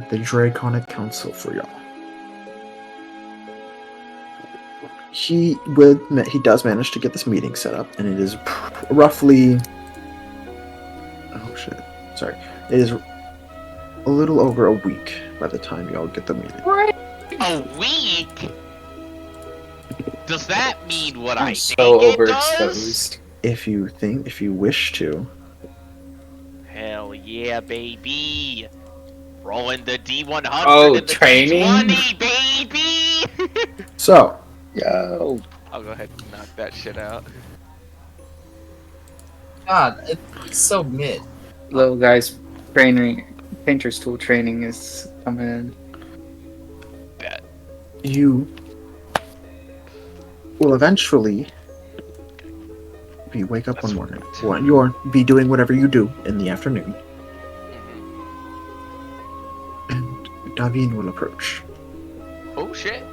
the Draconic Council for y'all. He does manage to get this meeting set up, and it is roughly. Oh shit! Sorry, it is a little over a week by the time y'all get the meeting. A week? Does that mean what I So think it does? overexposed. If you wish to. Hell yeah, baby! Rolling the D100 Oh, and the training? D20, baby! So, Yo. I'll go ahead and knock that shit out. God, it's so mid. Little guys, painter's tool training is coming in. Bet. you will eventually wake up That's one morning. right. Well, you'll be doing whatever you do in the afternoon, and Davin will approach Oh shit.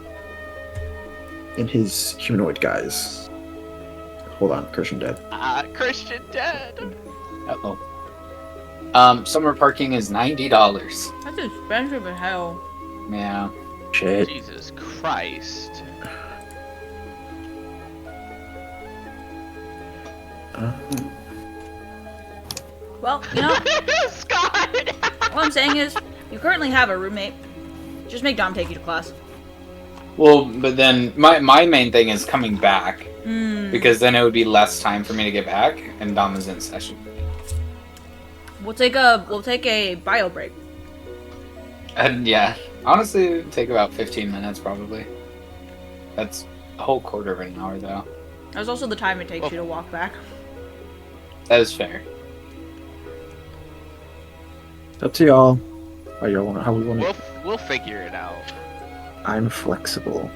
in his humanoid guise. Hold on, Christian dead. Christian dead. Uh-oh. Summer parking is $90. That's expensive as hell. Yeah. Shit. Jesus Christ. Well, you know, Scott! what I'm saying is, you currently have a roommate. Just make Dom take you to class. Well, but then my main thing is coming back, because then it would be less time for me to get back, and Dom is in session. We'll take a bio break. And yeah, honestly, it would take about 15 minutes probably. That's a whole quarter of an hour though. There's also the time it takes you to walk back. That is fair. Up to y'all. How we want to. We'll figure it out. I'm flexible.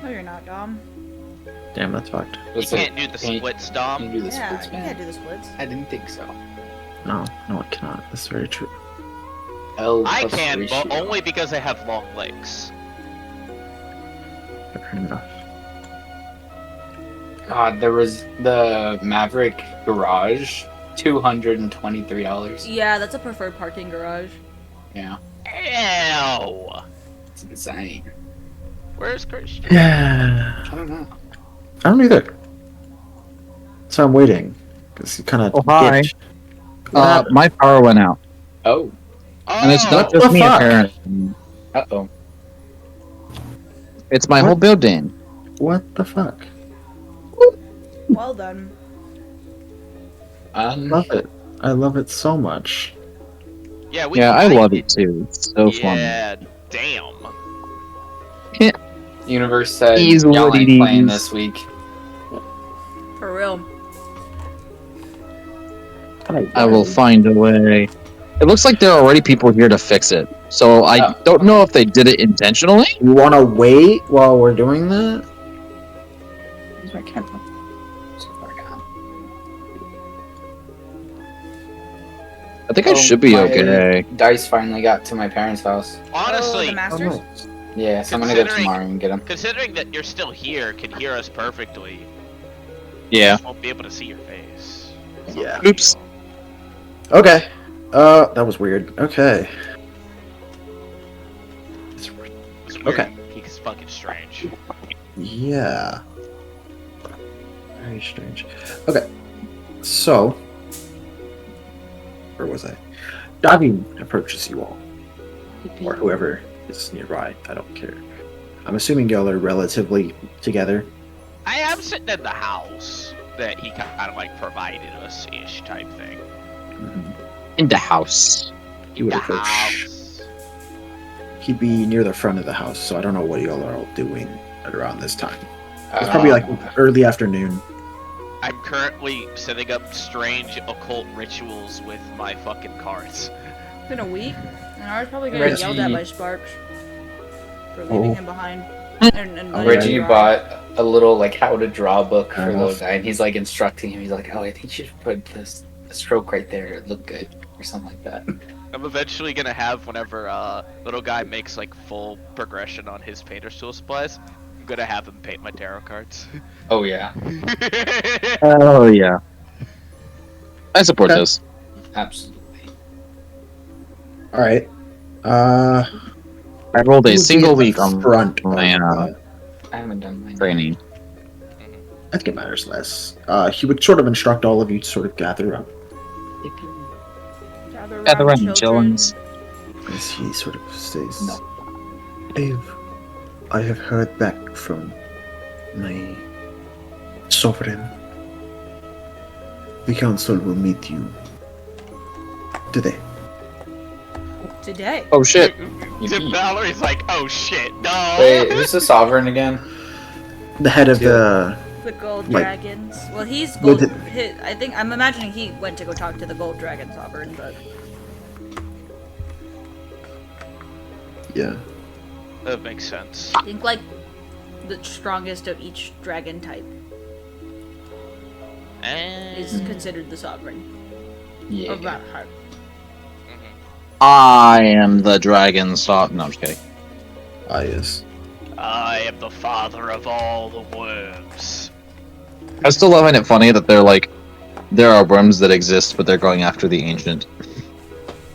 No, you're not, Dom. Damn, that's fucked. You can't do the splits, Can Dom. you do the Yeah, splits, you man? can't do the splits. I didn't think so. No, I cannot. That's very true. L I plus can, ratio. but only because I have long legs. Fair enough. God, there was the Maverick Garage, $223. Yeah, that's a preferred parking garage. Yeah, Ew! it's insane. Where's Christian? Yeah. I don't know. I don't either. So I'm waiting. Because you kind of. Oh, hi. My power went out. Oh, And it's not What just the me, fuck? apparently. uh-oh. It's my What? whole building. What the fuck? Well done. Love it. I love it so much. Yeah, we. Yeah, I love it too. It's so fun. Yeah, damn. Universe said Ease y'all what ain't it playing is. this week. For real. I will find a way. It looks like there are already people here to fix it. So I Oh. don't know if they did it intentionally. You want to wait while we're doing that? Where's my camera? So far down. I think I should be my okay. Dice finally got to my parents' house. Oh, Honestly, the Masters? Yeah, so I'm gonna go Considering- tomorrow and get them. considering that you're still here, can hear us perfectly, Yeah. just won't be able to see your face. Yeah. Oops. Okay. That was weird. Okay. It's weird. Okay. He's fucking strange. Yeah. Very strange. Okay. So. Where was I? Davin approaches you all. Or whoever is nearby. I don't care. I'm assuming y'all are relatively together. I am sitting in the house that he kind of like provided us ish type thing. In the house. He would The approach. house. He'd be near the front of the house, so I don't know what y'all are all doing at around this time. It's probably like early afternoon. I'm currently setting up strange occult rituals with my fucking cards. It's been a week, and I was probably gonna get yelled at Reggie- by Sparks for leaving him behind. And letting Reggie him drive. bought a little like how to draw book for Oh. little guy, and he's like instructing him. He's like, "Oh, I think you should put this stroke right there. It look good, or something like that." I'm eventually gonna have whenever little guy makes like full progression on his painter's tool supplies, I'm gonna have him paint my tarot cards. Oh yeah, Oh yeah. I support Okay. this. absolutely. All right. I rolled who a would be single in the week on front my of, I haven't done mine. training. I think it matters less. He would sort of instruct all of you to sort of gather up Gather Gather around, around, children. chillins. as he sort of says, No. I have heard back from my sovereign. The council will meet you today. Today. Oh shit. Valerie's like, oh shit, no. Wait, who's the sovereign again? The head of Two. the The gold Like- dragons. Well, he's With gold. it- I'm imagining he went to go talk to the gold dragon sovereign, but yeah. That makes sense. I think like the strongest of each dragon type is And considered the sovereign Yeah. of that heart. I am the dragon stop. No, I'm just kidding. Yes. I am the father of all the worms. I still find it funny that they're like, there are worms that exist, but they're going after the ancient.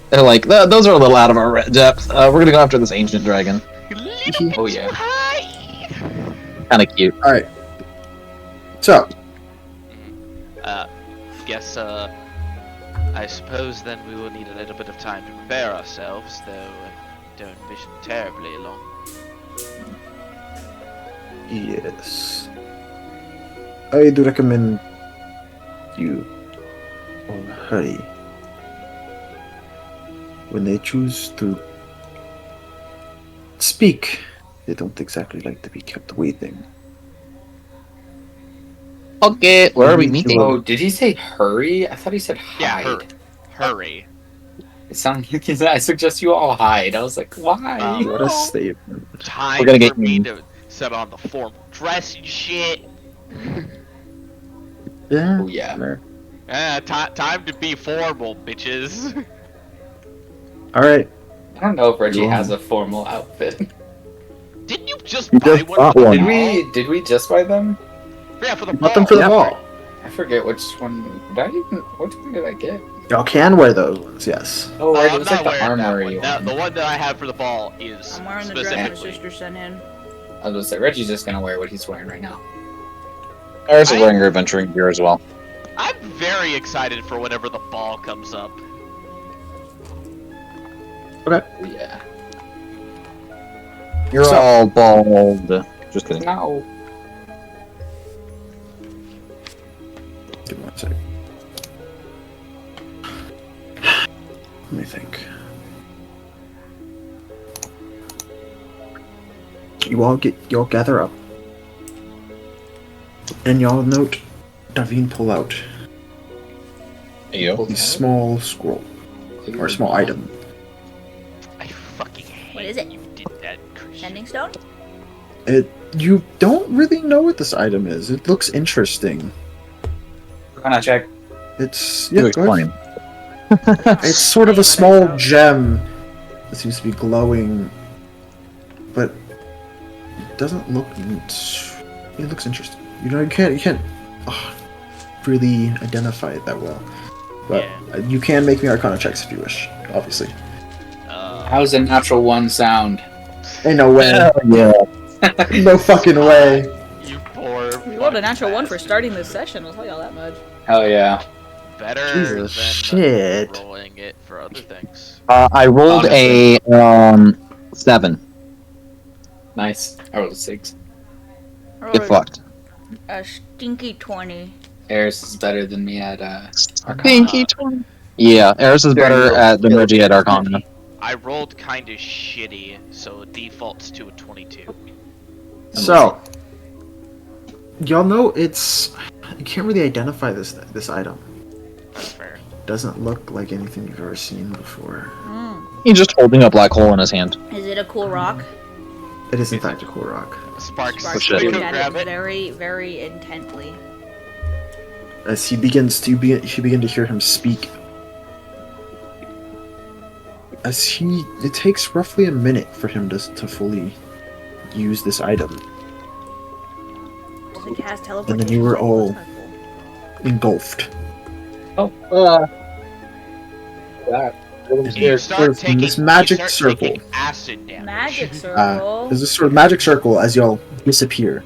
They're like, those are a little out of our depth. We're gonna go after this ancient dragon. Oh yeah. Hi. Kind of cute. All right. So Guess I suppose then we will need a little bit of time to prepare ourselves, though don't envision terribly long. yes, I do recommend you all hurry. When they choose to speak, they don't exactly like to be kept waiting. Okay, where are we meeting? Oh, did he say hurry? I thought he said Yeah, hide. hurry. It sounded like he said, I suggest you all hide. I was like, why? What a statement! Time We're gonna for get me you- to set on the formal dress and shit. Yeah. Oh yeah. Time to be formal, bitches. All right. I don't know if Reggie Cool. has a formal outfit. Didn't you just You buy just one? bought for the one. ball? Did we just buy them? Yeah, for the Bought them ball. for the Yeah. ball. I forget which one. Which one did I get? Y'all can wear those ones. Yes. Oh, right, it I'm was like not the wearing that armory one. one. The one that I have for the ball is I'm wearing the dress my specifically. sister sent in. I was gonna say Reggie's just gonna wear what he's wearing right now. There's a wearing her adventuring gear as well. I'm very excited for whenever the ball comes up. Oh, yeah. You're So- all bald. Just kidding. No. Give me one sec. Let me think. Y'all gather up, and y'all note Davine pull out You. a small scroll or a small item. I fucking hate What is it? you did that, Christian. Sending stone? You don't really know what this item is. It looks interesting. We're gonna check. It's You go ahead. explain. It's sort of a small gem that seems to be glowing, but it doesn't look. It looks interesting. You know, you can't really identify it that well, but Yeah. you can make me Arcana checks if you wish. Obviously, How's a natural one sound? ain't no way, Hell yeah. no fucking way. You poor. We rolled a fucking natural one for bastard. starting this session, I'll tell y'all that much. Hell yeah. Better Jesus than shit. rolling it for other things. I rolled a 7. Nice. I rolled a 6. I Get rolled fucked. a stinky 20. Eris is better than me at Arcana. Pinky 20. Yeah, Eris is There you better go. at than Reggie at Arcana. I rolled kind of shitty, so it defaults to a 22. So, y'all know it's. You can't really identify this item. That's fair. Doesn't look like anything you've ever seen before. He's just holding a black hole in his hand. Is it a cool rock? It is in fact a cool rock. Sparks, Sparks shit. go looking at grab it it. very, very intently. As you begin to hear him speak. It takes roughly a minute for him to fully use this item, Does it cast teleportation? And then you were all- That's kinda engulfed. That. And You sort start of in taking this magic you start circle. taking acid damage. Magic circle. There's this sort of magic circle as y'all disappear,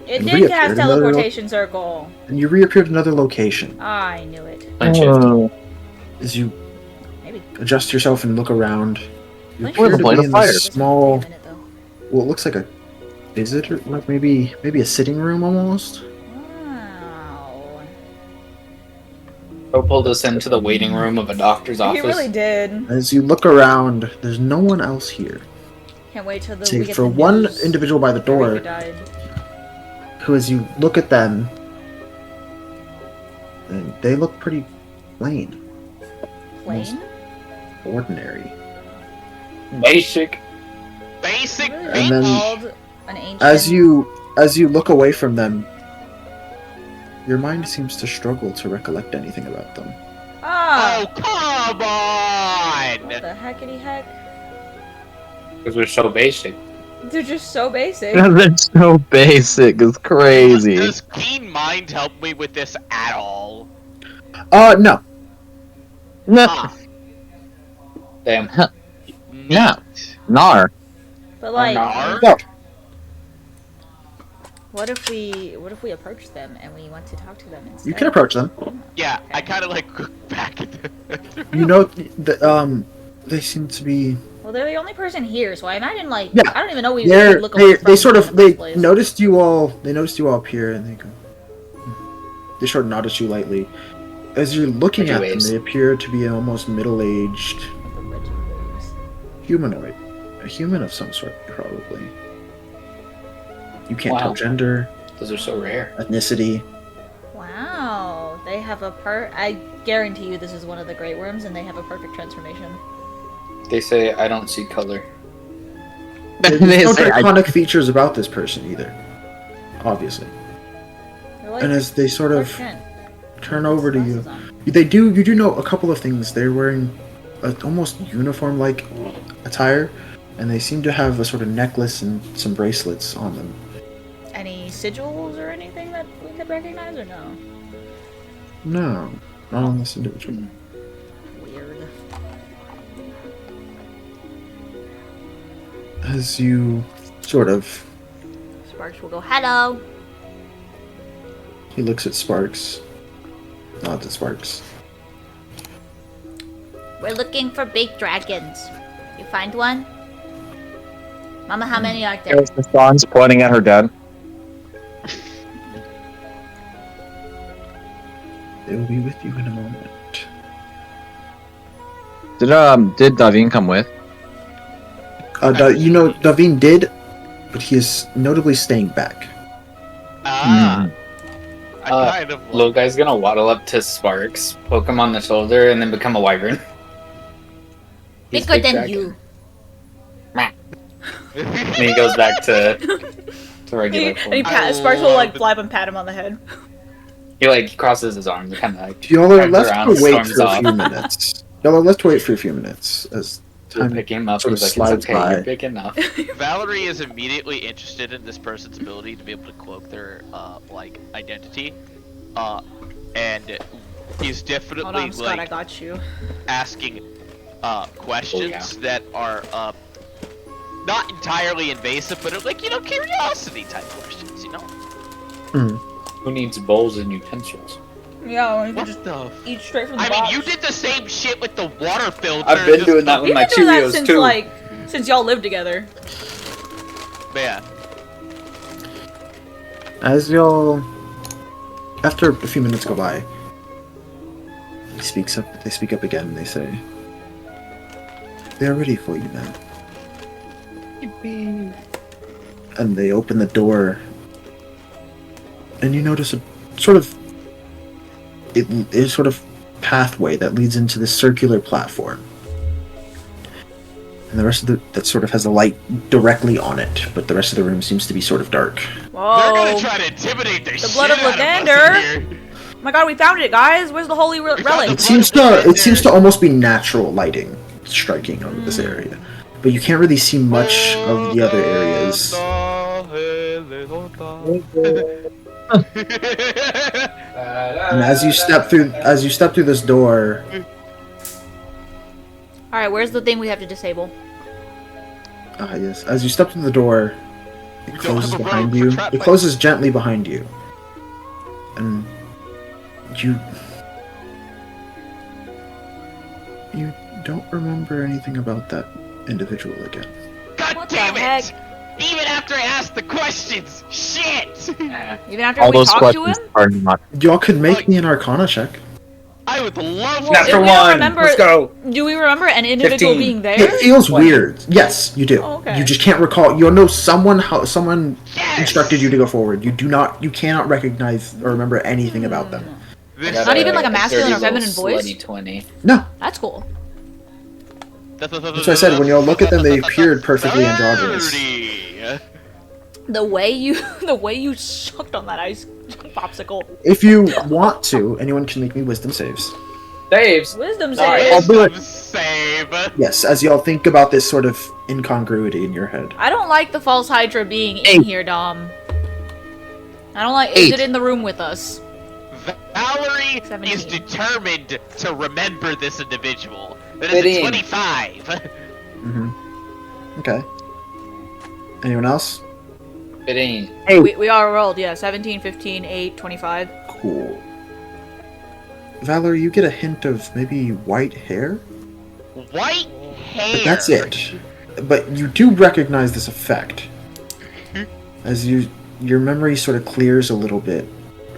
It and did reappeared cast another teleportation circle. and you reappeared in another location. I knew it. Punch it. Oh, As you Maybe. adjust yourself and look around, you Punch appear the to blade be of in fire. this small. Wait a minute, though. Well, it looks like a. Is it like maybe a sitting room almost? Wow. Bro pulled us into the waiting room of a doctor's He office. really did. As you look around, there's no one else here. Can't wait till we Save get for the one news. individual by the door, Eureka died. who, as you look at them, and they look pretty plain, Plain? ordinary. Basic. Basic What is And bitch. then- called an ancient... As you look away from them, your mind seems to struggle to recollect anything about them. Ah! Oh, come on! What the heckity heck? Because we're so basic. They're just so basic. that's so basic. It's crazy. Does keen mind help me with this at all? No. No, Ah, Damn. yeah, nar. But like, Nar? No. what if we approach them and we want to talk to them instead? You can approach them. Yeah, I kind of like look back at the. You know, they seem to be. Well, they're the only person here, so I imagine like Yeah. I don't even know we They're, could look away they from sort them of in the they first place. noticed you all. They noticed you all up here, and they go. They sort of nod at you lightly. As you're looking at them, Waves. they appear to be an almost middle-aged The Reggie waves. humanoid, a human of some sort, probably. You can't Wow. tell gender, Those are so rare. ethnicity. Wow, they have a I guarantee you this is one of the Great Worms, and they have a perfect transformation. They say I don't see color. There's They no say, draconic features about this person either, obviously. They're like And as they sort of Clark Kent. turn over to you, Glasses on. you do know a couple of things. They're wearing a almost uniform-like attire, and they seem to have a sort of necklace and some bracelets on them. Any sigils or anything that we could recognize, or no? No, not on this individual. Weird. As you sort of, Sparks will go, hello! he looks at Sparks, nods at Sparks. We're looking for big dragons. You find one? Mama, how many are there? There's the Fawn's pointing at her dad. They will be with you in a moment. Did Davin come with? You know, Davin did, but he is notably staying back. Ah. I Uh, kind of. Little guy's gonna waddle up to Sparks, poke him on the shoulder, and then become a wyvern. He's Bigger big than dragon. you. And he goes back to regular And he form. I Sparks will like love it. fly up and pat him on the head. He like crosses his arms, kind of like Y'all are turns left around, to wait storms for a off. few minutes. Y'all are left to wait for a few minutes as We'll time. pick him up. sort of He's like, slides it's okay, by. you're big enough. Valerie is immediately interested in this person's ability to be able to cloak their like identity, and he's definitely Hold on, Scott, I like got you. asking questions that are not entirely invasive, but are like curiosity type questions, you know? Who needs bowls and utensils? Yeah, we can What just the? eat straight from the I mean, box. you did the same shit with the water filter. I've been just doing that with We've my been doing that Cheerios since too. since y'all lived together. Man. As y'all, after a few minutes go by, he speaks up. They speak up again. And they say, "They are ready for you now." And they open the door, and you notice a sort of it is sort of pathway that leads into this circular platform. And the rest of that sort of has a light directly on it, but the rest of the room seems to be sort of dark. Whoa! They're gonna try to intimidate the shit blood of out Lagander. us in here. Oh my god, we found it, guys! Where's the holy relic? found It seems to almost be natural lighting striking over this area, but you can't really see much of the other areas. And as you step through this door, Alright, where's the thing we have to disable? Ah, yes. As you step to the door, it We don't closes have a behind road for you. trap It closes gently behind you. And you don't remember anything about that individual again. God What the damn it! heck? Even after I asked the questions! Shit! Even after All we those talked to him? questions are not. Y'all could make Like- me an Arcana check. I would love Well, Natural if we don't one. remember- Let's go. Do we remember an individual 15. being there? It feels 20. weird. Yes, you do. Oh, okay. You just can't recall. You know someone Yes! instructed you to go forward. You cannot recognize or remember anything about them. This Not even like a masculine or dirty little feminine voice? slutty 20. No, That's cool. That's what I said, when you all look at them, they appeared perfectly androgynous. The way you sucked on that ice popsicle. If you want to, anyone can make me wisdom saves. Saves. Wisdom Sorry. save. I'll do it. Save. Yes, as y'all think about this sort of incongruity in your head. I don't like the false Hydra being in 8. here, Dom. I don't like. 8. Is it in the room with us? Valerie 17. is determined to remember this individual. That is a 15. 25. Mm-hmm. Okay. Anyone else? 15. Hey, We all rolled, yeah. 17, 15, 8, 25. Cool. Valerie, you get a hint of maybe white hair? White hair. But that's it. But you do recognize this effect. As your memory sort of clears a little bit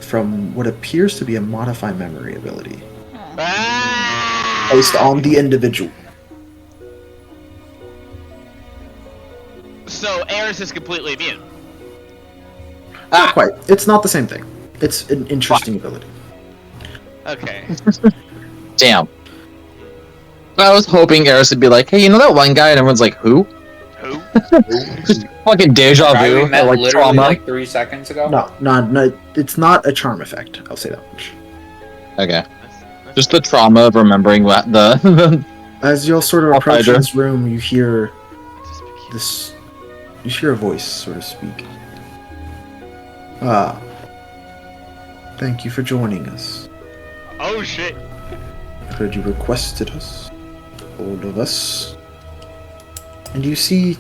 from what appears to be a modify memory ability Ah! based on the individual. So Eris is completely immune. Not quite. It's not the same thing. It's an interesting ability. Okay. damn. I was hoping Eris would be like, hey, you know that one guy? And everyone's like, who? Who? Fucking deja Guy we vu. met Or like literally trauma. like 3 seconds ago. No, it's not a charm effect. I'll say that much. Okay. Just the trauma of remembering what the. As you'll sort of I'll approach hide her. this room, you hear this. You hear a voice sort of speak. Ah. Thank you for joining us. Oh shit. I heard you requested us. All of us. And you see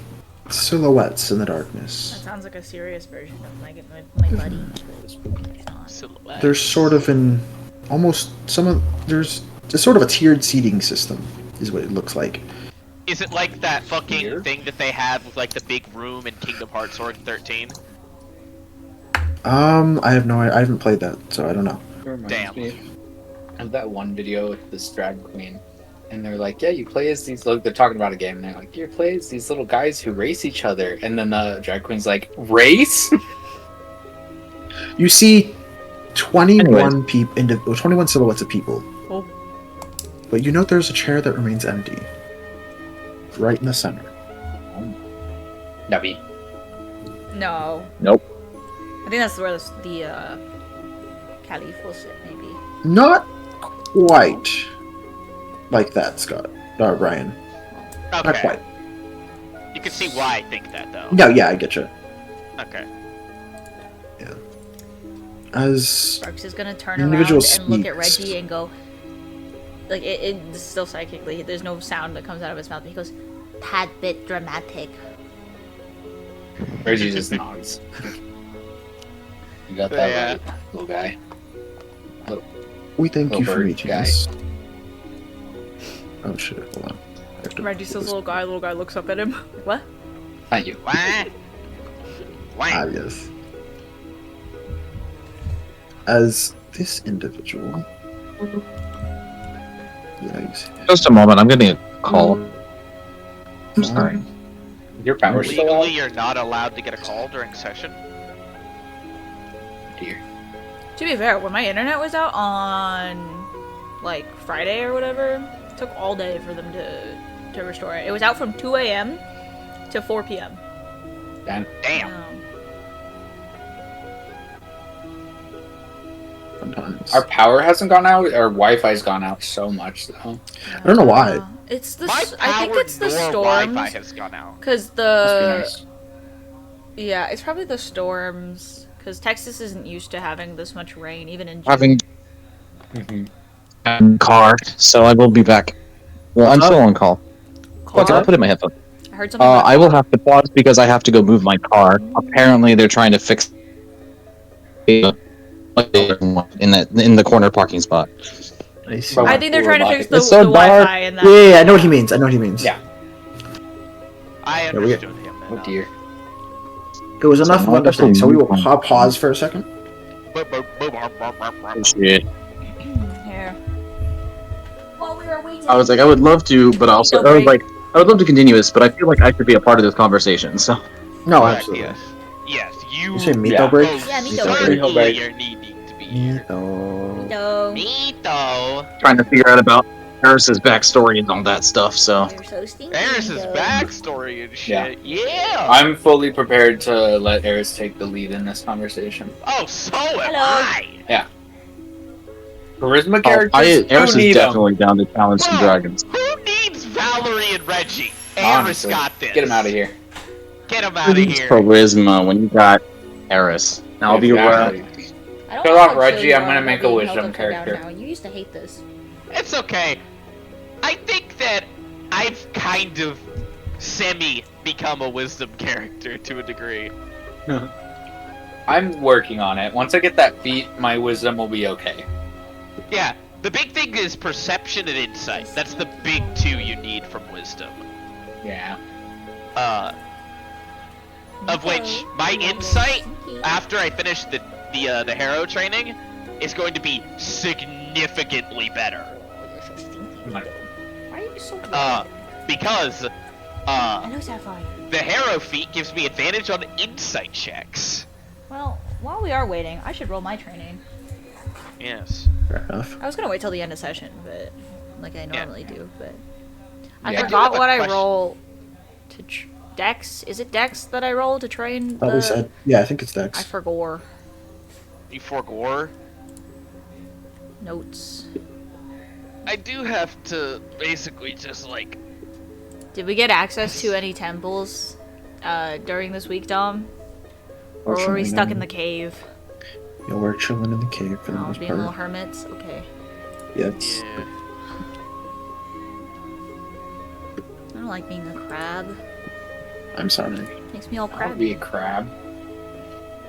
silhouettes in the That darkness. sounds like a serious version of my buddy. It's not. Silhouette. There's sort of an almost there's a sort of a tiered seating system, is what it looks like. Is it like that fucking Here? thing that they have with like the big room in Kingdom Hearts Sword 13? I have no I haven't played that, so I don't know. It reminds Damn. me of that one video with this drag queen. And they're like, yeah, you play as these they're talking about a game, and they're like, you play as these little guys who race each other. And then the drag queen's like, race? You see 21 Anyways. 21 silhouettes of people. Oh. But you note there's a chair that remains empty. Right in the center. Nubby. No. Nope. I think that's where the Caliph will sit, maybe. Not quite like that, Scott. Or Brian. Not Okay. quite. You can see why I think that though. No, yeah, I get you. Okay. As Sparks is gonna turn The around individual and look at speaks. Reggie and go, like, it's still psychically, there's no sound that comes out of his mouth, but he goes, tad bit dramatic. Reggie just nods. You got that right, little guy. we thank you Little for bird meeting guy. us. Oh shit, hold on. I have to Reggie pull says, this- little guy looks up at him. What? Not you. Wah. Ah, Wah. yes. As this individual. Yikes. Just a moment, I'm getting a call. I'm sorry. Your power's still Legally, out? you're not allowed to get a call during session. Dear. To be fair, when my internet was out on, like, Friday or whatever, it took all day for them to restore it. It was out from 2 a.m. to 4 p.m. Damn. Sometimes. Our power hasn't gone out. Our Wi-Fi's gone out so much though. I don't know why. It's the. My I think power it's the nor storms. Wi-Fi has gone out. Cause Must the. be nice. Yeah, it's probably the storms. Cause Texas isn't used to having this much rain, even in June. Having Mhm. a car, so I will be back. Well, I'm still on call. Okay, I'll car. put in my headphones. I heard something. About I will have to pause because I have to go move my car. Apparently, they're trying to fix in the corner parking spot. I see. But I think they're trying to fix the, It's so the dark. Wi-Fi in that. Yeah, I know what he means. I know what he means. Yeah. I we- understood him. Oh enough. dear. It was enough of So, understanding, so we will pause for a second. Shit. Here. While we were waiting. I was like, I would love to, but also I would love to continue this, but I feel like I should be a part of this conversation. So No, Correct, absolutely. yes. Yes, you. You say meat Yeah. break? Yeah, meat certainly break. are needing to be here. No. No. Mito. trying to figure out about Eris's backstory and all that stuff. So You're so stinky. Eris's backstory and shit. Yeah. I'm fully prepared to let Eris take the lead in this conversation. Oh, so am Hello. I. Charisma characters, Eris who is need definitely down to challenge some Whoa. dragons. Who needs Valerie and Reggie? them. Eris Honestly, got this. get him out of here. Get him Who out of needs here. charisma when you got Eris? I'll be Exactly. right. I don't Kill know off how Reggie, chill you I'm are gonna about make a being wisdom held upside down character. now. You used to hate this. It's okay. I think that I've kind of semi become a wisdom character to a degree. I'm working on it. Once I get that feat, my wisdom will be okay. Yeah, the big thing is perception and insight. That's the big two you need from wisdom. Yeah. Of which my insight after I finish the Harrow training is going to be significantly better. You're so stinky. My- Why are you so bad? Because Hello, Sapphire. the Harrow feat gives me advantage on insight checks. Well, while we are waiting, I should roll my training. Yes. Fair enough. I was gonna wait till the end of session, but like I normally do. But I Yeah, I do forgot have a what I question. roll to Dex. Is it Dex that I roll to train Probably the? said. Yeah, I think it's I Dex. forgot You forgore. notes. I do have to basically just like Did we get access to any temples during this week, Dom? Or were we stuck in the cave? Yeah, we're chilling in the cave for the Oh, most being little part. hermits? Okay. Yes. yeah. I don't like being a crab. I'm sorry. Makes me all I'll be crabby. a crab.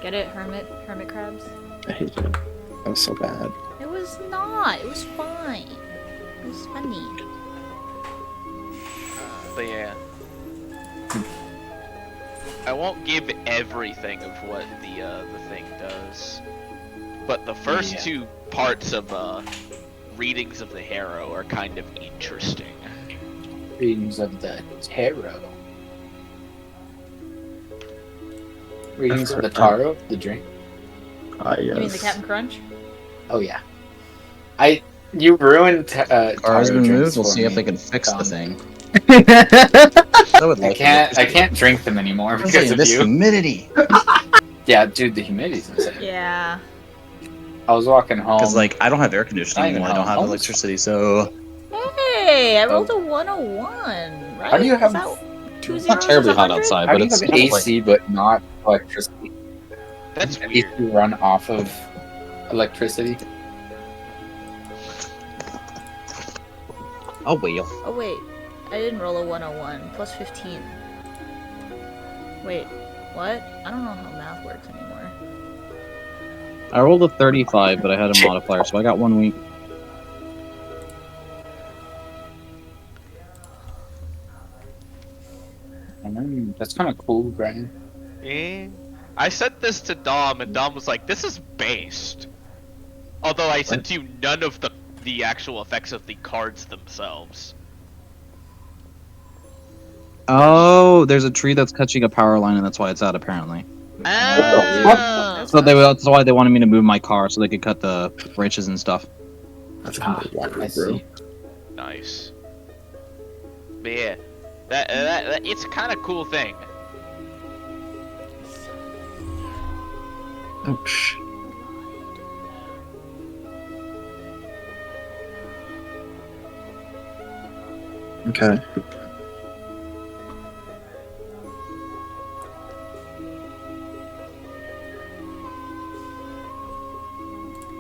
Get it? Hermit crabs? I hate it. That was so bad. It was not. It was fine. It was funny. But yeah. I won't give everything of what the thing does. But the first Yeah. two parts of readings of the Harrow are kind of interesting. Readings of the tarot. Readings of the tarot, the drink. Yes. You mean the Captain Crunch? Oh yeah. You ruined tarot Cars been drinks moved. We'll for see if me. they can fix the Dom. thing. I would I like can't drink them anymore because of this you. humidity. Yeah, dude, the humidity's insane. Yeah. I was walking home. Because like I don't have air Not conditioning even and I don't have home. electricity, so Hey, I rolled a 101, right? How do you have- Is that two It's not zeros terribly is hot 100? outside, how but do you it's have kind of like AC but not electricity? That's AC weird. run off of electricity. oh well. Oh wait, I didn't roll a 101. Plus 15. Wait, what? I don't know how math works anymore. I rolled a 35, but I had a modifier, so I got 1 week. That's kind of cool, Brian. Eh? I sent this to Dom, and Dom was like, "This is based." Although I sent you none of the actual effects of the cards themselves. Oh, there's a tree that's catching a power line, and that's why it's out, apparently. Ah. So that's why they wanted me to move my car, so they could cut the branches and stuff. That's kind of water, I bro. see. Nice. But yeah, that it's a kind of cool thing. Ouch. Okay.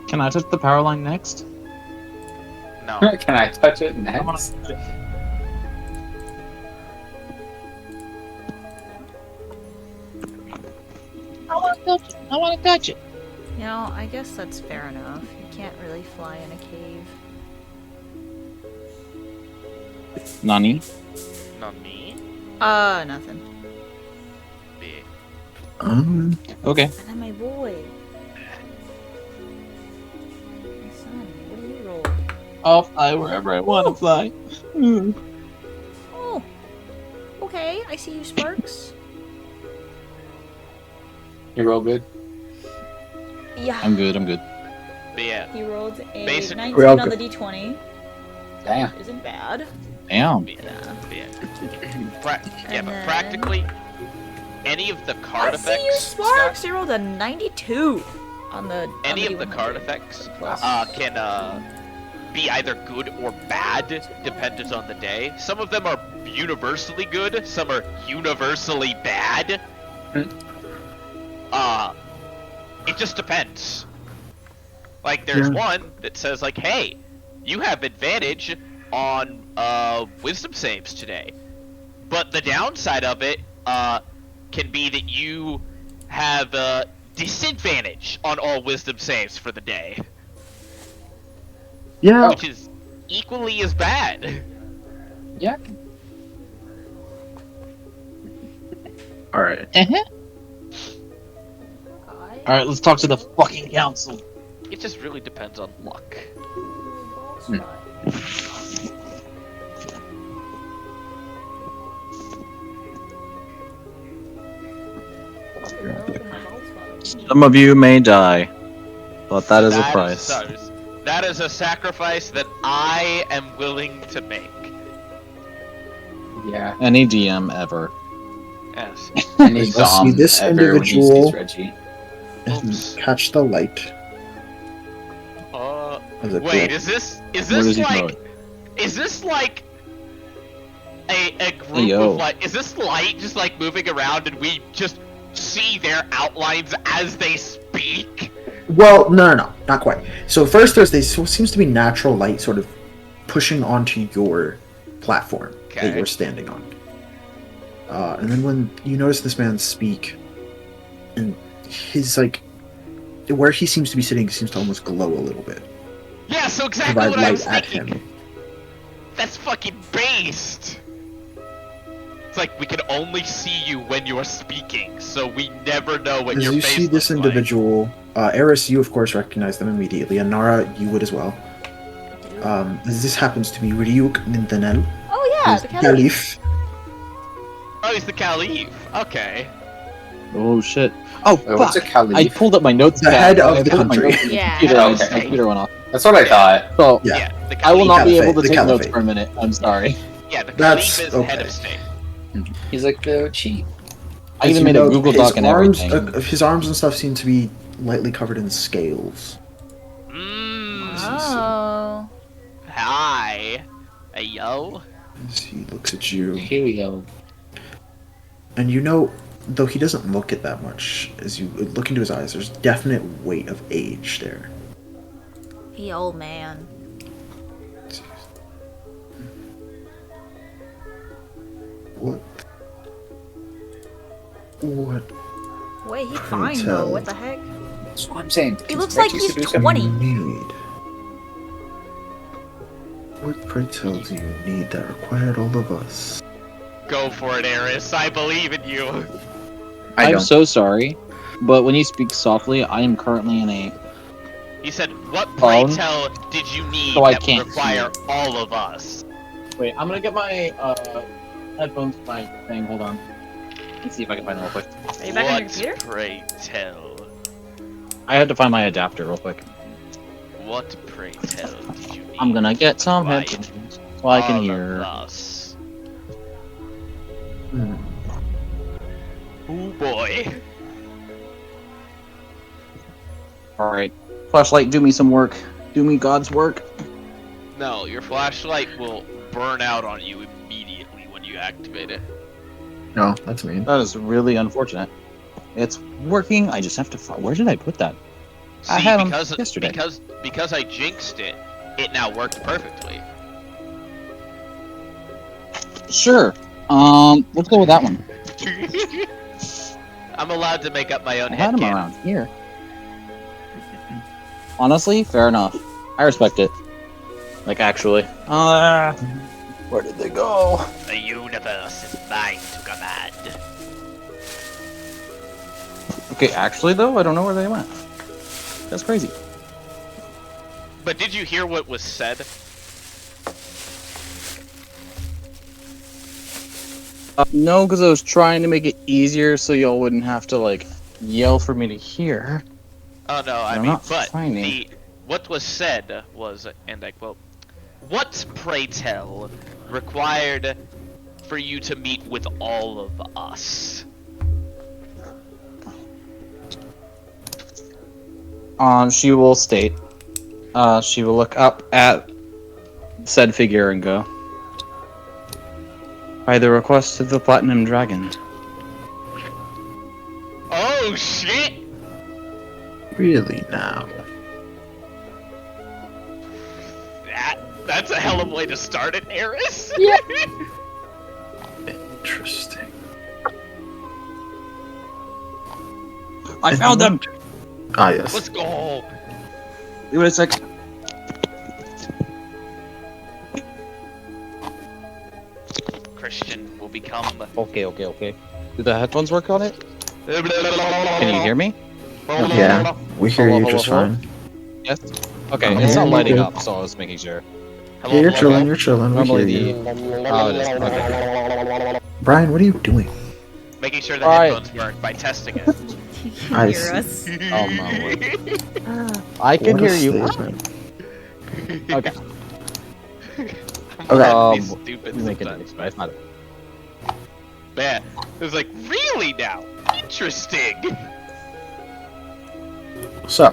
Can I touch the power line next? No. Can I touch it next? touch it. I want to touch it. You know, I guess that's fair enough. You can't really fly in a cave. Nani? Not me. Nothing. Big. Okay. And then my boy. My son, what do you roll? I'll fly wherever I want to fly. Oh. Okay, I see you, Sparks. You roll good. Yeah. I'm good. But yeah. He rolled a Basic- 19 We're all on the good. d20. Damn. Isn't bad. Damn. Yeah. Yeah. But And then- practically any of the card I see you, effects, Sparks. Scott, You rolled a 92 on the any on of the D100. card effects Plus. can be either good or bad dependent on the day. Some of them are universally good, some are universally bad. It just depends. Like there's Yeah. one that says like, hey, you have advantage on wisdom saves today. But the downside of it can be that you have disadvantage on all wisdom saves for the day, Yeah. which is equally as bad. Yeah. All right. All right, let's talk to the fucking council. It just really depends on luck. Some of you may die, but that is a That price. that is a sacrifice that I am willing to make. Yeah. Any DM ever. Yes. Any Let's see Dom this ever when he individual- sees Reggie. And Oops. catch the light. As it Wait, goes. is Where does this he throw like, it? is this like a group yo. of like, is this light just like moving around and we just see their outlines as they speak? Well, no, not quite. So first, there's this seems to be natural light sort of pushing onto your platform that Okay. you're standing on. And then when you notice this man speak, and his like where he seems to be sitting seems to almost glow a little bit. Yeah, so exactly Provide what I light was at thinking. him. That's fucking based. It's like we can only see you when you're speaking, so we never know what As your you face see this looks individual, Eris, you of course recognize them immediately, and Nara, you would as well. As this happens to be Ryuk Mintanel, Oh yeah, who's the the Caliph. Caliph. Like. Oh, he's the Caliph. Okay. Oh shit. Oh What's a fuck! Caliph? I pulled up my notes. The pad, head but of I the pulled up my country. notes in the Yeah. computer, and Okay. my computer went off. That's what I thought. So Yeah. The I will not be Caliphate, able to the take notes Caliphate. for a minute. I'm sorry. Yeah, the That's Caliph is head okay. of state. He's like the chief. I As even you made a note, Google his Doc and arms, everything. his arms and stuff seem to be lightly covered in scales. Mmm. Oh. Hi. Hey, yo. As he looks at you, Here we go. and you know, though he doesn't look it that much, as you look into his eyes, there's definite weight of age there. He old man. What? What Wait, he Couldn't fine tell. though. What the heck? That's what I'm saying. He looks like Reggie's he's seducing. 20. do you need? What pray tell do you need that required all of us? Go for it, Eris. I believe in you. I I'm don't. so sorry, but when you speak softly, I am currently in a. He said, what pray Phone? tell did you need So I that would can't require hear. all of us? Wait, I'm gonna get my headphones. My thing. Hold on. Let's see if I can find it real quick. Are you back on your What computer? pray tell? I had to find my adapter real quick. What pray tell did you need? I'm gonna get some Right. headphones so I can all hear. of us. Hmm. Oh boy. All right, flashlight, do me some work. Do me God's work. No, your flashlight will burn out on you immediately when you activate it. No, that's mean. That is really unfortunate. It's working. I just have to. Where did I put that? See, I had 'em because yesterday. because I jinxed it, it now worked perfectly. Sure. Let's go with that one. I'm allowed to make up my own I had him headcanon. around here. Honestly, fair enough. I respect it. Like, actually. Where did they go? The universe is mine to command. Okay, actually, though, I don't know where they went. That's crazy. But did you hear what was said? No, because I was trying to make it easier so y'all wouldn't have to, like, yell for me to hear. Oh no, I I'm mean, not but finding. what was said was, and I quote, "What, pray tell, required for you to meet with all of us?" She will state. She will look up at said figure and go, by the request of the Platinum Dragon. Oh shit! Really now? That's a hell of a way to start it, Eris. Yeah. Interesting. I found them! Ah, yes. Let's go. Wait a sec. Christian will become. Okay. Do the headphones work on it? Can you hear me? Yeah, we hear Hello, you hello, just hello? fine. Yes. Okay, I'm it's not hearing you lighting good. up, so I was making sure. Hello, Yeah, you're hello, chilling, hello. you're chilling. We Normally hear the you. oh, it is. Okay. Brian, what are you doing? Making sure the Alright. headphones work by testing it. You can I hear see. us. Oh my word. I can What a hear you. statement. Okay. Okay. I'm stupid You make it sometimes. nice, but it's not. Man, it was like, really now? Interesting. So,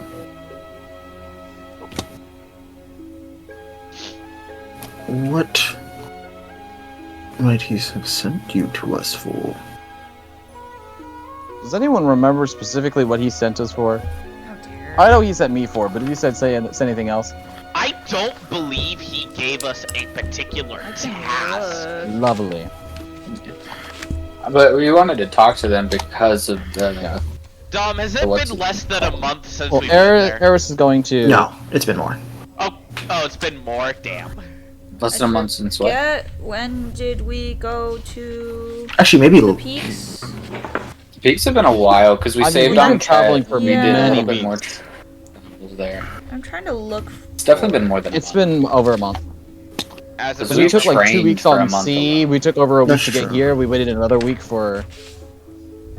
what might he have sent you to us for? Does anyone remember specifically what he sent us for? How dare. I know he sent me for, but if he said say anything else, I don't believe he gave us a particular I can task. look. lovely. But we wanted to talk to them because of the. Dom, has it So what's been it- less than a month since Well, we've been there? Eris is going to. No, it's been more. Oh, it's been more? Damn. Less than a month since what? When did we go to Actually, maybe the peaks? Peaks have been a while because we I mean, saved we've on been traveling Ted. for We did a many little bit more weeks. travels there. I'm trying to look. It's definitely been more than a It's month. been over a month. As of Because We we've took like 2 trained weeks for a on month sea. alone. We took over a week That's to get true. here. We waited another week for.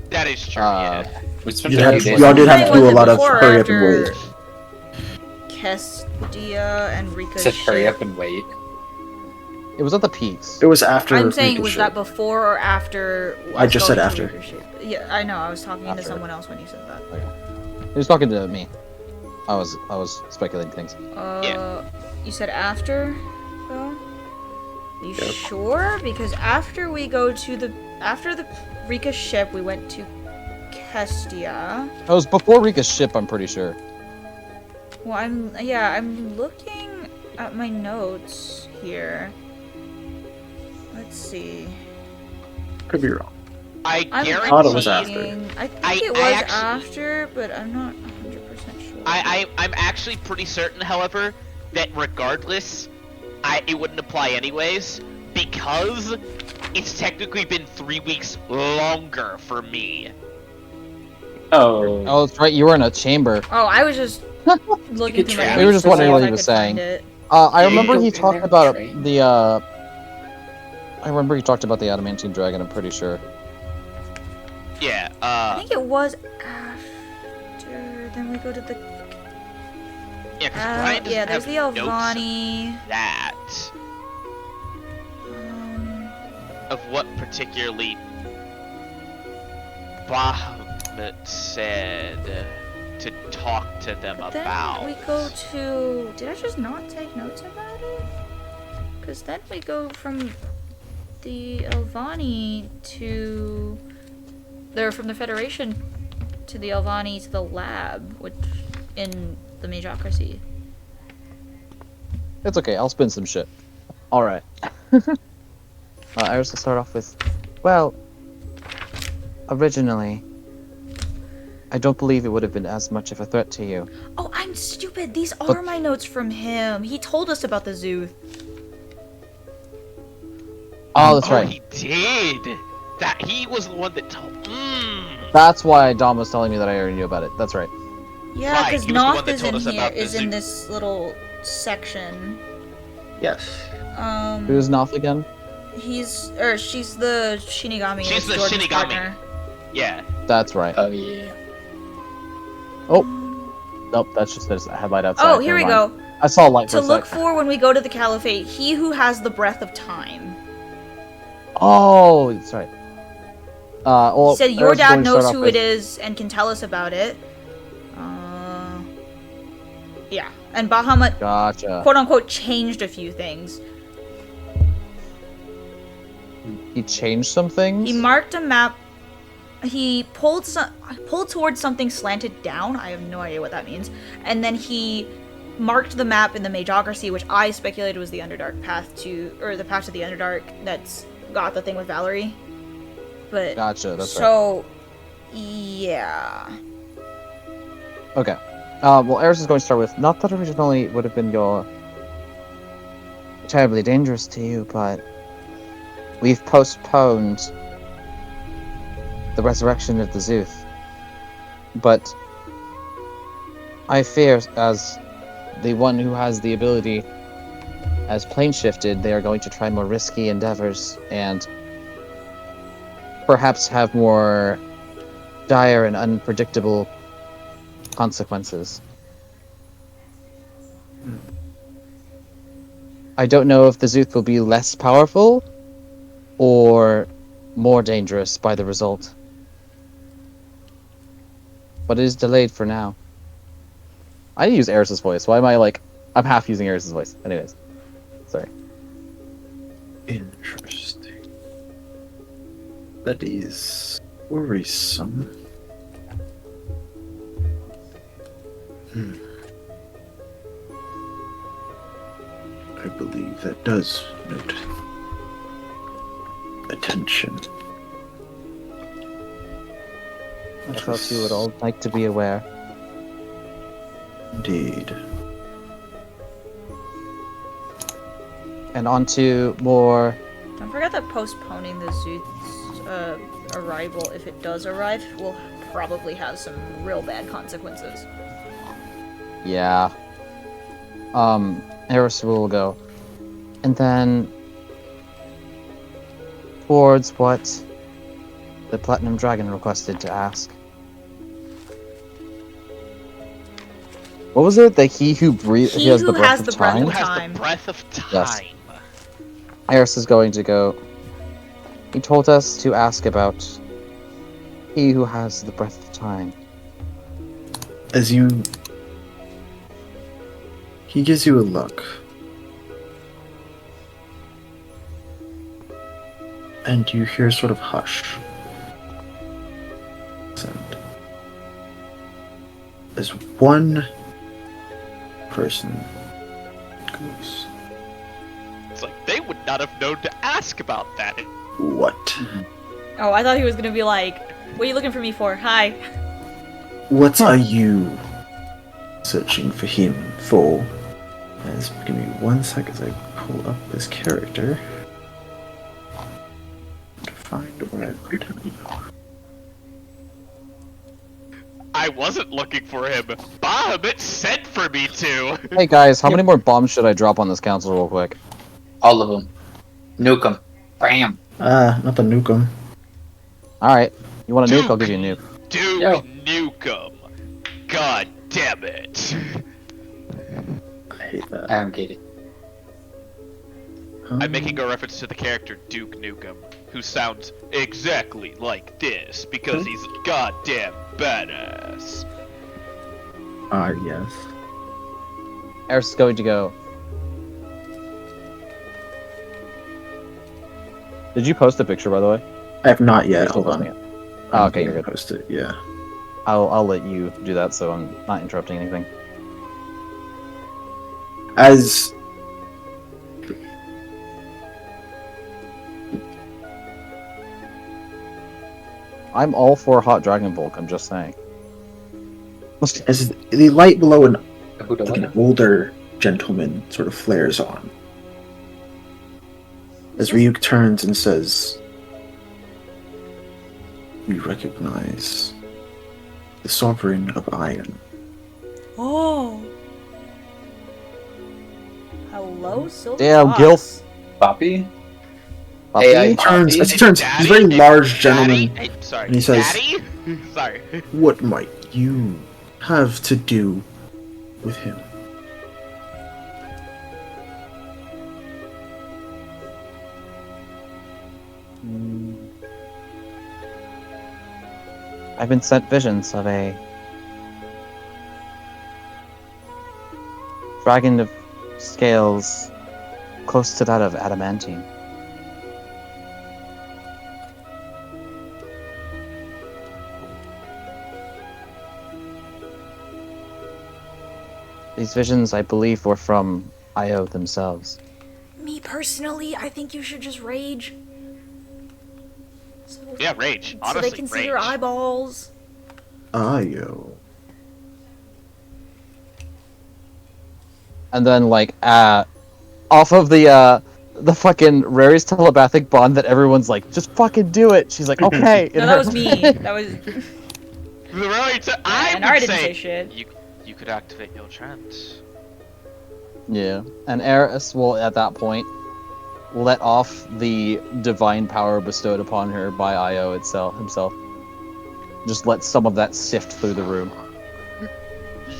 that is true. Uh, Yeah. We spent You 30 had, days. y'all did have to Was do a it lot of before or hurry up and after wait. Kestia and Rika's Said hurry ship? up and wait. It was at the peaks. It was after. I'm saying, Rika's was ship. that before or after? I us just said going to after. Rika's ship? Yeah, I know. I was talking After. to someone else when you said that. He was talking to me. I was speculating things. You said after, though? You Yep. sure? Because after the Rika's ship, we went to Kestia. It was before Rika's ship, I'm pretty sure. Well, I'm looking at my notes here. Let's see. Could be wrong. I I'm guarantee. thought it was after. looking- I think I it was actually- after, but I'm not 100% sure. I'm actually pretty certain, however, that regardless, it wouldn't apply anyways, because it's technically been 3 weeks longer for me. Oh. Oh, that's right. You were in a chamber. Oh, I was just looking could through my train. notes We were just to see wondering if what I he was could find saying. it. I Yeah, remember you he go in talked there and about train. the. I remember he talked about the adamantine dragon. I'm pretty sure. Yeah, I think it was after. Then we go to the. yeah, because Brian doesn't yeah, there's have the notes of Alvani. that. Um, Of what particularly Bahamut said to talk to them then about. we go to. Did I just not take notes about it? Because then we go from the Alvani to. They're from the Federation to the Alvani to the lab, which in the Majocracy. It's okay. I'll spin some shit. All right. Iris will start off with, well, originally, I don't believe it would have been as much of a threat to you. Oh, I'm stupid. These are But- my notes from him. He told us about the zoo. Oh, that's Oh, right. he did. That he was the one that told. That's why Dom was telling me that I already knew about it. That's right. Yeah, Right, because he was the one Noth that is told in us here. about the Is in zoo. this little section. Yes. Who's Noth again? She's the Shinigami. She's it's the Jordan's Shinigami. partner. Yeah. That's right. Oh yeah. Nope, that's just there's a headlight outside. Oh, here we Never mind. go. I saw a light for To a look sec. for when we go to the Caliphate, he who has the breath of time. Oh, that's right. Well, He said your Eris is dad going to start knows off who with- it is and can tell us about it. Yeah, and Bahamut Gotcha. quote unquote changed a few things. He changed some things? He marked a map. He pulled towards something slanted down. I have no idea what that means. And then he marked the map in the Magocracy, which I speculated was the Underdark path to, or the path to the Underdark that's got the thing with Valerie. But Gotcha, that's right. so, yeah. Okay. Well, Eris is going to start with, not that originally would have been terribly dangerous to you, but we've postponed the resurrection of the Zuth. But I fear, as the one who has the ability, as plane shifted, they are going to try more risky endeavors and perhaps have more dire and unpredictable consequences. I don't know if the Zuth will be less powerful or more dangerous by the result. But it is delayed for now. I use Eris's voice. Why am I like... I'm half using Eris's voice. Anyways. Sorry. Interesting. That is worrisome. I believe that does note attention. I thought you would all like to be aware. Indeed. And on to more... Don't forget that postponing the Zooth's arrival, if it does arrive, will probably have some real bad consequences. Yeah. Eris will go. And then... towards what the Platinum Dragon requested to ask. What was it? That he who breathes... He He has who the breath has of the breath time? Who of has time. the breath of time? Yes. Eris is going to go... He told us to ask about... he who has the breath of time. As you... He gives you a look. And you hear sort of hush. Sound. As one person goes, It's like they would not have known to ask about that. what? Oh, I thought he was gonna be like, what are you looking for me for? Hi. What are you searching for him for? As, give me 1 sec as I pull up this character. To find where I've written him. I wasn't looking for him. Bahamut sent for me to. Hey guys, how many more bombs should I drop on this council real quick? All of them. Nuke them. Bam. Not the nukem. Alright. You want a nuke? Duke. I'll give you a nuke. Duke Yo. Nukem. God damn it. I hate that. I don't get it. I'm making a reference to the character Duke Nukem, who sounds exactly like this because he's goddamn badass. Yes. Eris is going to go. Did you post a picture, by the way? I have not yet. You're still Hold on. posting it. Oh, okay, you're gonna good. Post it. Yeah. I'll let you do that, so I'm not interrupting anything. As I'm all for Hot Dragon Bulk, I'm just saying. As the light below an Who like an older gentleman sort of flares on. As Ryuk turns and says, "We recognize the Sovereign of Iron." Oh. Hello, Silver Damn, Fox. Gilf. Poppy? Puppy? AI. As he turns, he's a very large gentleman, Daddy? Hey, sorry. and he says, Daddy? Sorry. "What might you have to do with him?" I've been sent visions of a dragon of scales close to that of adamantine. These visions, I believe, were from Io themselves. Me personally, I think you should just rage. Yeah, rage. So Honestly, they can rage. see your eyeballs. Io. And then, like, off of the fucking Rary's telepathic bond that everyone's like, just fucking do it. She's like, okay. No, that was me. That was. I and would I didn't say say shit. you could activate your trance. Yeah. And Eris will, at that point, let off the divine power bestowed upon her by Io himself. Just let some of that sift through the room.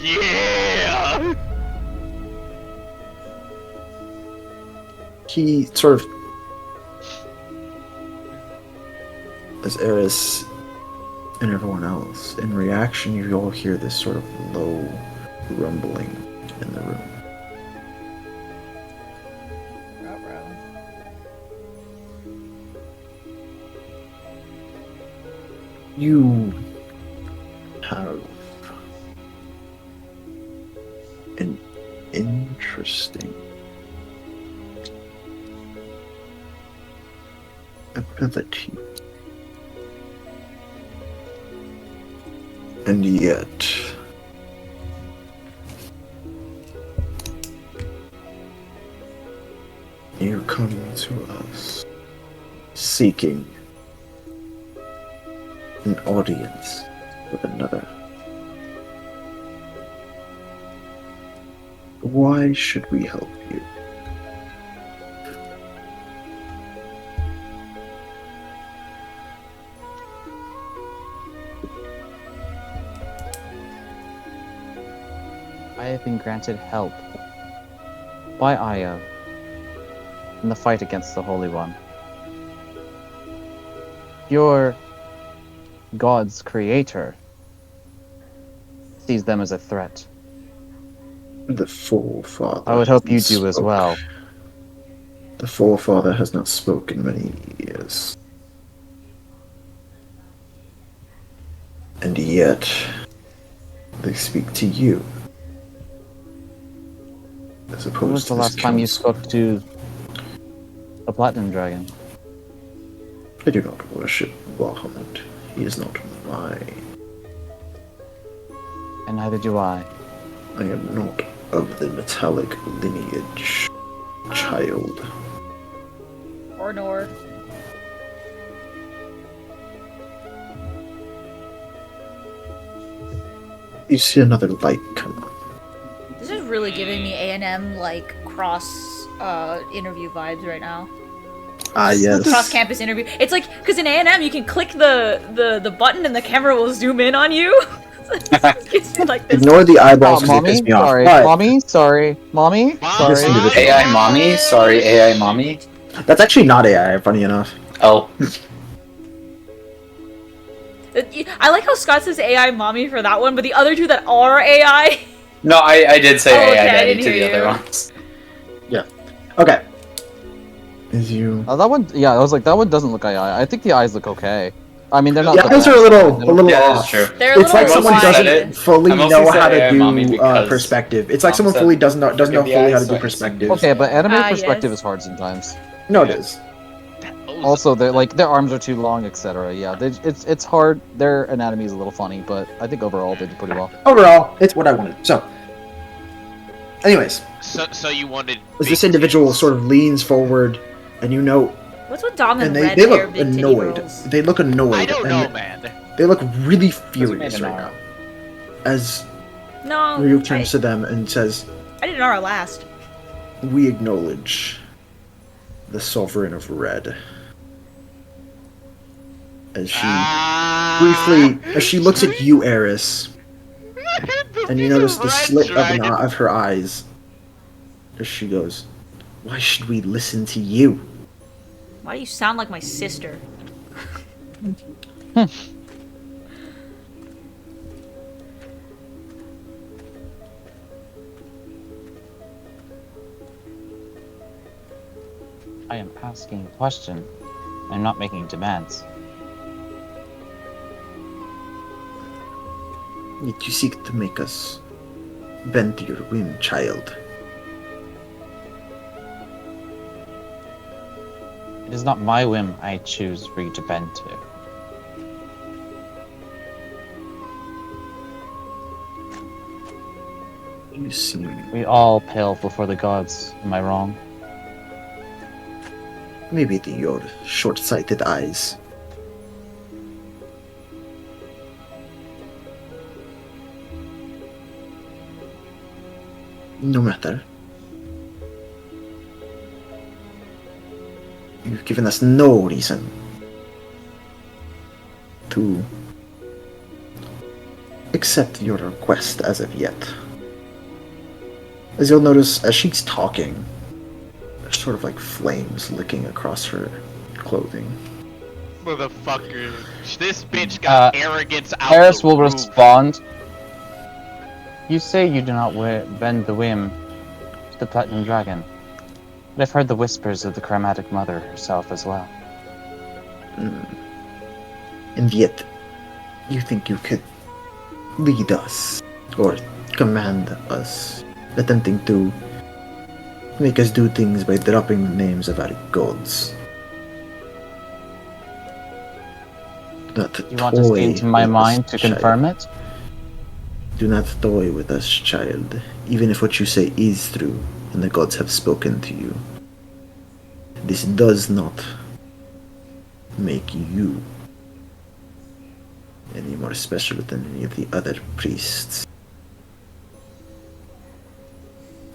Yeah! He sort of, as Eris and everyone else, in reaction, you all hear this sort of low rumbling in the room. You have an interesting ability. And yet, you come to us seeking an audience with another. Why should we help you? I have been granted help by Io in the fight against the Holy One. Your God's creator sees them as a threat. The Forefather. I would hope you hasn't do as spoke. well. The Forefather has not spoken in many years. And yet, they speak to you. As opposed When was to the this last time you council. spoke to a Platinum Dragon? I do not worship Bahamut. He is not mine. And neither do I. I am not of the metallic lineage, child. Or nor. You see another light come on. This is really giving me A&M like cross interview vibes right now. Ah, yes. Cross campus interview. It's like because in A&M you can click the button and the camera will zoom in on you. It gives me, like, this. Ignore the eyeballs because they Mommy, piss me off. sorry. But Mommy, sorry. Mommy, Mom, sorry. Listen to this. AI mommy? Sorry, AI mommy? that's actually not AI, funny enough. Oh. I like how Scott says AI mommy for that one, but the other two that are AI. No, I did say Oh, AI okay, I daddy didn't to the hear other you. ones. Okay. Is you... That one, yeah, I was like, that one doesn't look AI. I think the eyes look okay. I mean, they're not. The the eyes best. are a little Yeah, off. that's true. They're a It's little like someone I mostly doesn't said it- fully I mostly know said how to AI mommy do because perspective. It's like Mom someone said, fully doesn't know "Look at the fully how eyes, to do so I assumed perspective. it was Okay, but anime Ah, perspective yes. is hard sometimes. No, it Yeah. is. those. Also, they're like their arms are too long, etc. Yeah, it's hard. Their anatomy is a little funny, but I think overall they did pretty well. Overall, it's what I wanted. So, anyways, So you wanted as this big individual tits. sort of leans forward, and you know, What's with Dom and and red they hair, look big titty annoyed. girls? They look annoyed. I don't know, and man. They look really made furious an right R. now. As No, Ryu turns to them and says, I didn't know our last. "We acknowledge the Sovereign of Red." As she as she looks at you, Eris, and you notice the slit of her eyes, as she goes, "Why should we listen to you?" Why do you sound like my sister? I am asking a question. I'm not making demands. Yet you seek to make us bend to your whim, child. It is not my whim I choose for you to bend to. You seem We all pale before the gods. Am I wrong? maybe to your short-sighted eyes. No matter. You've given us no reason to accept your request as of yet. As you'll notice, as she's talking, there's sort of like flames licking across her clothing. Motherfucker. This bitch got arrogance out Paris the will roof. respond. You say you do not bend the whim to the Platinum Dragon. But I've heard the whispers of the Chromatic Mother herself as well. And yet, you think you could lead us, or command us, attempting to make us do things by dropping the names of our gods. Not You want to see into my mind to confirm it? Do not toy with us, child, even if what you say is true and the gods have spoken to you. This does not make you any more special than any of the other priests.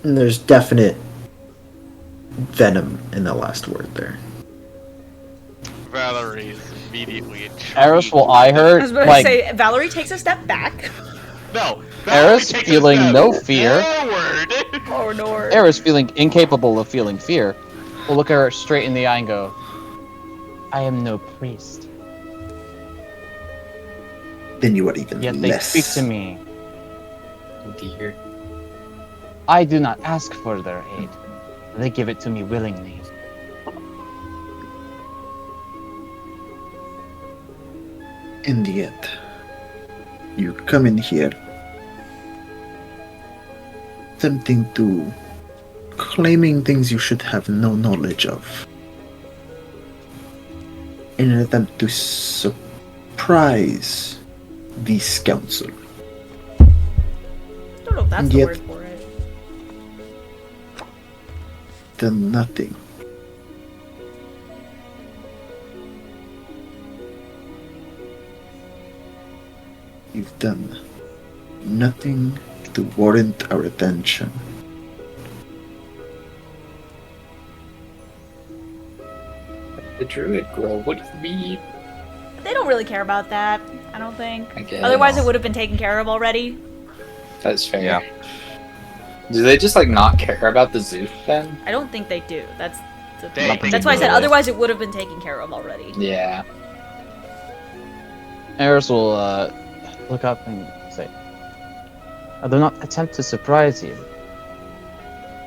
And there's definite venom in the last word there. Valerie is immediately intrigued. Eris will eye her, I was about like, to say, Valerie takes a step back. No. Eris takes a feeling step no fear. Forward. Oh no. Eris feeling incapable of feeling fear, will look her straight in the eye and go, I am no priest. Then you are even Yet they less. speak to me. Oh dear. I do not ask for their aid. They give it to me willingly. And yet, you come in here attempting to claiming things you should have no knowledge of in an attempt to surprise this council. I don't know if that's And the yet- word for it. Done nothing. You've done nothing to warrant our attention. The druid girl, what do you mean? They don't really care about that, I don't think. I guess. Otherwise it would have been taken care of already. That's fair. Yeah. Do they just like not care about the zoo then? I don't think they do. That's They- that's why I said Really? otherwise it would have been taken care of already. Yeah. Eris will look up and say, I do not attempt to surprise you.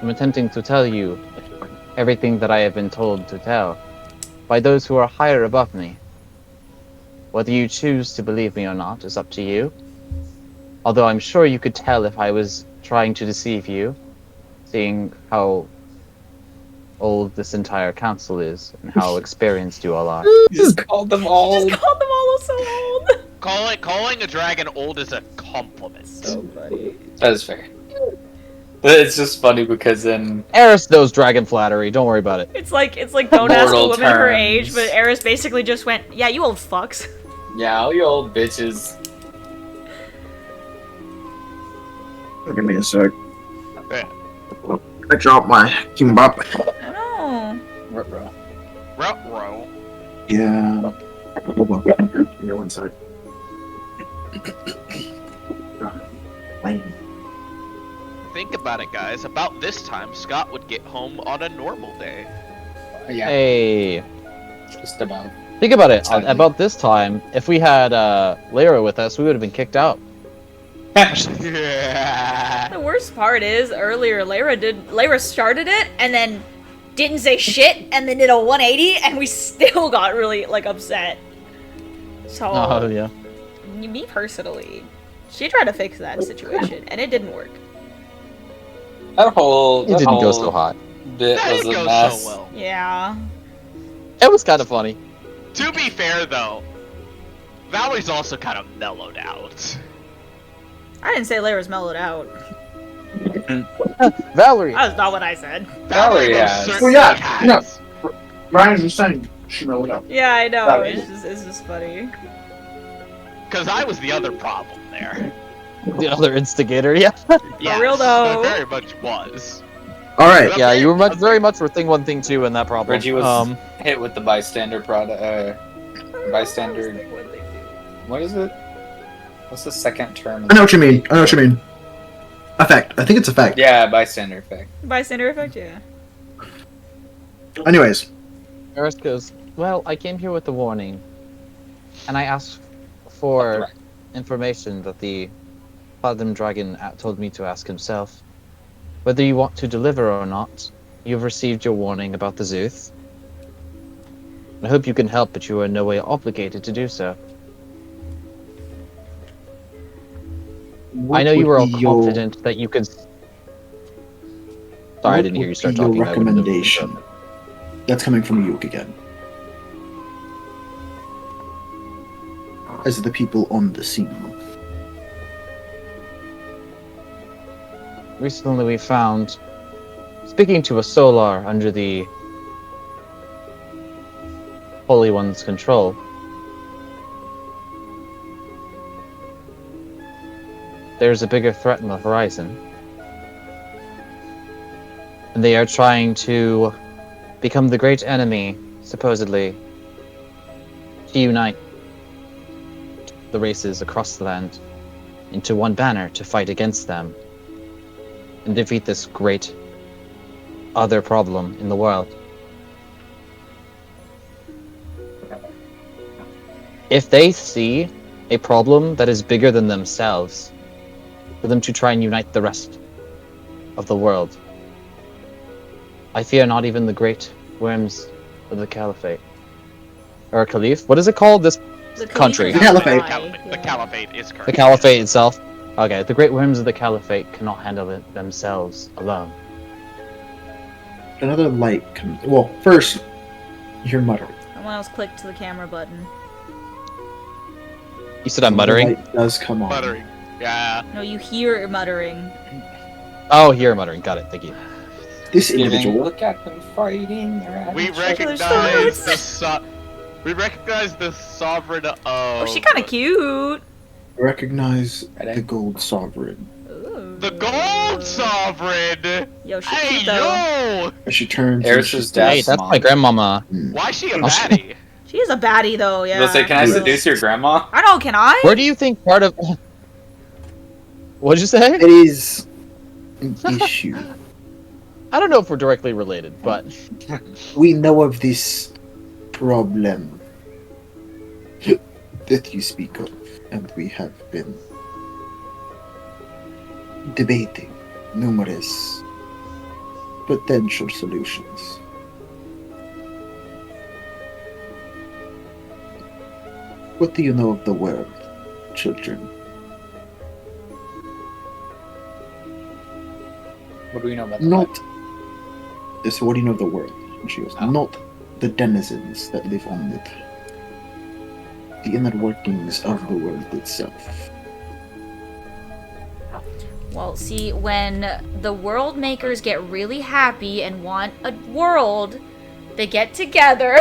I'm attempting to tell you everything that I have been told to tell by those who are higher above me. Whether you choose to believe me or not is up to you. Although I'm sure you could tell if I was trying to deceive you, seeing how old this entire council is and how experienced you all are. You just called them all. Just called them all so old. Calling a dragon old is a compliment. So funny. That is fair. But it's just funny because in Eris knows dragon flattery. Don't worry about it. It's like don't ask a Mortal woman her terms. age, but Eris basically just went, "Yeah, you old fucks." yeah, all you old bitches. Give me a sec. Yeah. I dropped my kimbap. I know. Ruh-roh. Ruh-roh. Yeah. Hold on. Give me one sec. Think about it, guys. About this time, Scott would get home on a normal day. Yeah, Hey, just about. think about it. Exactly. About this time, if we had Lyra with us, we would have been kicked out. Yeah. The worst part is earlier Layra started it and then didn't say shit and then did a 180 and we still got really like upset. So Oh yeah. me personally, she tried to fix that situation and it didn't work. That whole It didn't go so hot. bit That was didn't a go mess. so well. Yeah. It was kind of funny. To be fair, though, Valerie's also kind of mellowed out. I didn't say Layra's mellowed out. Valerie. That's not what I said. Valerie most has. certainly Well, yeah, has. Ryan's just saying she mellowed out. Yeah, I know. That It's just funny. Because I was the other problem there. The other instigator, yeah. Yes, real, though. I very much was. All right. Yeah, you were very much were thing 1, thing 2 in that problem. Reggie was hit with the bystander bystander. What is it? What's the second term? I know what you mean. Effect. I think it's effect. Yeah, bystander effect. Bystander effect, yeah. Anyways, Eris goes, well, I came here with a warning, and I asked for Right. information that the Platinum Dragon told me to ask himself. Whether you want to deliver or not, you've received your warning about the Zuth. I hope you can help, but you are in no way obligated to do so. I know you were all confident that you could... Sorry, I didn't hear you start talking. Your I wouldn't have- recommendation. That's coming from Yuke again. As the people on the scene. Recently we found, speaking to a Solar under the Holy One's control, there's a bigger threat on the horizon. And they are trying to become the great enemy, supposedly, to unite the races across the land into one banner to fight against them and defeat this great other problem in the world. If they see a problem that is bigger than themselves, for them to try and unite the rest of the world, I fear not even the great worms of the Caliphate. Or Caliph? What is it called? This The Country. Caliph is The not Caliphate. high, The yeah. Caliphate is correct. the Caliphate itself? Okay, the great worms of the Caliphate cannot handle it themselves alone. Another light comes. Well, first, you hear muttering. Someone else clicked to the camera button. You said I'm Another muttering? light does come on. Muttering. Yeah. No, you hear muttering. Oh, here muttering. Got it. Thank you. This individual. Look at them fighting. We There's recognize so the sovereign of. Oh, she kind of cute. Recognize Ready? the gold sovereign. Ooh. The gold sovereign. Yo, she Hey cute though. yo! As she turns. Eris's and dad. Hey, that's my grandmama. Why is she a Oh, shit. baddie? She is a baddie though, yeah. They'll say, "Can I seduce your grandma?" I know, can I? Where do you think part of... What'd you say? It is an issue. I don't know if we're directly related, but... We know of this problem that you speak of, and we have been debating numerous potential solutions. What do you know of the world, children? What do we know about the Not So what do you know of the world? And she goes, Oh. not the denizens that live on it. The inner workings of the world itself. Well, see, when the world makers get really happy and want a world, they get together.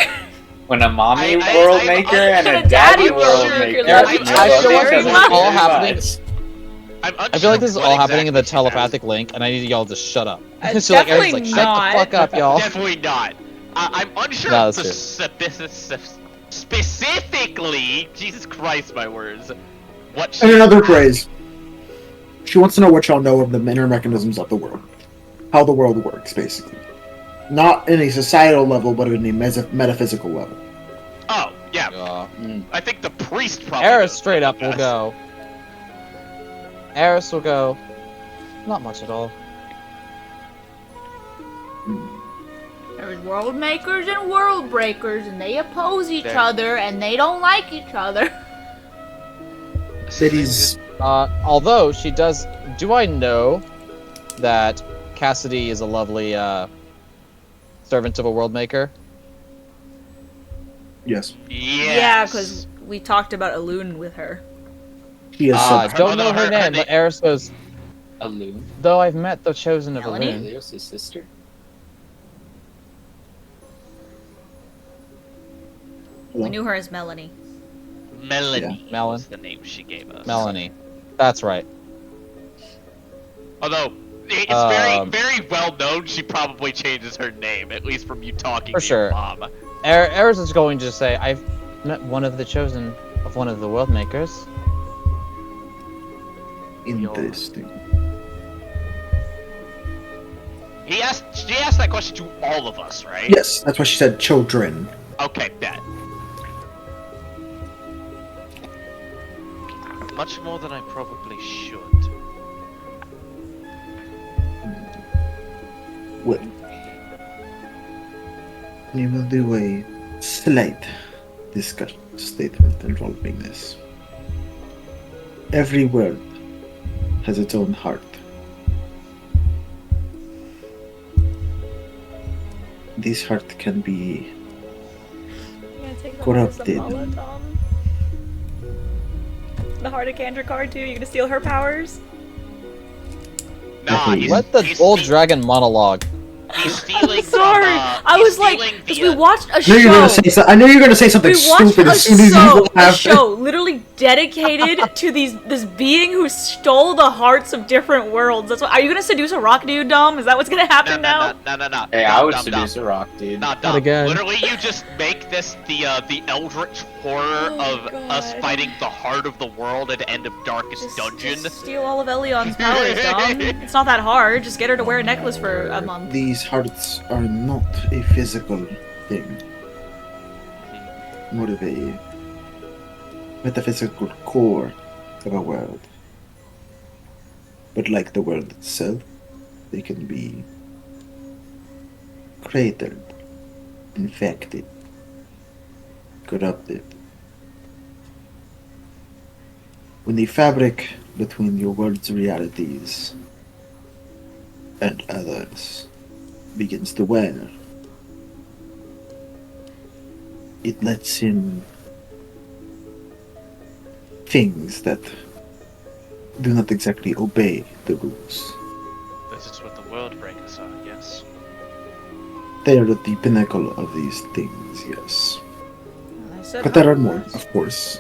When a mommy I- world I'm maker unsure- and a daddy I'm world unsure- maker. I'm love unsure- I feel each like other this is very all much. happening- I'm I feel like this is unsure all what happening in the exactly she has. telepathic link, and I need y'all to shut up. Uh, So like, everyone's definitely like, shut not. the fuck up, y'all. Definitely not. I'm unsure No, of that's the specifically, Jesus Christ, my words. What And she another phrase. She wants to know what y'all know of the inner mechanisms of the world. How the world works, basically. Not in a societal level, but in a metaphysical level. Oh, yeah. Yeah. I think the priest probably. Eris knows straight the up will best. go. Eris will go. Not much at all. There's world makers and world breakers, and they oppose each There. other, and they don't like each other. Cities. Although she does. Do I know that Cassidy is a lovely servant of a world maker? Yes. Yes. Yeah, because we talked about Elune with her. She is I sub- don't know her her name, but Eris goes. A loon. Though I've met the chosen of Melanie? Elune. Leo's his sister. We knew her as Melanie. Melanie Melon. was the name she gave us. Melanie. That's right. Although it's very, Um, very well known, she probably changes her name, at least from you talking For to sure. your mom. Eris is going to say, I've met one of the chosen of one of the world makers. interesting. She asked that question to all of us, right? Yes, that's why she said children. Okay, bet. Much more than I probably should. Well, we will do a slight discussion statement involving this. Every word has its own heart. This heart can be corrupted. The Heart of Candor card too. You gonna steal her powers? Nah, he's, Let the he's old ste- dragon monologue. He's stealing. I'm sorry. I he's was like, stealing because the, we watched a I knew you were show. gonna say I knew you were gonna say something We watched stupid a as soon as you a laughed. show literally dedicated to this being who stole the hearts of different worlds. That's what. Are you gonna seduce a rock dude, Dom? Is that what's gonna happen now? No. Hey, Dumb, I would dumb, seduce dumb. a rock, dude. Not Not dumb. again. Literally, you just make this the eldritch horror Oh, of God. us fighting the heart of the world at the end of Darkest Dungeon. Just steal all of Elion's powers, Dom. It's not that hard. Just get her to wear a necklace for a month. These hearts are not a physical thing, more of a metaphysical core of a world. But like the world itself, they can be cratered, infected, corrupted. When the fabric between your world's realities and others begins to wear, it lets in things that do not exactly obey the rules. This is what the world breakers are, yes. They are at the pinnacle of these things, yes. I said But there are more, Hogwarts. of course.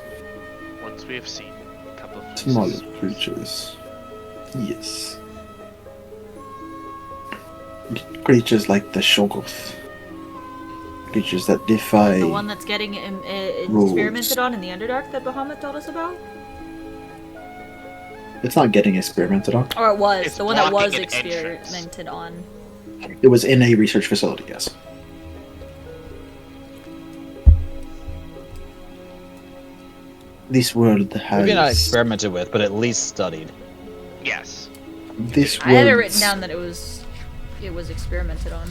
Once we have seen a couple of Smaller places. creatures. Yes. Creatures like the Shoggoth. Creatures that defy... The one that's getting rules. experimented on in the Underdark that Bahamut told us about? It's not getting experimented on. Or it was. It's the one that was blocking an entrance. experimented on. It was in a research facility, yes. This world has... Maybe not experimented with, but at least studied. Yes. This I had it world's- written down that it was experimented on.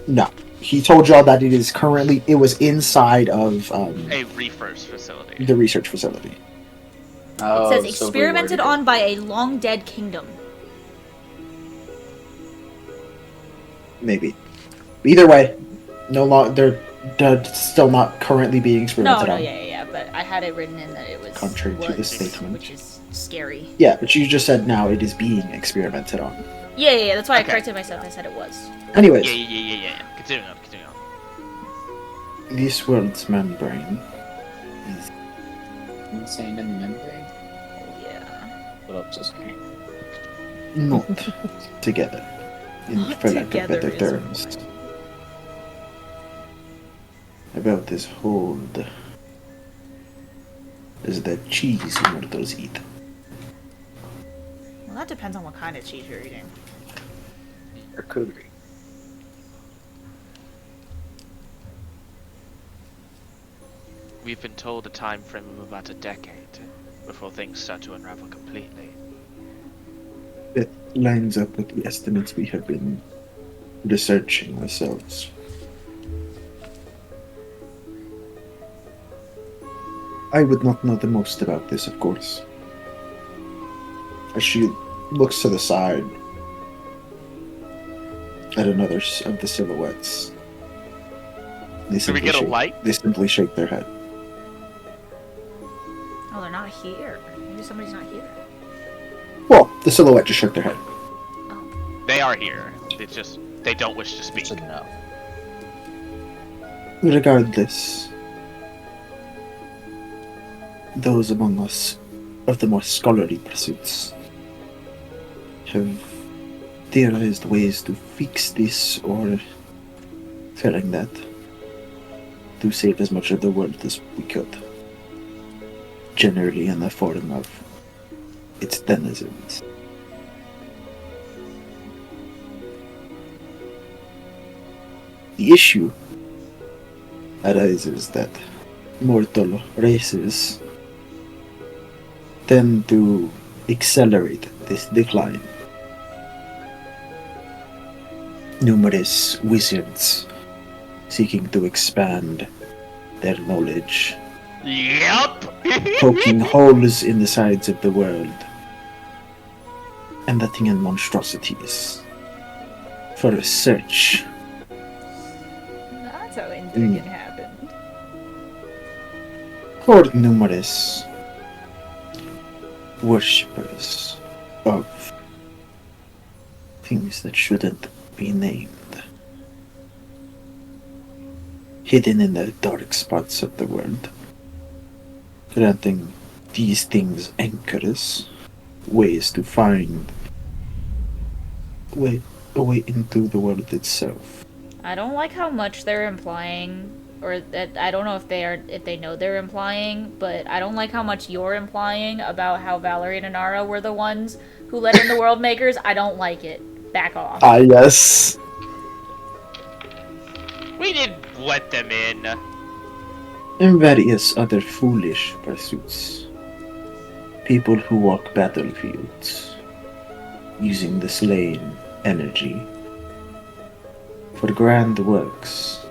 No. He told y'all that it was inside of A research facility. the research facility. Oh, It says so experimented reworded. on by a long dead kingdom. Maybe. Either way, no long. They're still not currently being experimented on. Yeah. But I had it written in that it was Contrary to the statement. which is scary. Yeah, but you just said now it is being experimented on. Yeah. That's why I Okay. corrected myself. I said it was. Anyways, Yeah. Continue on. this world's membrane is Insane in the membrane. Yeah. What up, just not together, for lack of Together better is terms. what? About this hold is that cheese mortals eat. Well, that depends on what kind of cheese you're eating. Charcuterie. We've been told a time frame of about a decade before things start to unravel completely. It lines up with the estimates we have been researching ourselves. I would not know the most about this, of course. As she looks to the side at another of the silhouettes. Do we simply get a shake- light? They simply shake their head. Oh, they're not here. Maybe somebody's not here. Well, the silhouette just shook their head. They are here. It's just they don't wish to speak. Should know. Regardless, those among us of the more scholarly pursuits have theorized ways to fix this, or failing that, to save as much of the world as we could. Generally in the form of its denizens. The issue arises that mortal races tend to accelerate this decline. Numerous wizards seeking to expand their knowledge, Yup. poking holes in the sides of the world, and letting in monstrosities for research. That's how inbreeding happened. Or numerous worshippers of things that shouldn't be named, hidden in the dark spots of the world, granting these things anchors, ways to find a way into the world itself. I don't like how much they're implying, or that I don't know if they know they're implying, but I don't like how much you're implying about how Valerie and Inara were the ones who let in the world makers. I don't like it. Back off. Ah, yes. We didn't let them in. And various other foolish pursuits. People who walk battlefields, using the slain energy for grand works,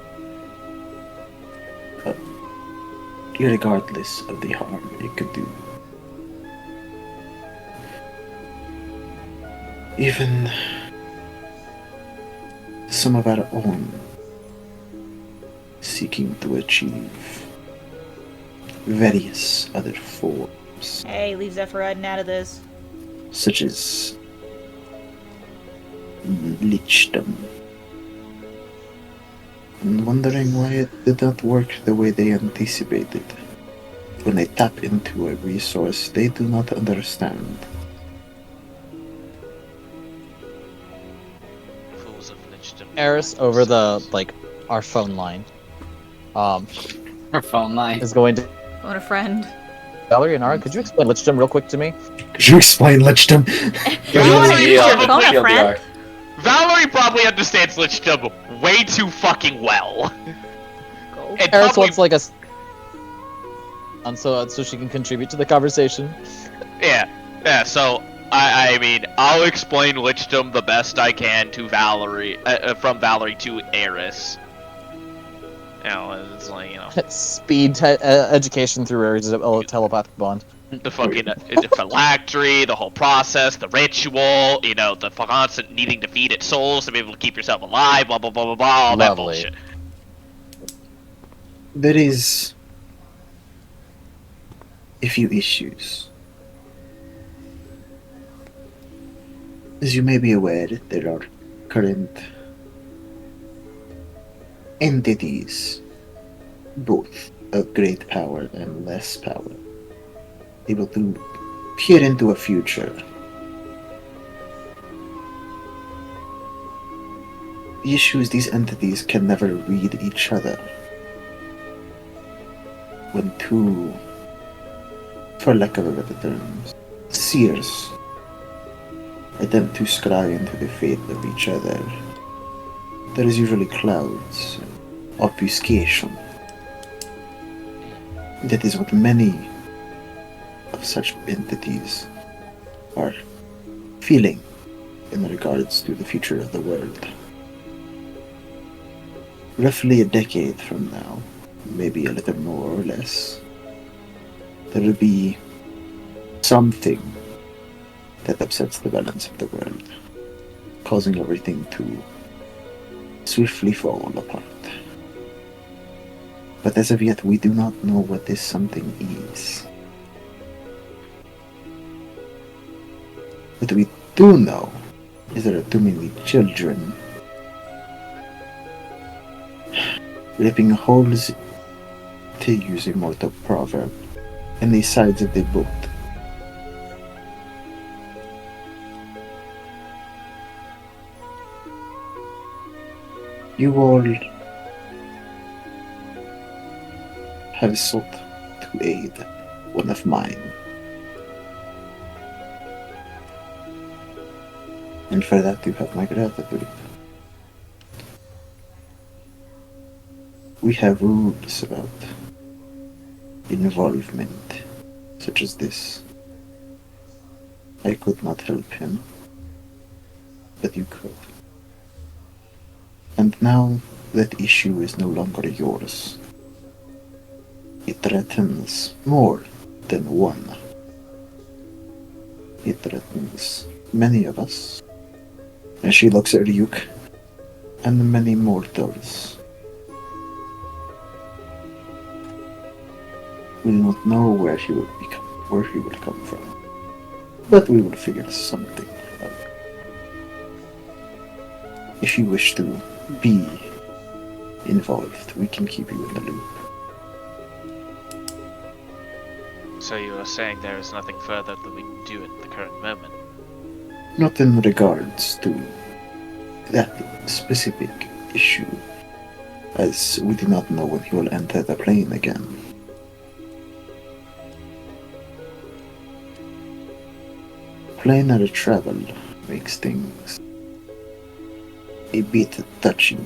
regardless of the harm it could do. Even some of our own seeking to achieve various other forms, Hey, leave Zephyridin out of this. such as lichdom. And wondering why it did not work the way they anticipated. When they tap into a resource they do not understand. Fools of Lichdom. Eris over our phone line. Her phone line. Is going to Phone a friend. Valerie and Nara. Could you explain Lichdom real quick to me? Could you explain lichdom? You want to use your Yeah, phone a TLDR. friend? Valerie probably understands Lichdom way too fucking well. Go. And Eris probably, wants like a so she can contribute to the conversation. yeah. So I mean, I'll explain Lichdom the best I can to Valerie, from Valerie to Eris. You know, it's like, you know. Speed education through Eris' telepathic bond. The fucking the phylactery, the whole process, the ritual, the constant needing to feed its souls to be able to keep yourself alive, blah blah blah blah blah, all that Lovely. bullshit. There is a few issues. As you may be aware, there are current entities, both of great power and less power, able to peer into a future. The issue is these entities can never read each other. When two, for lack of a better term, seers attempt to scry into the fate of each other, there is usually clouds, obfuscation. That is what many of such entities are feeling in regards to the future of the world. Roughly a decade from now, maybe a little more or less, there will be something that upsets the balance of the world, causing everything to swiftly fall apart. But as of yet, we do not know what this something is. What we do know is there are too many children ripping holes, to use a mortal proverb, in the sides of the boat. You all have sought to aid one of mine. And for that you have my gratitude. We have rules about involvement, such as this. I could not help him, but you could. And now that issue is no longer yours. It threatens more than one. It threatens many of us. And she looks at Ryuk, and many mortals. We do not know where he will come from, but we will figure something out. If you wish to be involved, we can keep you in the loop. So you are saying there is nothing further that we can do at the current moment? Not in regards to that specific issue, as we do not know when he will enter the plane again. Planar travel makes things a bit touchy,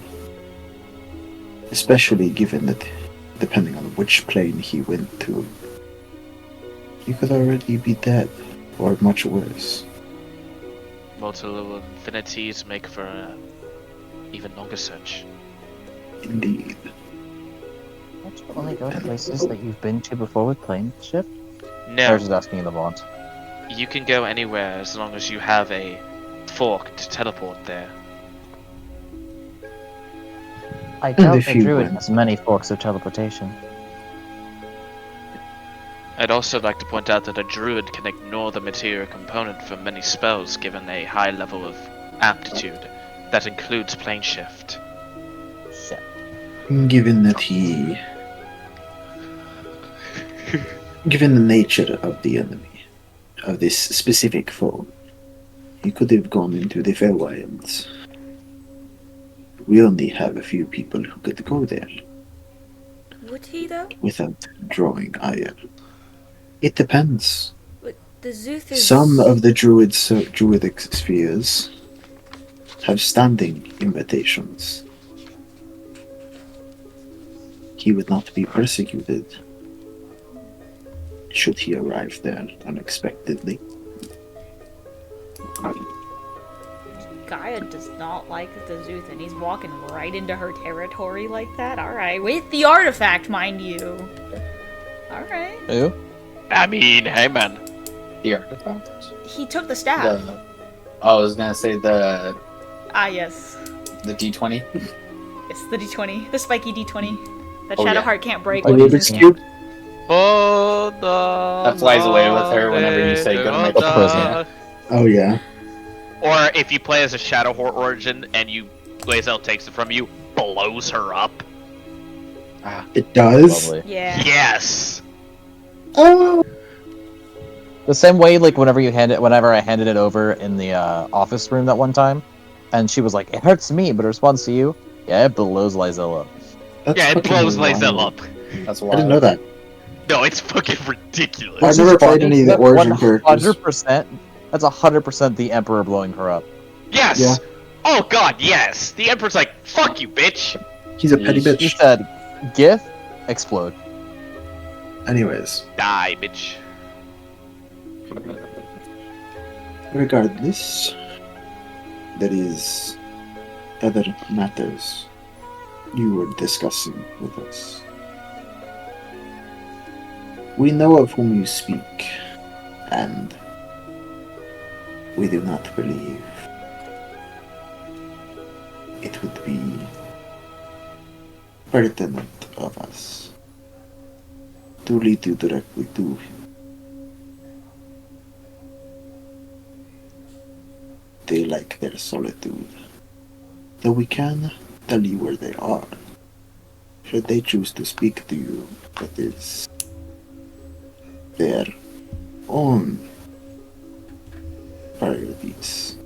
especially given that, depending on which plane he went to, he could already be dead, or much worse. Multiple infinities make for an even longer search. Indeed. Don't you only go to places that you've been to before with plane shift? I No, was just asking in the bond. you can go anywhere as long as you have a fork to teleport there. I doubt if the you druid went- has many forks of teleportation. I'd also like to point out that a druid can ignore the material component for many spells given a high level of aptitude. That includes plane shift. Shit. Given that given the nature of the enemy, of this specific foe, he could have gone into the Fairwilds. We only have a few people who could go there Would he though? without drawing ire. It depends. But the Zuth is. Some of the druidic spheres have standing invitations. He would not be persecuted should he arrive there unexpectedly. Gaia does not like the Zuth, and he's walking right into her territory like that. Alright, with the artifact, mind you. Alright. Who? I mean, hey man. The artifact? He took the staff. I was gonna say the Yes. D20. It's the D20. The spiky D20. That Oh, yeah. Shadowheart can't break. A when Rubik's he's in- Cube? Oh, the That flies away with her whenever you say go to my prison. Oh, yeah. Or if you play as a Shadow Horde origin and Glazel takes it from you, blows her up. It does? Lovely. Yeah. Yes. Oh! The same way, like whenever I handed it over in the office room that one time, and she was like, "It hurts me," but it responds to you. Yeah, it blows Lizelle up. That's Yeah, it fucking blows wild. Glazel up. That's I wild. didn't know that. No, it's fucking ridiculous. I've never played any of the origin characters. 100%. That's 100% the Emperor blowing her up. Yes. Yeah. Oh god, yes. The Emperor's like, fuck you, bitch. He's a petty Yeesh. He bitch. said, "Gith, explode." Anyways, Die, bitch. regardless, there is other matters you were discussing with us. We know of whom you speak, and we do not believe it would be pertinent of us to lead you directly to him. They like their solitude, though we can tell you where they are. Should they choose to speak to you, that is their own priorities.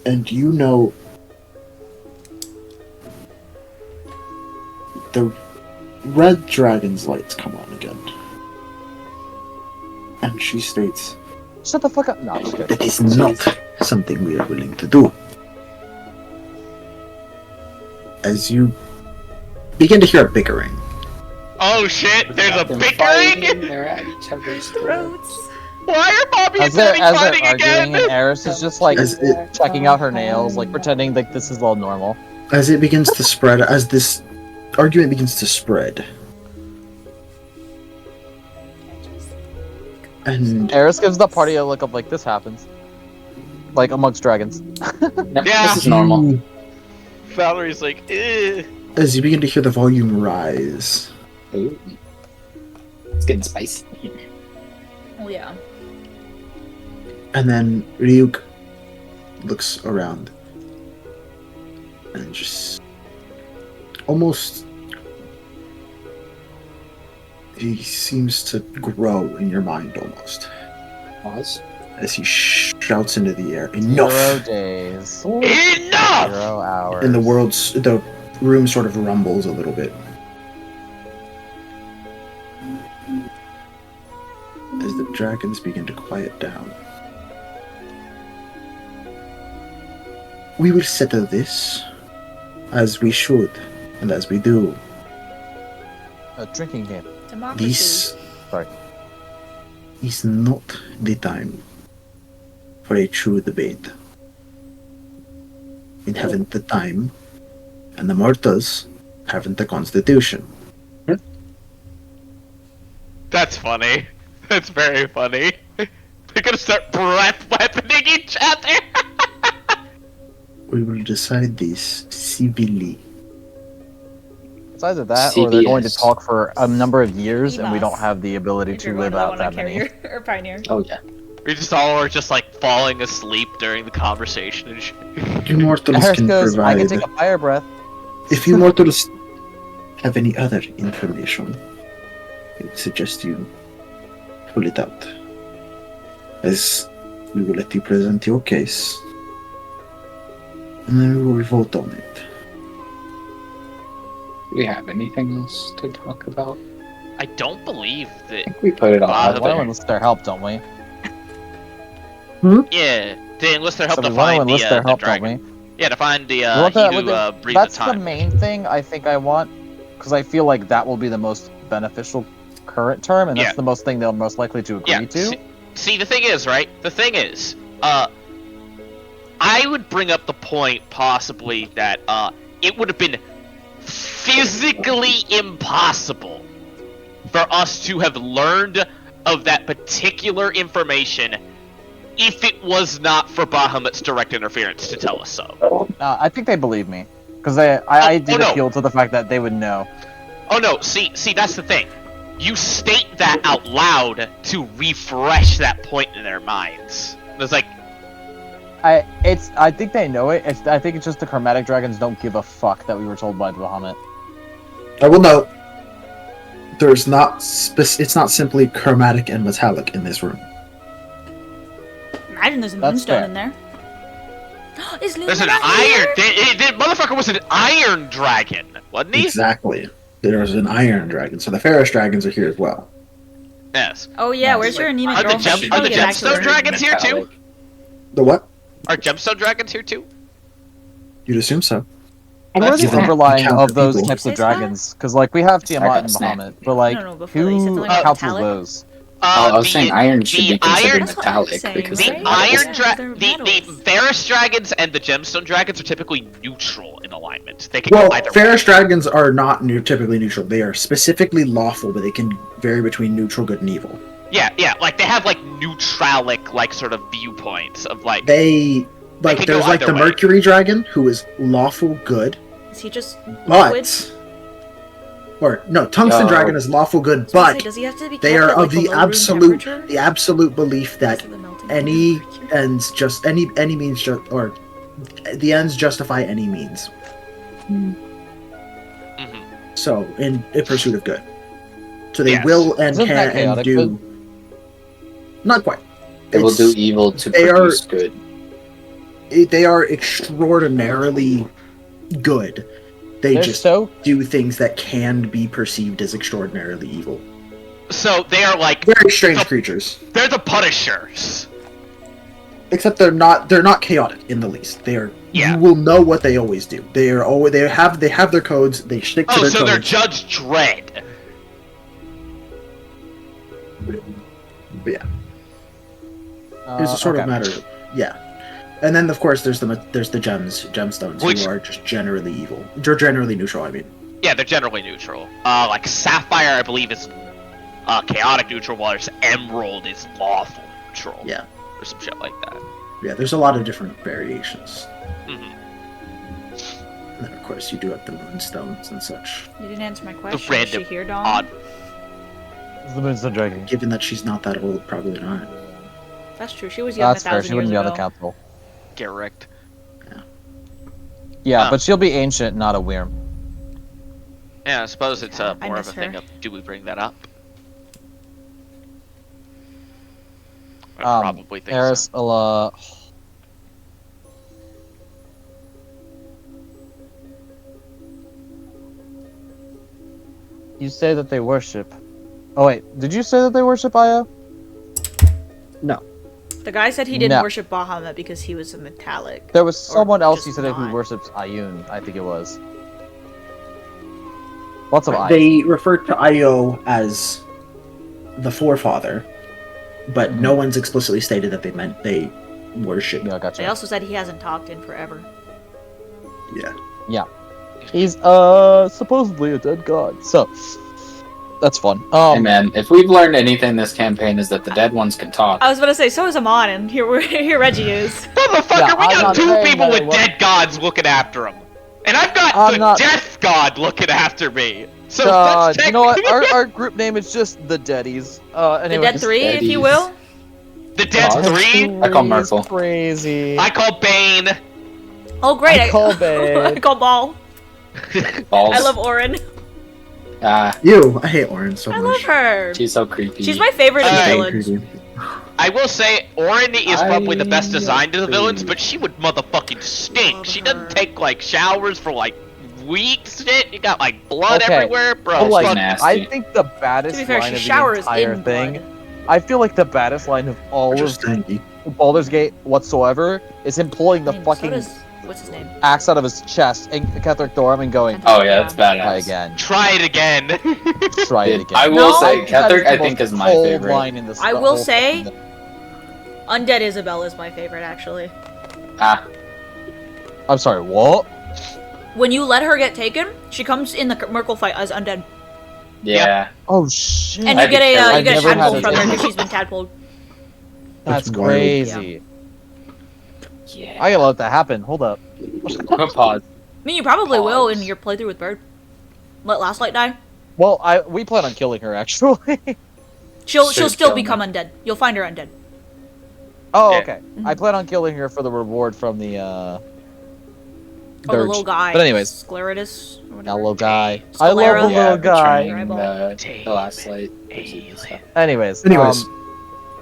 And you know, the red dragon's lights come on again. And she states, Shut the fuck up. No, I'm just kidding. that is not something we are willing to do. As you begin to hear a bickering. Oh shit, there's a Them bickering? fighting, they're at each other's Throats. Why are Bobby As and they're, Daddy as they're fighting arguing, again? and Eris is just like As it, checking out her nails, like pretending like this is all normal. as it begins to spread, as this argument begins to spread, and Eris gives the party a look of like, this happens. Like amongst dragons. Yeah. This is normal. Valerie's like, eh. as you begin to hear the volume rise, Ooh. It's getting spicy. Oh yeah. and then Ryuk looks around and just almost he seems to grow in your mind almost Pause. as he shouts into the air, 0 "Enough!" days. Enough! 0 hours. And the room sort of rumbles a little bit as the dragons begin to quiet down. We will settle this as we should and as we do. A drinking game. Democracy. This Sorry. is not the time for a true debate. We haven't the time, and the mortals haven't the constitution. That's funny. That's very funny. They're gonna start breath weaponing each other. We will decide this civilly. It's either that or they're going to CBS. talk for a number of years We and we don't must. have the ability If to you're going live to out want that to many. carrier or pioneer. Oh yeah. We just all are just like falling asleep during the conversation and shit. You mortals Eris can goes, I provide. can take a fire breath. If you mortals have any other information, I would suggest you pull it out. As we will let you present your case, and then we will vote on it. Do we have anything else to talk about? I don't believe that. I think we put it all Ah, out Why don't we there. enlist their help, don't we? Yeah, they enlist their help So to we want to find enlist their the help, don't dragon. we? Yeah, to find the We want that- he who with breathed the that's the time. main thing I think I want, because I feel like that will be the most beneficial current term, and that's Yeah. the most thing they're most likely to agree Yeah. to. See, the thing is, right? The thing is, I would bring up the point possibly that it would have been physically physically impossible for us to have learned of that particular information if it was not for Bahamut's direct interference to tell us so. I think they believe me. Because I did no. appeal to the fact that they would know. Oh no, see, that's the thing. You state that out loud to refresh that point in their minds. It's like, I think they know it. I think it's just the chromatic dragons don't give a fuck that we were told by Bahamut. I will note, it's not simply chromatic and metallic in this room. Imagine there's a That's moonstone fair. in there. Is Luna there's an not iron. here? The motherfucker was an iron dragon, wasn't he? Exactly. There's an iron dragon, so the Ferris dragons are here as well. Yes. Oh yeah, where's your anemic Are the girlfriend? gem- are the She'll get back to gemstone her. dragons here too? The what? Are gemstone dragons here too? You'd assume so. And what are the That's- underlying Count of the those people. types of Say that? dragons? Because like we have Tiamat and Snap. Bahamut, but like No, before that, you said who something about counts as metallic? those? I was saying iron should the be considered iron- That's what I was metallic saying, because The right? they're iron metals. They're the metals. Ferris dragons and the gemstone dragons are typically neutral in alignment. They can Well, go either Ferris way. dragons are not typically neutral. They are specifically lawful, but they can vary between neutral, good, and evil. Yeah, like they have like neutralic like sort of viewpoints of like They can go there's like either the way. Mercury dragon who is lawful good, Is he just but liquid? or no, tungsten No. dragon is lawful good, I was gonna say, but does he have to be they kept are at, like, of the below room temperature? absolute belief that Because of the melting any temperature? ends just any means or the ends justify any means. mhm. So in pursuit of good, so they Yes. will and Isn't that can and chaotic do. Not quite. They will It's- do evil to they are- produce good. They are extraordinarily good. They They're just so do things that can be perceived as extraordinarily evil. So they are like Very strange the- creatures. they're the Punishers. Except they're not chaotic in the least. They are Yeah. you will know what they always do. They are always they have their codes, they stick to Oh, their so they're codes. Judge Dredd. But yeah. It's a sort of okay. matter of, yeah. And then of course there's the gemstones Which- who are just generally evil. They're generally neutral, I mean. Yeah, they're generally neutral. Like Sapphire, I believe is chaotic neutral, while there's Emerald is lawful neutral. Yeah. Or some shit like that. Yeah, there's a lot of different variations. hmm And then of course you do have the moonstones and such. You didn't answer my question. Is random she here, Dawn? odd. It's the Moonstone Dragon. Given that she's not that old, probably not. That's true. She was young That's 1,000 fair. She years wouldn't be on ago. the capital. Get wrecked. Yeah, Ah. but she'll be ancient, not a Wyrm. Yeah, I suppose it's I more of miss a thing her. of do we bring that up? I probably think Eris, so. You say that they worship. Oh wait, did you say that they worship Io? The guy said he didn't No. worship Bahamut because he was a metallic. There was someone else just you said who not. worships Ioun, I think it was. Lots of I. They refer to Io as the forefather, but no one's explicitly stated that they meant they worship. Yeah, They gotcha. also said he hasn't talked in forever. Yeah. He's supposedly a dead god. So that's fun. Hey man, if we've learned anything this campaign is that the dead ones can talk. I was about to say, so is Amon, and here Reggie is. Motherfucker, Yeah, we I'm got not two saying people that with it was- dead gods looking after him. And I've got I'm the not- Death God looking after me. So God, let's check. you know what? Our group name is just the Deadies. The Anyway, Dead 3, if you Daddies. will. The Dead Oh, 3? I call Myrtle. Crazy. I call Bane. Oh, great. I call I Bane. call Ball. Balls. I love Orin. Ew, I hate Orange so I much. love her. She's so creepy. She's my favorite of the Hey. villains. Creepy. I will say, Orin is probably the best I designed of the villains, agree. but she would motherfucking stink. Love She her. doesn't take, like, showers for, like, weeks, shit. You got, like, blood Okay. everywhere, bro. But, like, fuck- nasty. I think the baddest To be fair, line she of the showers entire in thing. blood. I feel like the baddest line of all Just of tanky. Baldur's Gate whatsoever is him pulling the I mean, so fucking does- what's his name? axe out of his chest and Ketheric Dorm and going, Oh yeah, that's try badass. again, Try it again. try it Dude, again. I will No. say, That Ketheric, the I think most is my cold favorite. line in this. I the will whole say- thing. Undead Isabel is my favorite, actually. Ah, I'm sorry, what? when you let her get taken, she comes in the Merkle fight as undead. Yeah. Oh shit! And you get a I've never tadpole had from it. her because she's been tadpoled. That's That's wild. crazy. Yeah. I gotta let that happen. Hold up. Pause. I mean, you probably will in Pause. your playthrough with Bird. Let Last Light die. Well, we plan on killing her actually. She'll Should still kill become me. undead. You'll find her undead. Oh, Yeah. okay. I plan on killing her for the reward from the Oh, the Dirge. little guy. But anyways, Scleritus. Or that whatever. little guy. Scalera. I love the Yeah, little guy. betraying the last light. Anyways, Anyways,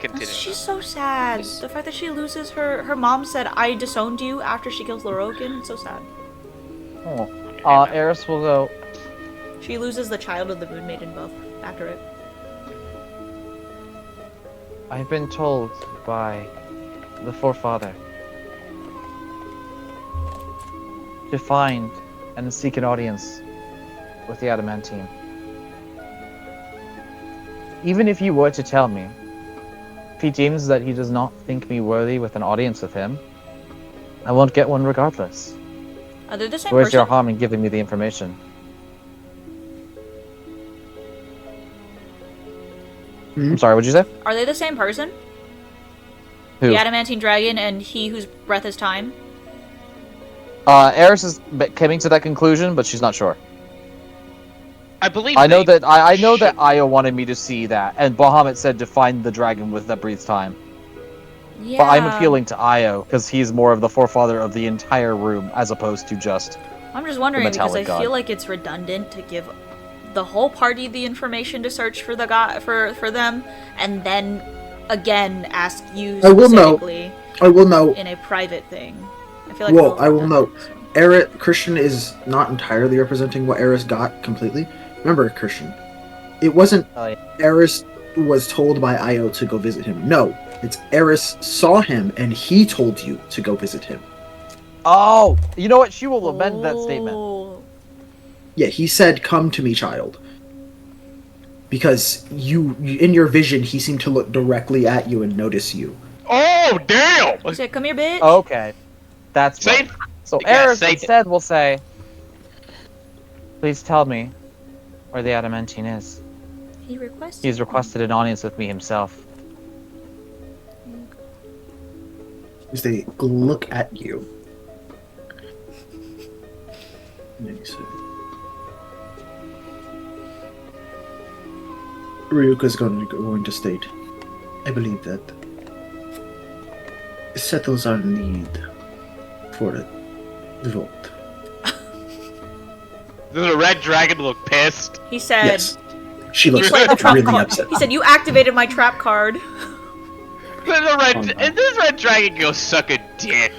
Continue. She's so sad. Yes. The fact that she loses her mom said, I disowned you after she kills Lorokin. It's so sad. Eris will go. She loses the child of the Moon Maiden buff after it. I've been told by the forefather to find and seek an audience with the Adamantine. Even if you were to tell me, if he deems that he does not think me worthy with an audience with him, I won't get one regardless. Are they the same Where's person? your harm in giving me the information? I'm sorry, what'd you say? Are they the same person? Who? The Adamantine Dragon and he whose breath is time? Eris is coming to that conclusion, but she's not sure. I believe I know they that I know that should- Io wanted me to see that, and Bahamut said to find the dragon with that breathes time. Yeah. But I'm appealing to Io because he's more of the forefather of the entire room as opposed to just. I'm just wondering because I metallic god. feel like it's redundant to give the whole party the information to search for the guy for them, and then again ask you I will know. specifically I will note. in a private thing. I feel like Well, it's a little I will note. redundant, so. Christian is not entirely representing what Eris got completely. Remember, Christian, it wasn't Oh, yeah. Eris was told by Io to go visit him. No, it's Eris saw him and he told you to go visit him. Oh, you know what? She will amend that statement. Oh. Yeah, he said, "Come to me, child." Because you in your vision, he seemed to look directly at you and notice you. Oh damn! He said, "Come here, bitch." Okay, that's Say right. So Yeah, Eris say it. instead will say, "Please tell me where the Adamantine is. He requested. He's requested an audience with me himself." As they look at you. And then he said, Ryuka's going to state, I believe that it settles our need for the vote. Does the red dragon look pissed? He said, Yes. She "You looks played the trap really card." upset. He said, "You activated my trap card." And this red dragon go suck a dick.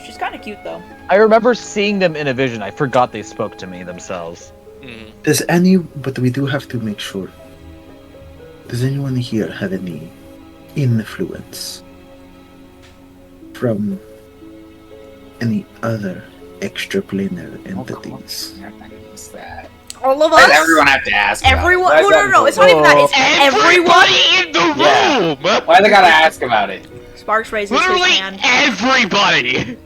She's kind of cute though. I remember seeing them in a vision. I forgot they spoke to me themselves. But we do have to make sure. Does anyone here have any influence from any other extraplanar entities? What's that? All of Why us. does everyone have to ask? about it? Everyone. Why is No, that no, no. It's not even that. It's everyone. Everybody in the Yeah. room. Why they gotta ask about it? Sparks raises his Literally hand. everybody.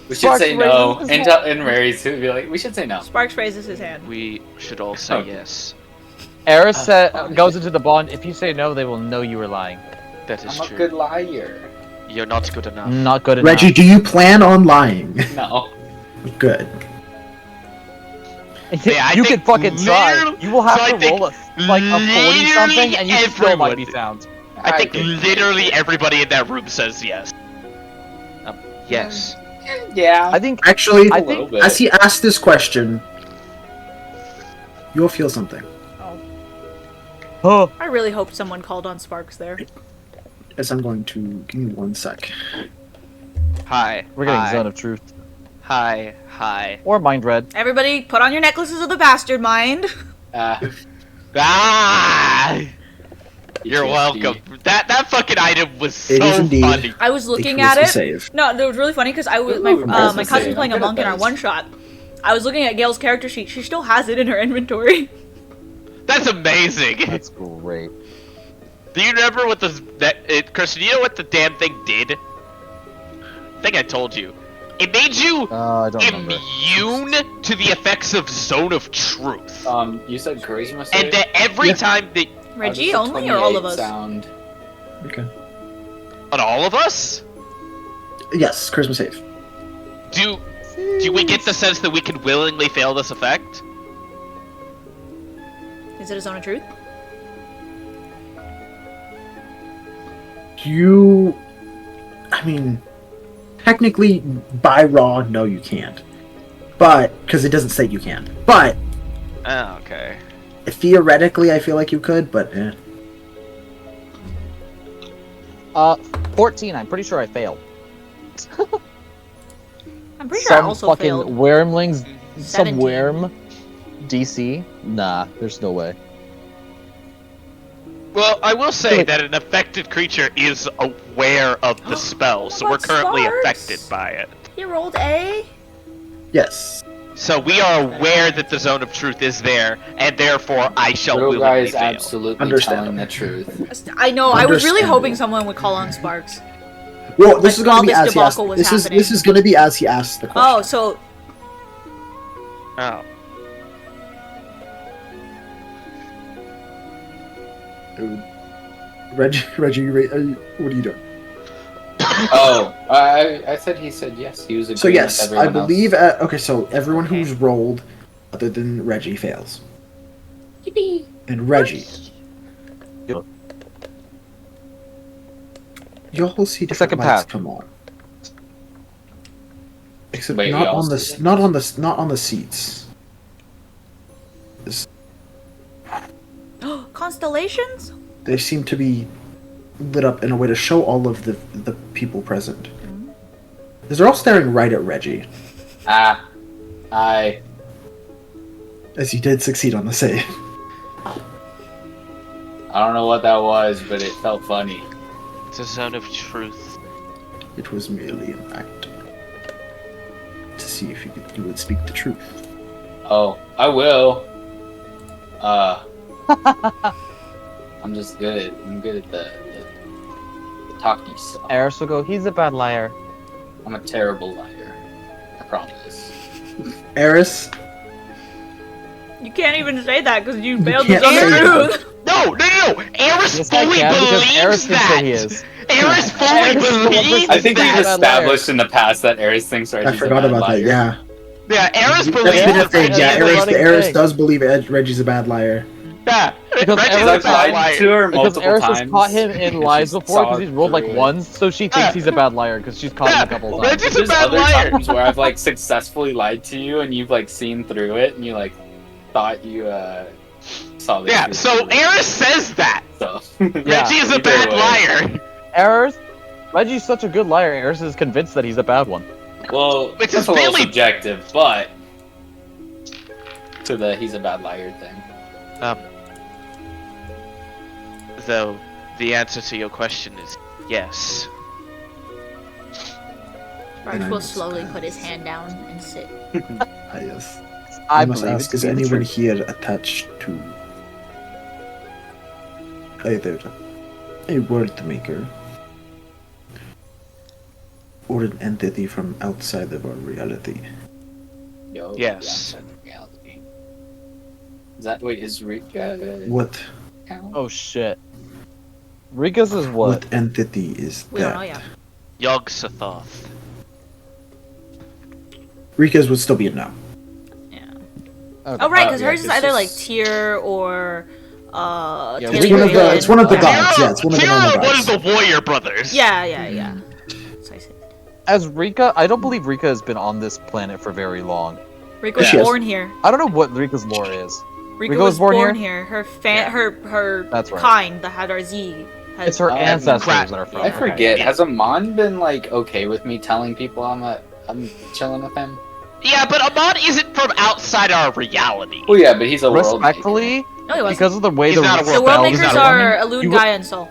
We should Sparks say no. raises his And tell and Mary's to be like, we should say no. Sparks raises his hand. We should all say Okay. yes. Eris goes into the bond. If you say no, they will know you were lying. That is I'm a true. good liar. You're not good enough. Not good enough. Reggie, do you plan on lying? No. Good. Yeah, I you think can fucking try. literally- You will have so I to think roll a 40 something, and you still might be everyone- found. I think I did. literally everybody in that room says yes. Yes. Yeah. I think. Actually, I a little think. bit. as he asked this question, you'll feel something. Oh, I really hoped someone called on Sparks there. As I'm going to give me 1 sec. Hi. we're getting hi, Zone of Truth Hi. Hi. or Mind Read. Everybody, put on your necklaces of the bastard mind. Ah! You're PTSD. welcome. That fucking item was so It is indeed. funny. I was looking Thank you at for it. the save. No, it was really funny because I was Ooh, my impressive cousin's save. playing a I'm good monk at in our those. one shot. I was looking at Gail's character sheet. She still has it in her inventory. That's amazing. That's great. Do you remember what Kirsten, you know what the damn thing did? I think I told you. It made you I don't remember. immune to the effects of Zone of Truth. You said charisma save? And that every time that Reggie How does a only or all of 28 us? Sound? Okay. on all of us, Yes, charisma save. do we get the sense that we can willingly fail this effect? Is it a zone of truth? I mean, technically, by raw, no, you can't. But, because it doesn't say you can. But, Oh, okay. theoretically, I feel like you could, but, 14. I'm pretty sure I failed. I'm pretty sure I also fucking failed. wormlings, some 17. worm DC. Nah, there's no way. Well, I will say Like- that an affected creature is aware of the spell, so we're about currently Sparks? affected by it. He rolled A. yes. So we are aware that the Zone of Truth is there, and therefore I shall Little guy willingly is fail. absolutely Understandable. telling the truth. I know. I was really Understandable. hoping someone would call on Sparks. Well, this is while going to be this as he asked. debacle was This happening. is going to be as he asked the question. Oh, so Oh. Reggie, what are you doing? Oh, I said he said yes. He was agreeing So with yes, I everyone believe. else. Okay, so everyone who's rolled, other than Reggie, fails. yippee. And Reggie, Yep. you'll see different Second lights path. come on. Except Wait, not we all on the see it? not on the seats. Constellations? They seem to be lit up in a way to show all of the people present. Because they're all staring right at Reggie, I as you did succeed on the save. don't know what that was, but it felt funny. It's a Zone of Truth. It was merely an act to see if you would speak the truth. Oh, I will. I'm just good. I'm good at the talky stuff. Eris will go, he's a bad liar. I'm a terrible liar. I promise. Eris, You can't even say that because you failed the can't zone of say that. truth. No! Eris Yes, I fully can, because believes Eris thinks that! that he is. Eris fully Eris is the one believes person I think He's we've a bad established in the past that Ares thinks I Reggie's a forgot bad about liar. that. Yeah, Yeah, Eris that's believes been a that thing. Reggie Yeah, is Eris- a- running Eris thing. does believe Reggie's a bad liar. Yeah, Because Reggie's Eris a I've bad lied liar. to her Because multiple Eris has times. caught him in lies She's before because he's rolled like through it. once, so she thinks he's a bad liar because she's caught him a couple times. Reggie's a There's bad other liar. times where I've like successfully lied to you and you've like seen through it and you like thought you saw the Yeah, truth so through it. Eris says that. So Yeah, Reggie is a either bad way. liar. Eris, Reggie's such a good liar. Eris is convinced that he's a bad one. Well, Which that's is a little really- subjective, but to the he's a bad liar thing. Though, the answer to your question is yes. Sparks will slowly put his hand down and sit. Yes. I I must believe ask: it is to be the anyone truth. here attached to either a world maker or an entity from outside of our reality? Yo, Yes. yeah, that's reality. Is that wait? Is Rika? What Count? Oh shit. Rika's is what? what entity is We that? don't know yet. Yog-Sothoth. Rika's would still be a no. Yeah. Okay. Oh right, Oh, because yeah, hers is it's either like just- Tyr or Yeah, Tyrion. It's one of the. It's one of the Yeah. gods. Yeah, it's one of the normal Tyrion, one gods. of the warrior brothers. Yeah, yeah, yeah. So I said. As Rika, I don't believe Rika has been on this planet for very long. Rika was She is. born here. I don't know what Rika's lore is. Rika Rika was was born born here? here. Her Yeah. her That's right. kind, the Hadarzi. It's her ancestors crap. that are from. I Yeah. forget. Yeah. Has Amon been like okay with me telling people I'm chilling with him? Yeah, but Amon isn't from outside our reality. Well, yeah, but he's a world maker. Respectfully, No, he wasn't. because of the way He's the not a The world world Bell, he's makers not a are woman. Elun, You- Gaia, and Sol.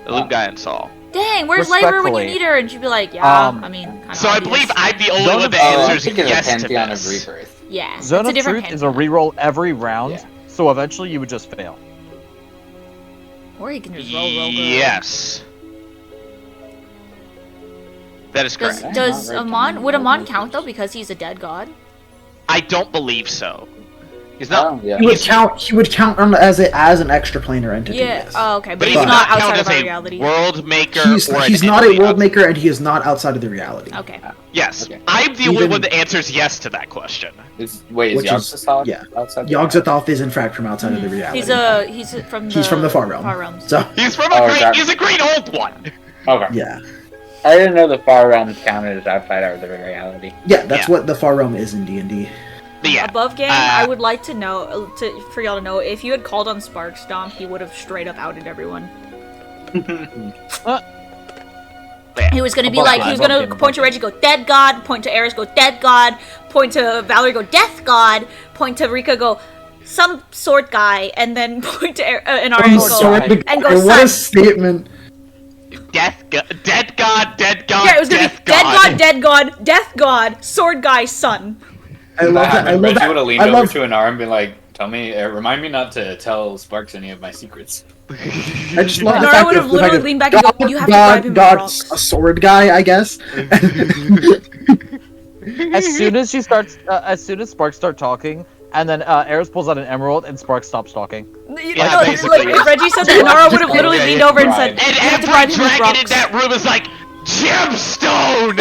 The Loom guy and Saul. Dang, where's Labor when you Respectfully. need her? And she'd be like, yeah, Um, I mean, kind of So I believe I'm the only Zone one of- that I'm answers thinking yes of to Pantheon this. of Rebirth. Yeah, Zone it's a of different Truth is a pantheon. reroll every round, Yeah. so eventually you would just fail. Or you can just roll good. Yes. That is Does correct. does Not right Amon down would the Amon road. count though because he's a dead god? I don't believe so. He's not. Oh, yeah. He would count. He would count on as an extraplanar entity. Yeah. Yes. Oh, okay, But but he he's does not not count outside as of our a reality. world maker he's or he's an not a entity world outside- maker, and he is not outside of the reality. Okay. Yes, Okay. I'm the only Even- one that answers yes to that question. Is Which is- Yogg-Sothoth yeah. outside the Yogg-Sothoth is in fact from outside of the reality. He's from the He's from the Far Realm. realms. So He's from Oh, a that- he's a green old one. Okay. yeah, I didn't know the Far Realm counted as outside of the reality. yeah, that's Yeah. what the Far Realm is in D&D. But yeah, Above gang, I would like to know for y'all to know if you had called on Spark Stomp, he would have straight up outed everyone. He was gonna be Above like, gang, he was above gonna gang, point to above Reggie, go dead god, point to Eris, go dead god, point to Valerie, go death god, point to Rika, go some sword guy, and then point to Inara and I'm go, sorry, and go what a son. statement! dead god, Yeah, it was gonna be dead god, dead god, death god, sword guy, son. I love that. I love Reggie would that. have leaned I over love. to Anar and been like, remind me not to tell Sparks any of my secrets. I just love the Nora fact would that have the fact literally that leaned back and go, you have to bribe him with God, rocks. a sword guy, I guess. As soon as Sparks start talking, and then Eris pulls out an emerald, and Sparks stops talking. Yeah, No, basically, like, yeah. if Reggie said that, Nara would have literally Yeah, leaned yeah, over and bribe. said, And you have to every bribe him with dragon in rocks. that room is like gemstone.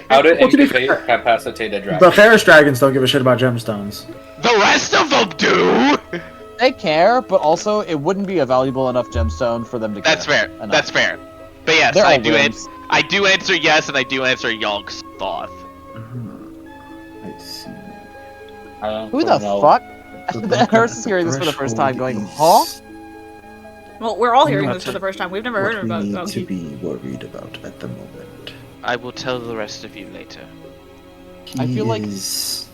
How did Well, to be incapacitate a dragon? The Ferris dragons don't give a shit about gemstones. The rest of them do. They care, but also it wouldn't be a valuable enough gemstone for them to care. That's fair. enough. That's fair. But yes, They're I all do. worms. I do answer yes, and I do answer Yogg-Sothoth. I see. I don't Who the know. fuck? Eris is hearing this for the first time, going, huh? Well, we're all hearing Not this for the first time. We've never heard What we about need to Goki. be worried about at the moment. I will tell the rest of you later. I feel like- is-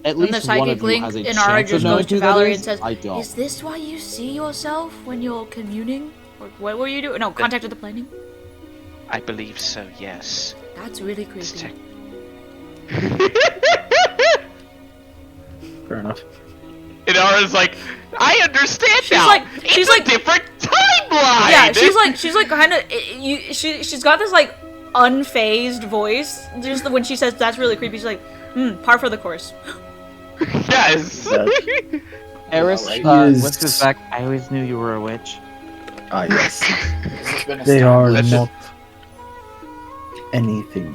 At Then the least one psychic of you link has a in chance Ara of just knowing goes to who that Valerie is. and says, I don't. is this why you see yourself when you're communing? Or what were you doing? No, contact with the planning? I believe so. Yes. That's really It's creepy. Fair enough. Inara's like, I understand She's now. like- It's she's a like- different timeline. Yeah, she's like kind of, she's got this like unfazed voice. Just when she says that's really creepy, she's like, par for the course. Yes. Eris He is- whispers back, I always knew you were a witch. Ah, yes. It's been They are That's not anything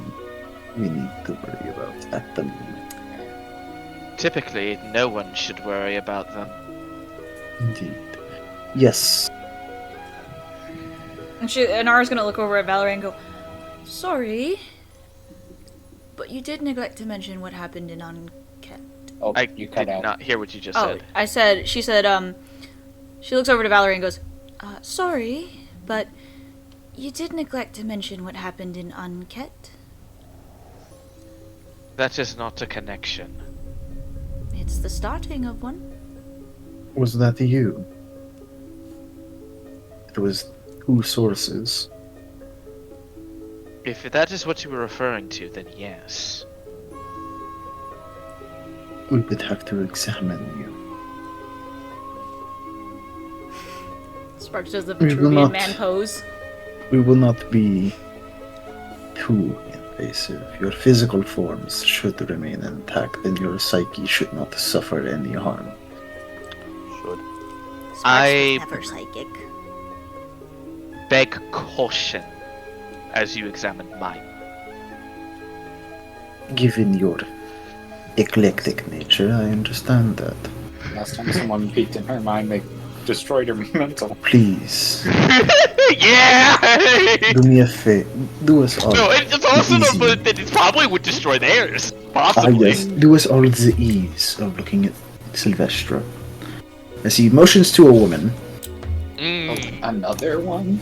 we need to worry about at the moment. Typically, no one should worry about them. Indeed. Yes. And Nara's gonna look over at Valerie and go, sorry, but you did neglect to mention what happened in Unkept. Oh, I you cut did out. not hear what you just Oh, said. she said, she looks over to Valerie and goes, sorry, but you did neglect to mention what happened in Unkept. That is not a connection. It's the starting of one. Was that you? It was two sources. If that is what you were referring to, then yes. We would have to examine you. Sparks does the We will Vitruvian not. man pose. We will not be too invasive. Your physical forms should remain intact, and your psyche should not suffer any harm. Sparks I- was never psychic. Beg caution as you examine mine. Given your eclectic nature, I understand that. Last time someone peeked in her mind, they destroyed her mental. Please, Yeah! do me a favor. Do us all. No, it's also the not, easy. but it probably would destroy theirs. Ah, Possibly. yes. Do us all the ease of looking at Sylvestra. As he motions to a woman. Mm. Another one?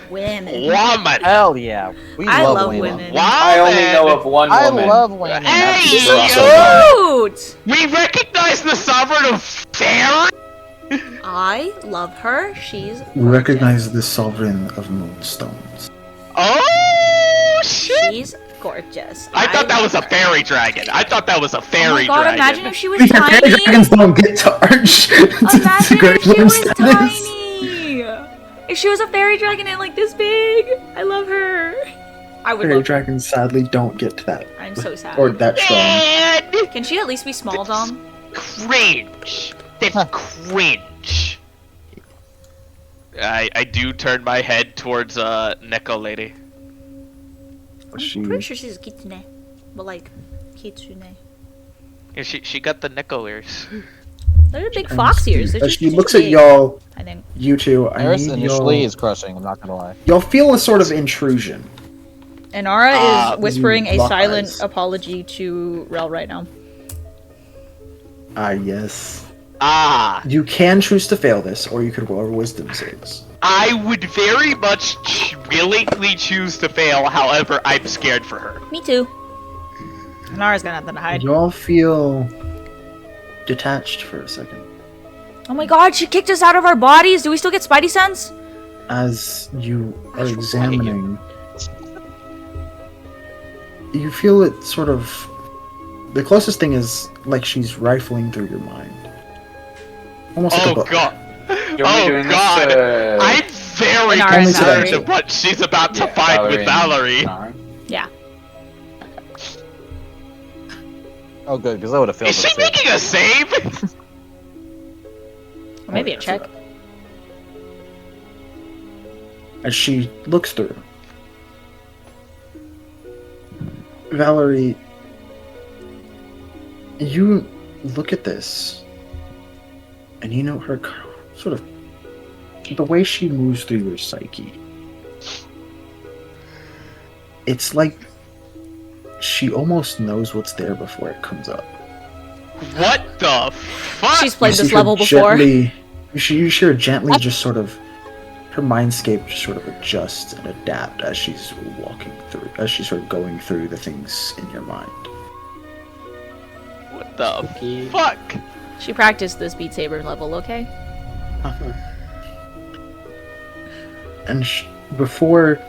Women. Woman! Hell yeah. We I love women. women. Woman! I only know of one I woman. love women. Hey! She's She's so cute! We recognize the sovereign of Fair? I love her. She's We recognize the sovereign of moonstones. Oh, shit! She's gorgeous. I thought that was a love her. fairy dragon. I thought that was a Oh fairy my god, dragon. imagine if she was Because fairy tiny! dragons don't get to arch. Imagine if she was status. tiny! If she was a fairy dragon and like this big, I love her. I would Fairy love dragons sadly don't get to that. I'm so sad. Or that strong. Man! Can she at least be small, Dom? Cringe. That's cringe. I do turn my head towards Neko lady. I'm pretty sure she's a kitsune. But like, kitsune. Yeah, she got the Neko ears. They're big fox ears. They're As just she just looks at big, y'all, I think. you two, I Eris need initially y'all... is crushing, I'm not gonna lie. Y'all feel a sort of intrusion. Inara is whispering a lock silent eyes. apology to Rel right now. Ah, yes. Ah, You can choose to fail this, or you could roll wisdom saves. I would very much willingly choose to fail, however, I'm scared for her. Me too. Inara's got nothing to hide. Y'all feel detached for a second. Oh my god, she kicked us out of our bodies! Do we still get spidey sense? As you are examining, you feel it sort of... The closest thing is like she's rifling through your mind. Almost like a Oh book. god. You're only Oh doing this god. to- I'm very Inara and concerned Valerie. of what she's about to Yeah, find with and Valerie. Nara. Yeah. Oh, good, because I would have failed. Is she that save. making a save? Or maybe a check. As she looks through. Valerie, you look at this, and you know her sort of... The way she moves through your psyche. It's like she almost knows what's there before it comes up. What the fuck? She's played You see this her level before. gently- you see her gently just sort of... Her mindscape just sort of adjusts and adapt as she's walking through, as she's sort of going through the things in your mind. What the Spooky. fuck? She practiced this Beat Saber level, okay? And before,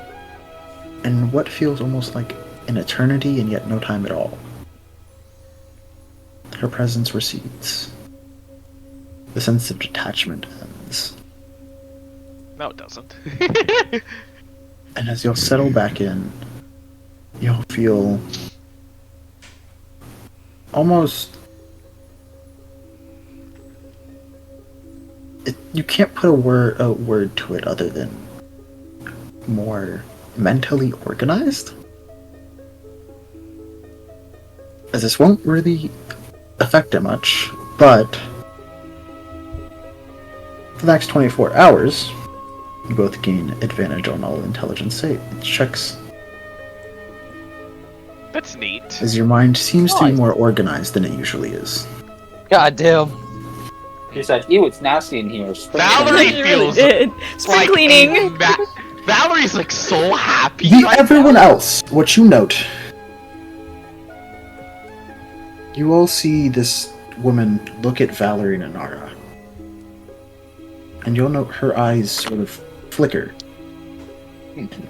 in what feels almost like an eternity and yet no time at all, her presence recedes. The sense of detachment ends. No, it doesn't. And as you'll settle back in, you'll feel almost... you can't put a word to it other than more mentally organized. As this won't really affect it much, but for the next 24 hours, you both gain advantage on all intelligence checks, That's neat. as your mind seems to be Nice. more organized than it usually is. God damn. He said, ew, it's nasty in here. Valerie She really feels did. Spring like cleaning. Valerie's like so happy. right Everyone now. else, what you note, you all see this woman look at Valerie and Inara, and you'll note her eyes sort of flicker.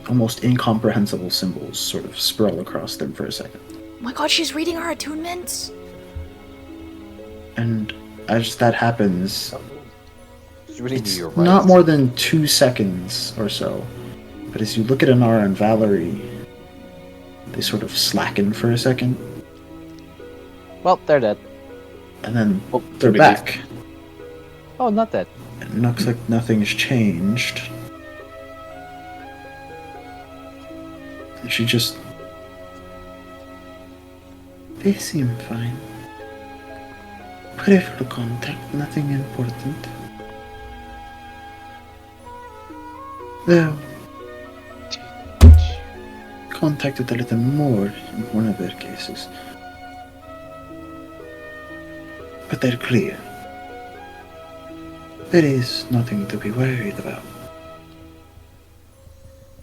Almost incomprehensible symbols sort of sprawl across them for a second. Oh my god, she's reading our attunements. And as that happens, She's reading it's your not rights. more than 2 seconds or so. But as you look at Inara and Valerie, they sort of slacken for a second, Well, they're dead. and then Oh, they're biggies. back. Oh, not dead. It looks like nothing's changed. She just... They seem fine. Peripheral contact, nothing important. Though, contacted a little more in one of their cases. But they're clear. There is nothing to be worried about.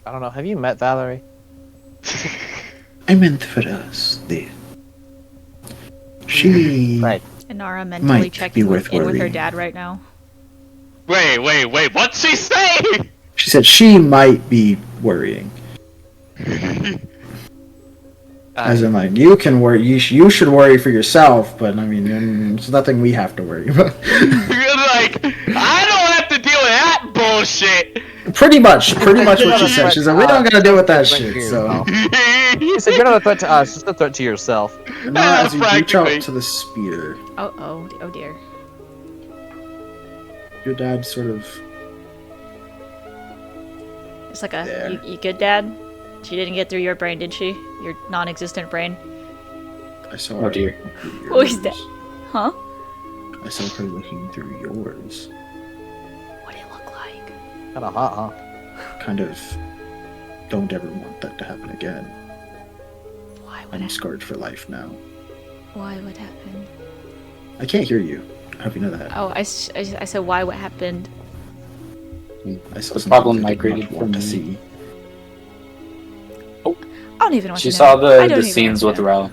I don't know. Have you met Valerie? I meant for us, dear. She... Right. Inara mentally Might checking be worth in with her worrying. dad right now. Wait, what'd she say? She said she might be worrying. As in, like, you can worry, you should worry for yourself, but I mean, it's nothing we have to worry about. Like, I don't have to deal with that bullshit. Pretty much what she said. She said, we don't gotta deal with that shit, so. He said, you're not a threat to us, just a threat to yourself. And now as you reach out Practically. to the spear, Oh dear. your dad sort of... It's like a There. you good, Dad? She didn't get through your brain, did she? Your non-existent brain. I saw Oh, her dear. looking through Oh, he's yours. dead. Huh? I saw her looking through yours. What did it look like? Kinda hot, huh? Kind of... Don't ever want that to happen again. Why would I'm it? scarred for life now. Why would happen? I can't hear you. I hope you know that. Oh, I said why? What happened? I saw The something problem I did migrated not want from to me. see. I don't even want She to know. saw I the don't even scenes want with to know. Rel.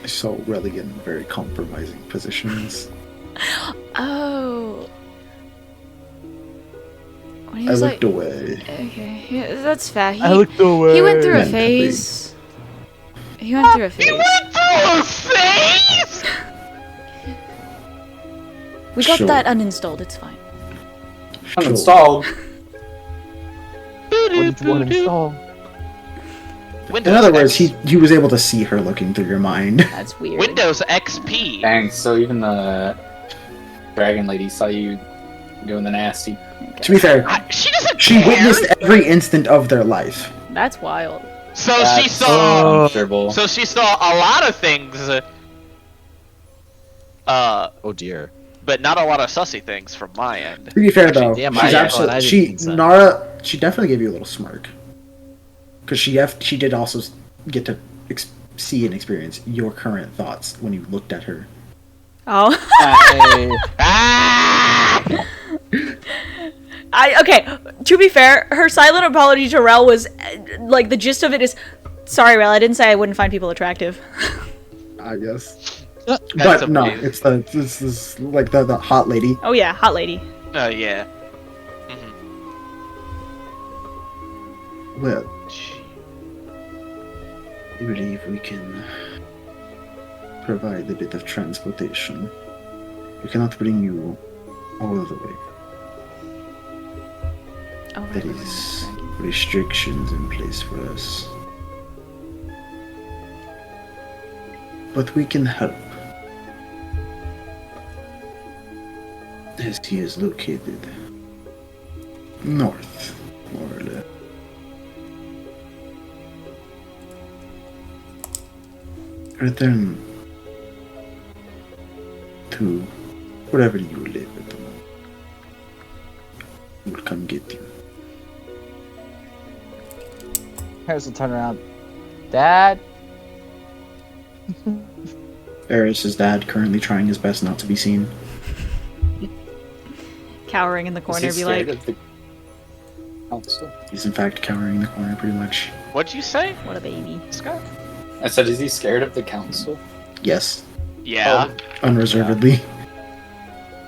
I saw Relly in very compromising positions. Oh. When he I was looked like, away. okay, yeah, that's fair. I looked away. He went through a Mentally. phase. He went through a phase. Through a face! We got Sure. that uninstalled. It's fine. Uninstalled. What did you want to install? Windows In other words, X- he was able to see her looking through your mind. That's weird. Windows XP. Dang, so even the dragon lady saw you doing the nasty. To be fair, She doesn't she care. witnessed every instant of their life. That's wild. So she That's saw. uncomfortable. So she saw a lot of things. Oh dear. But not a lot of sussy things from my end. To be fair Actually, though, damn, she's I absolutely didn't she think so. Nara. She definitely gave you a little smirk, because she did also get to see and experience your current thoughts when you looked at her. Oh. Hey. Ah! Okay, to be fair, her silent apology to Rel was, like, the gist of it is, sorry, Rel, I didn't say I wouldn't find people attractive. I guess, That's but no, amazing. it's this like the hot lady. Oh yeah, hot lady. Oh yeah. Mhm. Well, I believe we can provide a bit of transportation. We cannot bring you all the way. Oh, right, There right, is right, right. restrictions in place for us. But we can help. As he is located north, more or less. Return to wherever you live at the moment. We'll come get you. Harris will turn around. Dad? Eris's dad currently trying his best not to be seen. Cowering in the Is corner, he be scared like, of the council? He's in fact cowering in the corner pretty much. What'd you say, what a baby. Scott? I said, is he scared of the council? Yes, Yeah. unreservedly.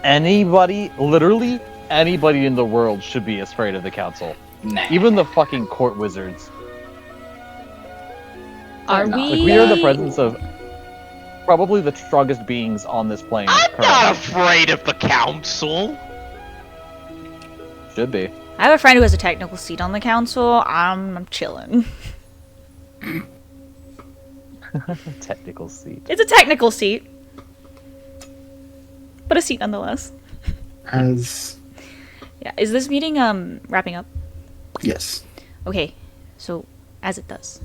Anybody, literally anybody in the world should be afraid of the council. Nah. Even the fucking court wizards. Are No. we? Like, we are in the presence of probably the strongest beings on this plane. I'm not currently. afraid of the council. Should be. I have a friend who has a technical seat on the council. I'm chilling. Technical seat. It's a technical seat, but a seat nonetheless. As Yeah. Is this meeting wrapping up? yes, Okay. So as it does,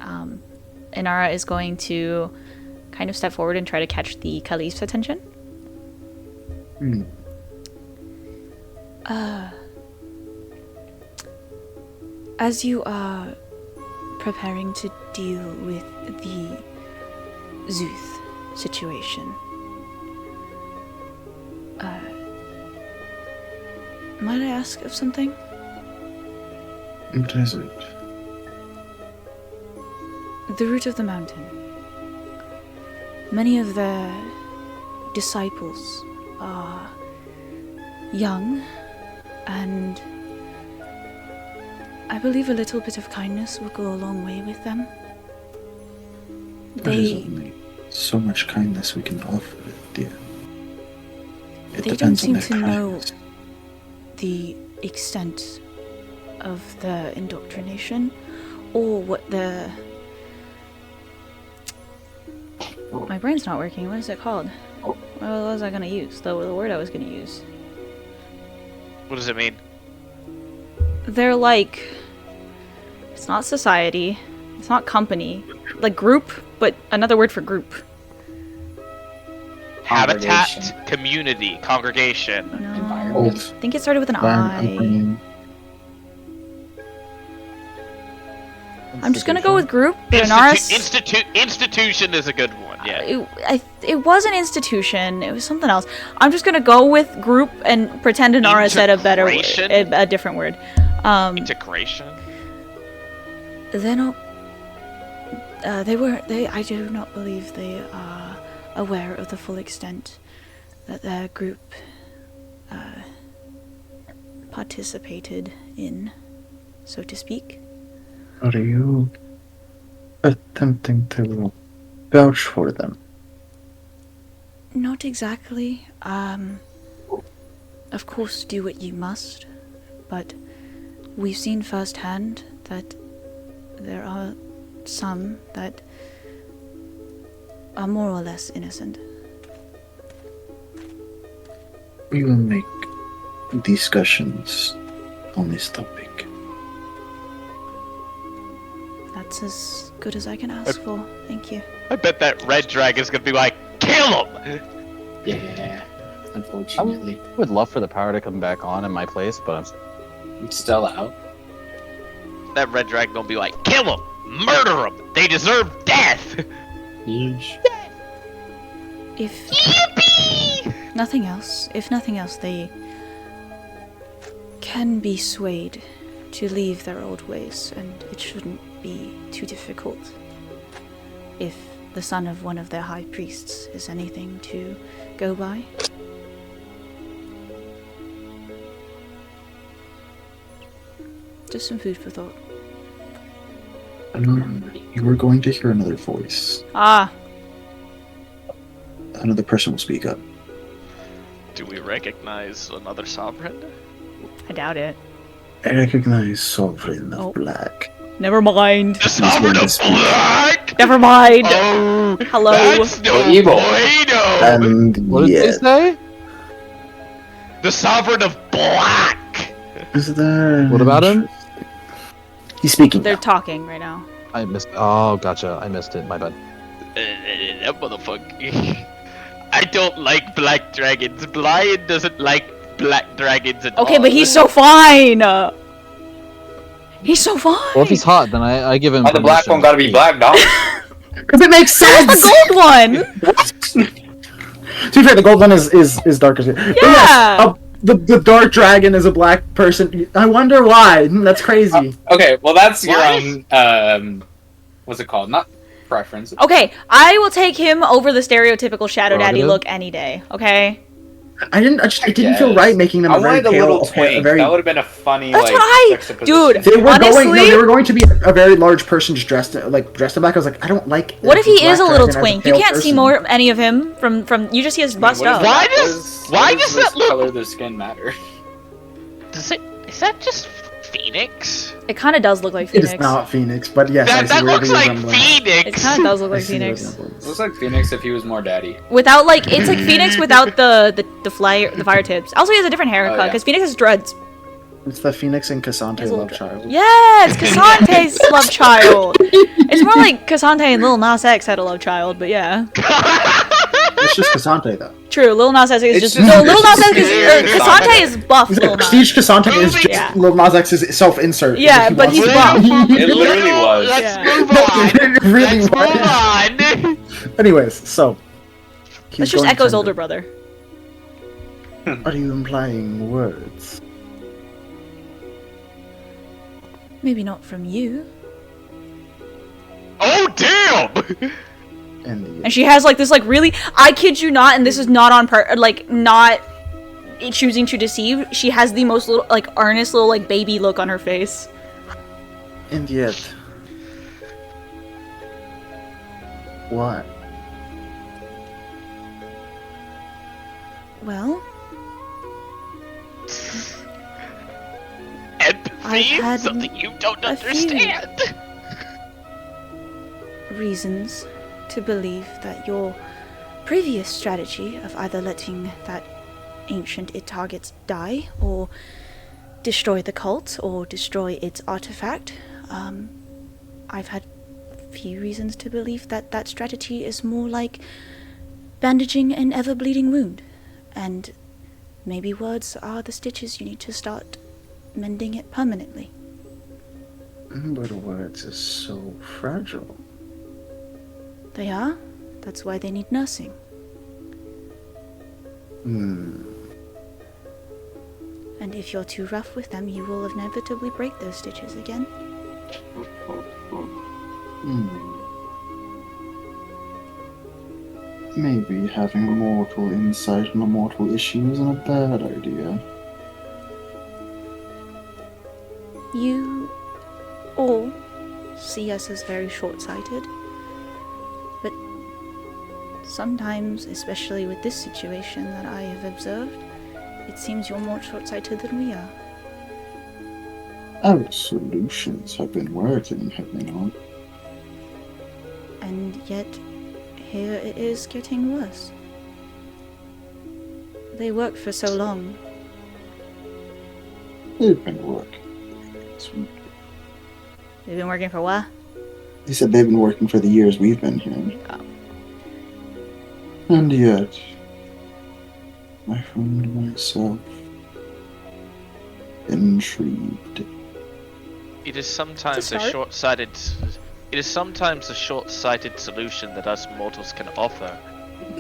Inara is going to kind of step forward and try to catch the Caliph's attention. Hmm. As you are preparing to deal with the Zuth situation, might I ask of something? What is it? The root of the mountain. Many of their disciples are young, and I believe a little bit of kindness will go a long way with them. There is They only so much kindness we can offer, dear. It they don't depends on seem their to know kindness. the extent of the indoctrination, or what the... My brain's not working. What is it called? What was I gonna use? The word I was gonna use. What does it mean? They're like... It's not society. It's not company. Like group, but another word for group. Habitat, community, congregation. No. Environment. I think it started with an I. I'm just gonna go with group, but an RS... Institution is a good one, yeah. It was an institution. It was something else. I'm just gonna go with group and pretend an RS said a better word, Integration? a different word. Integration? They're not. I do not believe they are aware of the full extent that their group participated in, so to speak. Are you attempting to vouch for them? Not exactly. Of course, do what you must, but we've seen firsthand that there are some that are more or less innocent. We will make discussions on this topic. That's as good as I can ask for. Thank you. I bet that red dragon's gonna be like, kill him! Yeah, unfortunately. I would love for the power to come back on in my place, but It's still out. That red dragon gonna be like, kill him! Murder them! They deserve death! Yeesh. If nothing else, they can be swayed to leave their old ways, and it shouldn't be too difficult. If the son of one of their high priests is anything to go by. Just some food for thought. You are going to hear another voice. Ah! Another person will speak up. Do we recognize another sovereign? I doubt it. I recognize Sovereign of Oh. Black. Never mind. The sovereign of black! Never mind! Oh, Hello. That's no Evil. bueno! And what did yeah, they say? The sovereign of black! is there? What about him? He's speaking. They're now. talking right now. I missed. Oh, gotcha. I missed it. My bad. That motherfucker. I don't like black dragons. Blind doesn't like black dragons at all. Okay, but he's so fine! He's so fine! Well, if he's hot, then I give him. Why the black permission. one gotta be black, dog? Because it makes sense. Where's the gold one? To be fair, the gold one is darker. But yes, the dark dragon is a black person. I wonder why. That's crazy. Okay, well that's your What? own, what's it called? Not preference. Okay, I will take him over the stereotypical Shadow Daddy Prerogative? look any day, okay? I didn't feel Yes. right making them I a very wanted a pale, little a twink. very. That would have been a funny, That's like, what I- juxtaposition. dude, They were Honestly? they were going to be a very large person just dressed in black. I was like, I don't like. What if he black is a little dragon as twink? You pale can't see person. any of him from you just see his bust up. Why What does- why does this that look- color of their skin matter? Is that just Phoenix? It kind of does look like It is Phoenix. not Phoenix, but yes, I That, see that where looks the like resemblance. It Phoenix! kind of does look I like see the Phoenix. resemblance. Looks like Phoenix if he was more daddy. Without like it's like Phoenix without the fire tips. Also, he has a different haircut yeah. because Phoenix has dreads. It's the Phoenix and Cassante It's a love little- child. Yes, Cassante's love child. It's more like Cassante and Lil Nas X had a love child, but yeah. It's just Cassante though. True, Lil Nas X is It's just just- no. it's Lil Nas just X is weird. Cassante is buff. He's Lil like, Nas. Prestige Cassante is just Yeah. Lil Nas X's self-insert. Yeah, He but wants he's to- buff. It literally was. Let's Yeah. move on! It really Let's was. move on! Anyways, so. he's That's just going Echo's to- older brother. Are you implying words? Maybe not from you. Oh, damn! And And she has like this like really, I kid you not, and this is not on not choosing to deceive. She has the most little like earnest little like baby look on her face. and yet. What? Well, me something you don't understand. Reasons to believe that your previous strategy of either letting that ancient it targets die, or destroy the cult, or destroy its artifact, I've had few reasons to believe that that strategy is more like bandaging an ever-bleeding wound, and maybe words are the stitches you need to start mending it permanently. But words are so fragile. They are. That's why they need nursing. And if you're too rough with them, you will inevitably break those stitches again. Maybe having mortal insight on a mortal issue isn't a bad idea. You all see us as very short-sighted, but sometimes, especially with this situation that I have observed, it seems you're more short-sighted than we are. Our solutions have been working, have they not? And yet, here it is getting worse. They worked for so long. They've been working. They've been working for what? He said they've been working for the years we've been here. Oh. And yet, I found myself intrigued. It is sometimes To a start. short-sighted. It is sometimes a short-sighted solution that us mortals can offer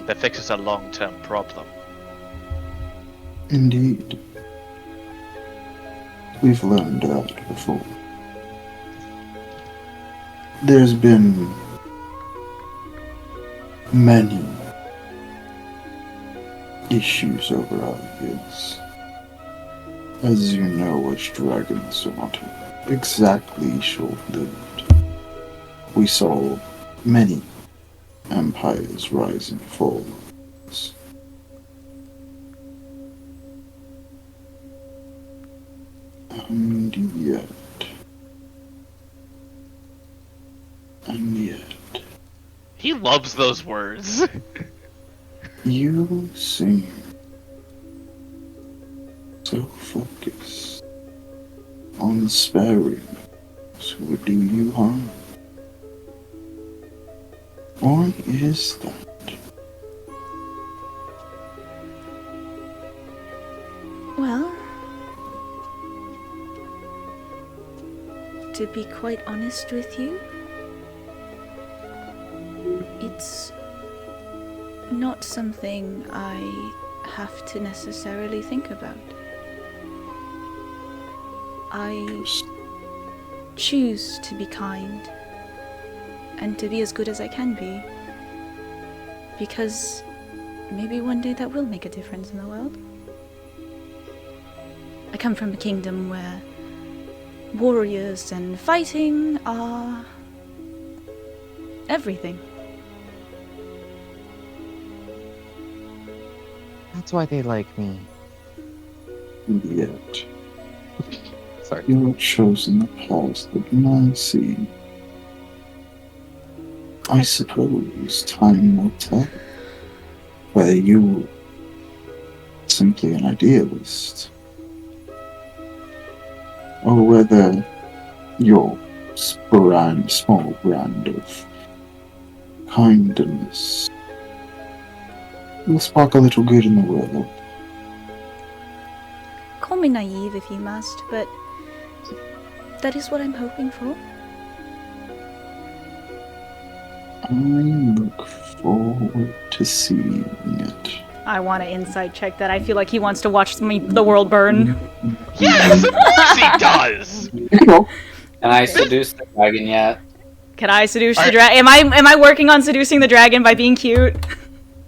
that fixes a long-term problem. Indeed. We've learned that before. There's been many issues over our years. As you know, as dragons are not exactly short-lived. We saw many empires rise and fall. And yet, He loves those words. you seem so focused on sparing those who would do you harm. Why is that? Well, to be quite honest with you, it's not something I have to necessarily think about. I choose to be kind and to be as good as I can be, because maybe one day that will make a difference in the world. I come from a kingdom where warriors and fighting are everything. That's why they like me. And yet, Sorry. you have chosen the path that I see. I suppose time will tell whether you were simply an idealist, or whether your small brand of kindness will spark a little good in the world. Call me naive if you must, but that is what I'm hoping for. I look forward to seeing it. I want to inside check that. I feel like he wants to watch the world burn. Yes, of course he does. Can I seduce the dragon yet? Can I seduce the dragon? Am I working on seducing the dragon by being cute?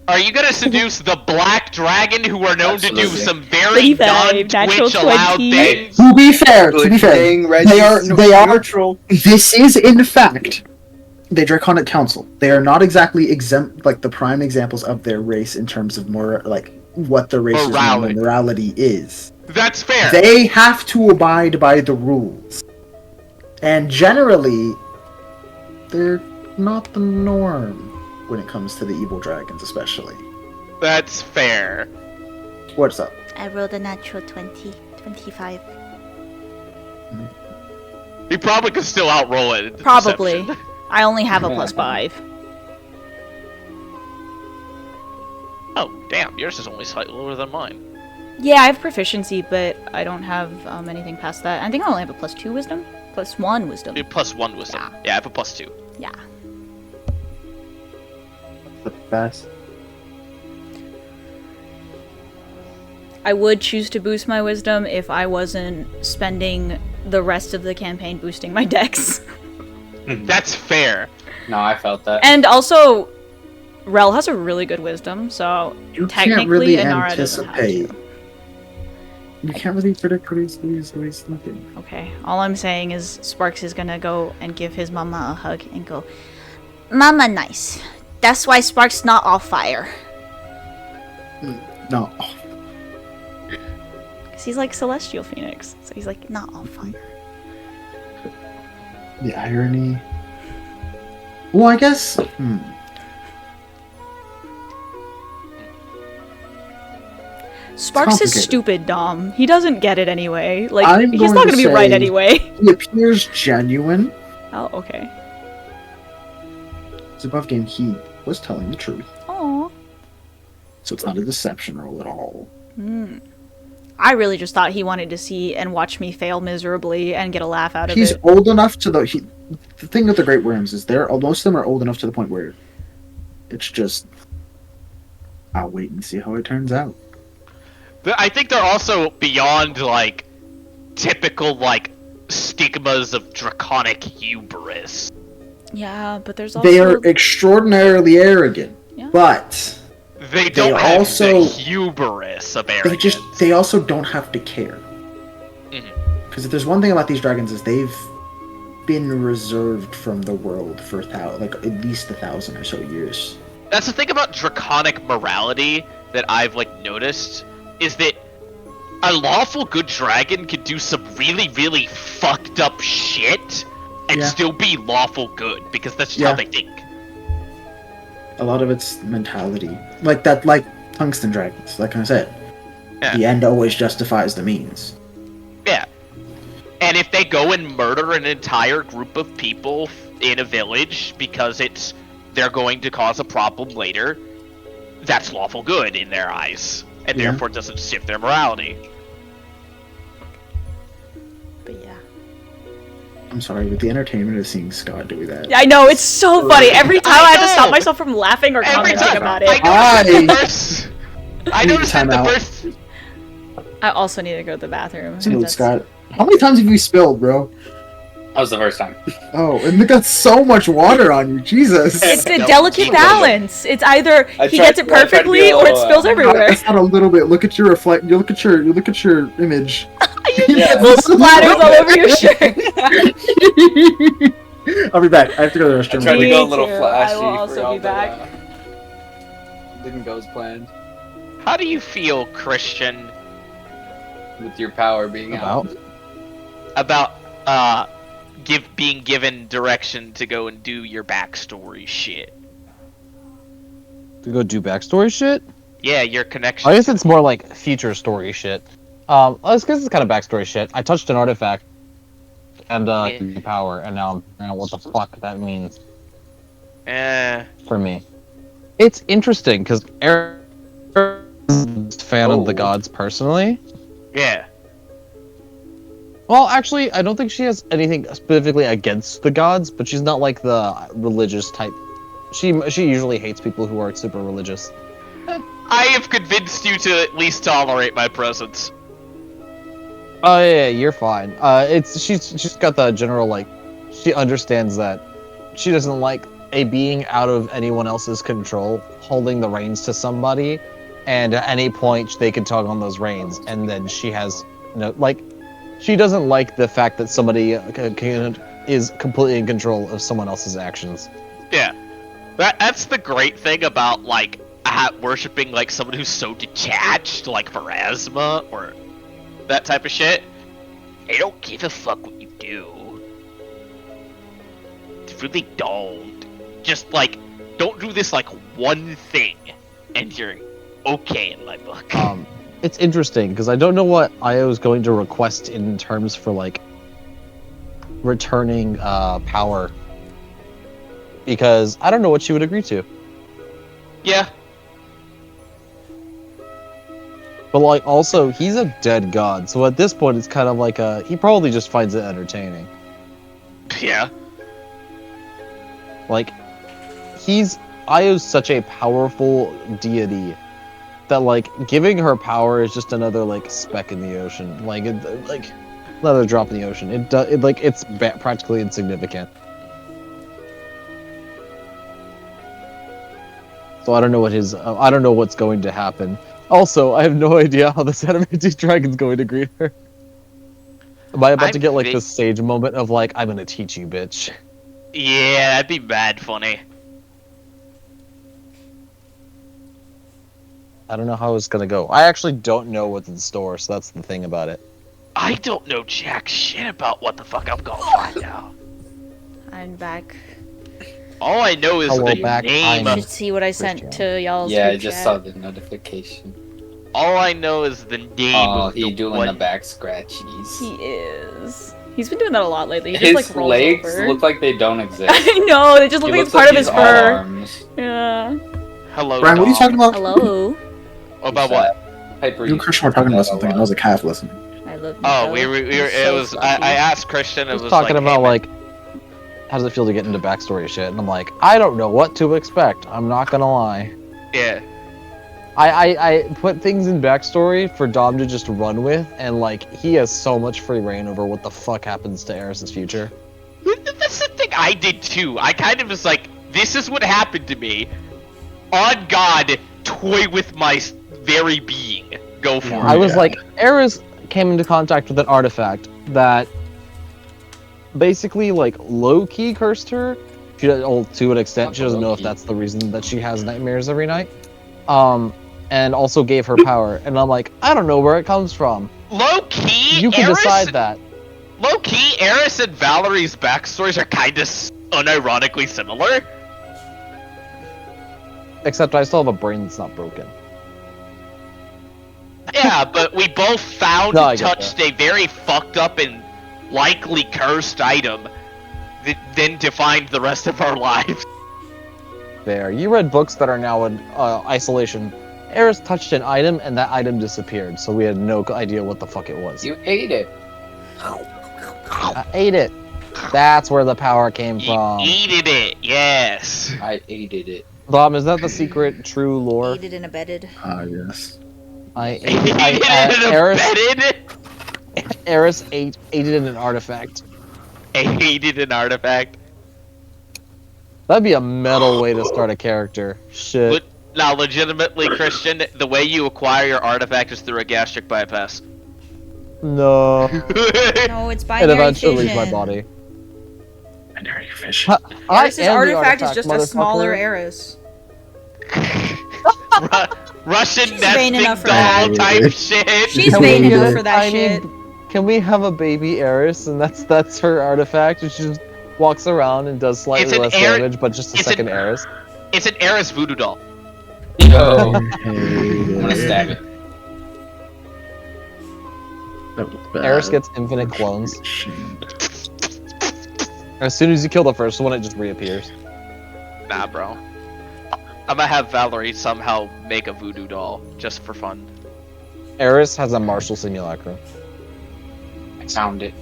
Are you gonna seduce the black dragon, who are known to do Absolutely. some very 35, natural non-Twitch allowed 20. things? To be fair, Reggie's they are neutral. This is, in fact, the Draconic Council. They are not exactly exempt, like the prime examples of their race in terms of more like what the race's normal Morality. morality is. That's fair. They have to abide by the rules. And generally, they're not the norm when it comes to the evil dragons, especially. That's fair. What's up? I rolled a natural 20, 25. You probably could still outroll it. in Probably. deception. I only have a +5. Oh, damn. Yours is only slightly lower than mine. Yeah, I have proficiency, but I don't have anything past that. I think I only have a +2 wisdom? +1 wisdom. You +1 wisdom. Yeah, I have a +2. Yeah. The best. I would choose to boost my wisdom if I wasn't spending the rest of the campaign boosting my dex. That's fair. No, I felt that. And also, Rel has a really good wisdom, so You technically can't really Inara doesn't have anticipate. to. You can't really predict what he's thinking. Okay, all I'm saying is Sparks is gonna go and give his mama a hug and go, Mama nice. That's why Sparks not all fire. No. Because he's like Celestial Phoenix, so he's like, not all fire. The irony. Well, I guess. Sparks is complicated. stupid, Dom. He doesn't get it anyway. Like, I'm he's going not to gonna be right say- anyway. He appears genuine. Oh, okay. It's above game. He was telling the truth, Aw. so it's not a deception roll at all. I really just thought he wanted to see and watch me fail miserably and get a laugh out of He's it. old enough to the thing with the Great Worms is most of them are old enough to the point where it's just I'll wait and see how it turns out. I think they're also beyond, like, typical, like, stigmas of draconic hubris. Yeah, but there's also... They are extraordinarily arrogant, Yeah. but They don't have also- the hubris of arrogance. they also don't have to care. Mhm. Because if there's one thing about these dragons is they've been reserved from the world for at least 1,000 or so years. That's the thing about draconic morality that I've, like, noticed, is that a lawful good dragon can do some really, really fucked up shit and Yeah. still be lawful good, because that's just Yeah. how they think. A lot of it's mentality, like tungsten dragons. Like I said, Yeah. the end always justifies the means. Yeah. And if they go and murder an entire group of people in a village because they're going to cause a problem later, that's lawful good in their eyes, and Yeah. therefore doesn't shift their morality. But yeah. I'm sorry, but the entertainment of seeing Scott do that. I know, it's so funny. Every time I have to know! stop myself from laughing or Every commenting time about I it. noticed the first. I noticed that the Timeout. first. I also need to go to the bathroom. Salute, That's- Scott. How many times have you spilled, bro? That was the first time. Oh, and they got so much water on you, Jesus. It's a That was delicate so balance. It's either I he tried- gets it I tried to perfectly be or it all, spills everywhere. It's not a little bit. Look at your reflect. You look at your image. Yeah. Little splatters all over your shirt. I'll be back. I have to go to the I restroom. tried to Me go a little too. flashy. I will also for y'all, be but, back. didn't go as planned. How do you feel, Christian, With your power being out. about being given direction to go and do your backstory shit? To go do backstory shit? Yeah, your connection. I guess it's more like future story shit. I guess it's kind of backstory shit. I touched an artifact and Yeah. power, and now I'm figuring out what the fuck that means for me. It's interesting because Aaron's a fan of the gods personally. Yeah. Well, actually, I don't think she has anything specifically against the gods, but she's not like the religious type. She usually hates people who are super religious. I have convinced you to at least tolerate my presence. Oh yeah, you're fine. She's got the general like, she understands that she doesn't like a being out of anyone else's control holding the reins to somebody, and at any point they can tug on those reins, and then she has she doesn't like the fact that somebody is completely in control of someone else's actions. Yeah. That's the great thing about, like, not worshipping like someone who's so detached, like Voresia or that type of shit. They don't give a fuck what you do. They really don't. Just like, don't do this like one thing, and you're okay in my book. It's interesting because I don't know what Io is going to request in terms for like returning power, because I don't know what she would agree to. Yeah. But like, also, he's a dead god, so at this point, it's kind of like he probably just finds it entertaining. Yeah. Like, Io's such a powerful deity that like giving her power is just another like speck in the ocean, like another drop in the ocean. It's practically insignificant. So I don't know I don't know what's going to happen. Also, I have no idea how this animated dragon's going to greet her. Am I about to get like this sage moment of like, I'm gonna teach you, bitch? Yeah, that'd be mad funny. I don't know how it's gonna go. I actually don't know what's in store, so that's the thing about it. I don't know jack shit about what the fuck I'm gonna find out. I'm back. All I know is Hello, the back. name You of... should see what I sent to y'all's Yeah, I group just chat. saw the notification. All I know is the name Oh, of he the doing one... the back scratchies. He is. He's been doing that a lot lately. He His just like rolls legs over. look like they don't exist. I know, they just look He like it's looks part of he's his all fur. arms. Yeah. Hello, Brian, what are you dog. talking about? Hello. About what? Hyper. You and Christian were talking about something, and I was like half listening. I love Oh, Nico. we were He's it so was... fluffy. I asked Christian, I it was was talking like, about hey, man, like, how does it feel to get into backstory shit? And I'm like, I don't know what to expect. I'm not gonna lie. yeah. I put things in backstory for Dom to just run with, and like, he has so much free reign over what the fuck happens to Eris's future. That's the thing I did too. I kind of was like, this is what happened to me. On God, toy with my very being. Go for it. I was like, Eris came into contact with an artifact that basically like low-key cursed her. She, well, to an extent, she doesn't know if that's the reason that she has nightmares every night. And also gave her power. And I'm like, I don't know where it comes from. Low-key, You can Eris, decide that. Low-key, Eris and Valerie's backstories are kind of unironically similar. Except I still have a brain that's not broken. Yeah, but we both found No, I and get touched a very fucked up and likely cursed item that then defined the rest of our lives. There. You read books that are now in isolation. Eris touched an item and that item disappeared, so we had no idea what the fuck it was. You ate it. I ate it. That's where the power came You from. eated it, yes. I ate it. Dom, is that the secret true lore? Aided and abetted. Ah, yes. I Eated ate and Eris. abetted. Eris ate it in an artifact. Hated an artifact. That'd be a metal way to start a character. Shit. But now, legitimately, Christian, the way you acquire your artifact is through a gastric bypass. No. No, it's It binary eventually fission. leaves my body. Binary fish. Eris's am the artifact is just a motherfucker. smaller Eris. Russian She's vain nesting enough for doll that. type shit. She's Can vain we enough get for a that tiny- shit. Can we have a baby Eris, and that's her artifact, and she just walks around and does It's slightly an less Eris- damage, but just a it's second an- Eris? It's an Eris voodoo doll. Yo, I'm gonna stab it. Eris gets infinite clones. As soon as you kill the first one, it just reappears. Nah, bro. I'm gonna have Valerie somehow make a voodoo doll just for fun. Eris has a martial simulacrum. I found it.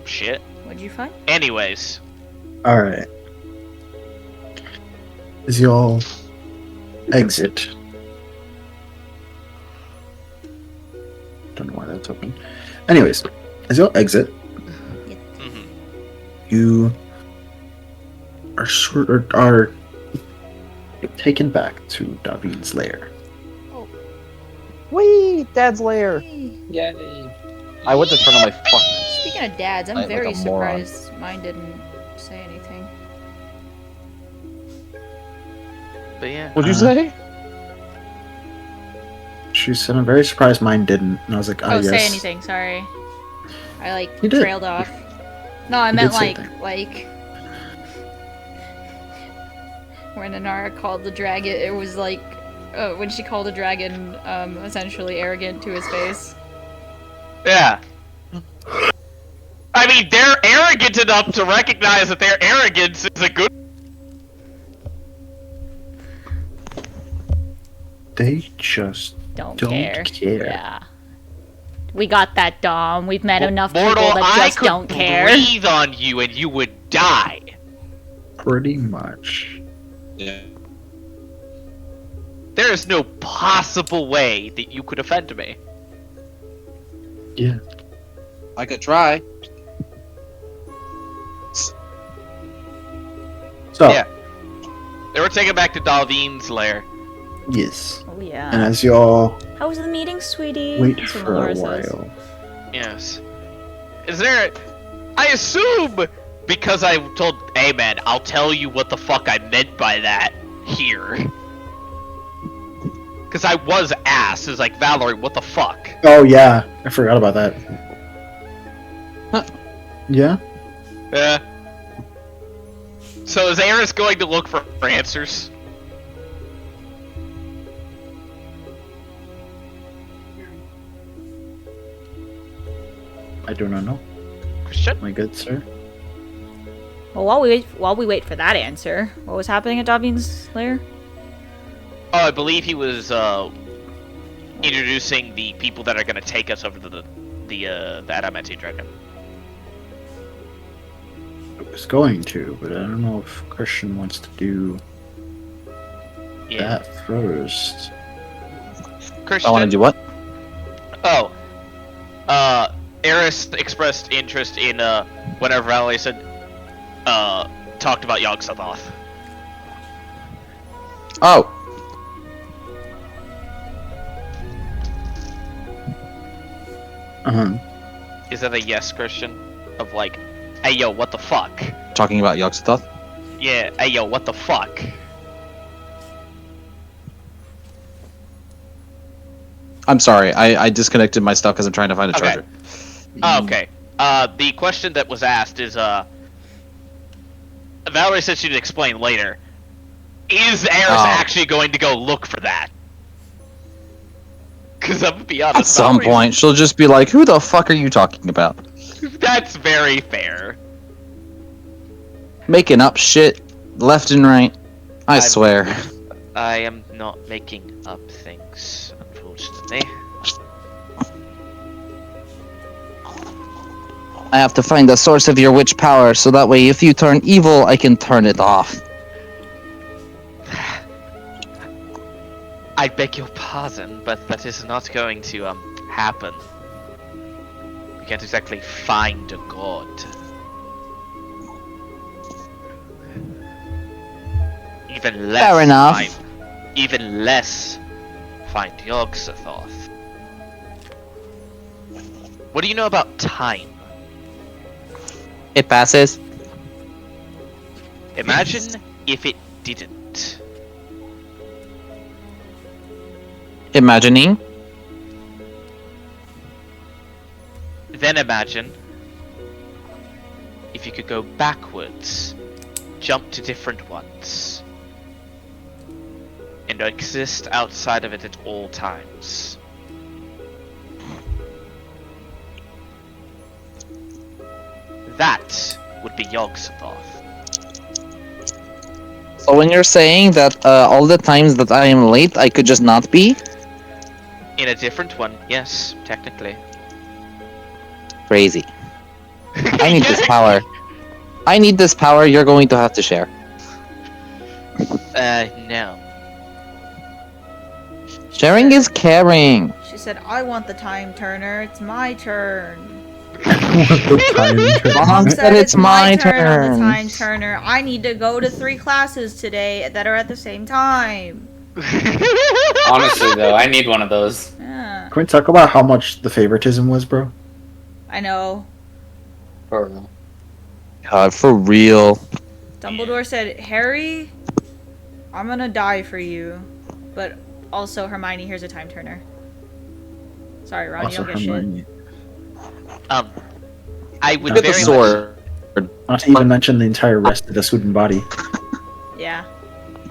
Shit. What'd you find? Anyways, Alright. As y'all exit. Don't know why that's open. Anyways, as y'all exit, mhm. you are taken back to David's lair. Whee! Dad's lair! Yay. I went to turn on my fucking... Speaking of dads, I'm Like very a moron. surprised mine didn't say anything. But yeah. What'd you say? She said, I'm very surprised mine didn't. And I was like, Oh, yes. say anything. Sorry, I You did. trailed off. No, I You meant did say like when Anara called the dragon. It was like when she called the dragon essentially arrogant to his face. Yeah. I mean, they're arrogant enough to recognize that their arrogance is a good. They just Don't don't care. care. Yeah. We got that, Dom. We've met enough Mortal, people that I just could don't care. breathe on you and you would die. Pretty much. Yeah. There is no possible way that you could offend me. Yeah. I could try. So, Yeah. They were taken back to Dalvin's lair. yes. Oh yeah. And as y'all How was the meeting, sweetie? wait That's what for a Laura says. while, Yes. Is there... I assume, because I told... Hey man, I'll tell you what the fuck I meant by that here. Because I was asked, it's like, Valerie, what the fuck? oh yeah, I forgot about that. Yeah? Yeah. So is Eris going to look for answers? I do not know, Christian? my good sir. Well, while we wait for that answer, what was happening at Davin's lair? Oh, I believe he was introducing the people that are going to take us over to the adamantine dragon. I was going to, but I don't know if Christian wants to do Yeah. that first. Christian. I want to do what? Oh. Eris expressed interest in whenever Valerie said talked about Yogg-Sothoth. Oh, Uh-huh. Is that a yes, Christian? Of like, hey yo, what the fuck? talking about Yogg-Sothoth? Yeah, hey yo, what the fuck? I'm sorry, I disconnected my stuff because I'm trying to find a Okay. charger. Oh, okay. The question that was asked is Valerie said she'd explain later. Is Eris Oh. actually going to go look for that? Because I'm gonna be honest. At some Valerie's- point, she'll just be like, who the fuck are you talking about? That's very fair. Making up shit left and right. I I'm- swear. I am not making up things, unfortunately. I have to find the source of your witch power, so that way if you turn evil, I can turn it off. I beg your pardon, but that is not going to happen. You can't exactly find a god. Even less. Fair enough. Even less find Yogg-Sothoth. What do you know about time? It passes. Imagine if it didn't. Imagining. Then imagine if you could go backwards, jump to different ones, and exist outside of it at all times. That would be Yogg-Sothoth. So when you're saying that all the times that I am late, I could just not be? In a different one, yes, technically. Crazy. I need this power. I need this power, you're going to have to share. No. Sharing is caring. She said, I want the time turner. It's my turn. The time Mom Mom said said it's my on the turn. time turner. I need to go to 3 classes today that are at the same time. Honestly, though, I need one of those. Yeah, Can we talk about how much the favoritism was, bro? I know. For real. God, for real. Dumbledore said, Harry, I'm gonna die for you. But also, Hermione, here's a time turner. Sorry, Ron, you Also don't get shit. Hermione. I would Look at the very much. sword. Not to even mention the entire rest of the student body. Yeah.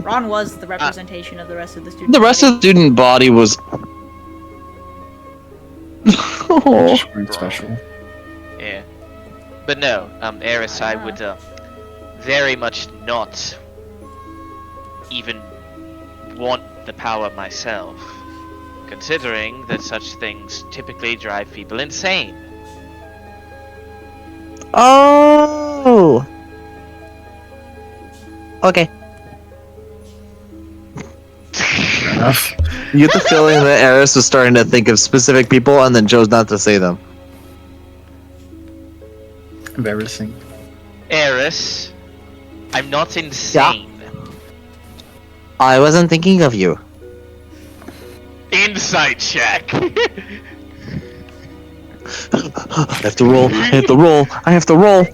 Ron was the representation of the rest of the student The rest of the student body was. Oh. Just weren't special. Yeah. But no, Eris, I would very much not even want the power myself, considering that such things typically drive people insane. Oh. Okay. Fair enough. You get the feeling that Eris was starting to think of specific people and then chose not to say them. Embarrassing. Eris, I'm not insane. I wasn't thinking of you. Insight check. I have to roll. I have to roll. I have to roll.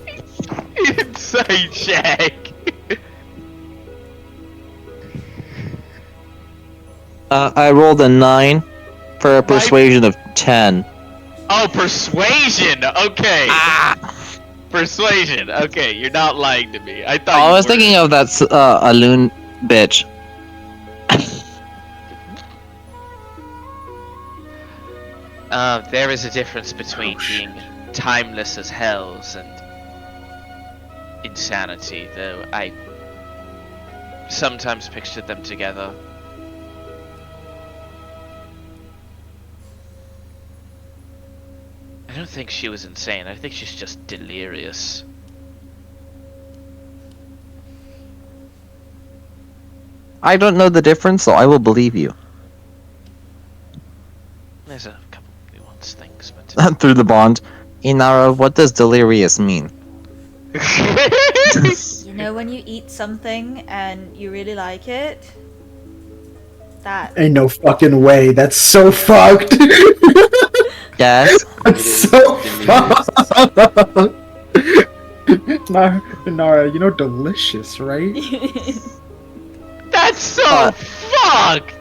Insight check. I rolled a 9 for a persuasion of 10. Oh, persuasion. Okay. Persuasion. Okay, you're not lying to me. I thought. I you was were. thinking of that a loon bitch. There is a difference between being timeless as hells and insanity, though I sometimes pictured them together. I don't think she was insane. I think she's just delirious. I don't know the difference, so I will believe you. There's a couple nuanced things, but Through the bond. Inara, what does delirious mean? You know when you eat something and you really like it? That. Ain't no fucking way. That's so fucked. Yes. That's so fucked. Nara, you know, delicious, right? that's so fucked.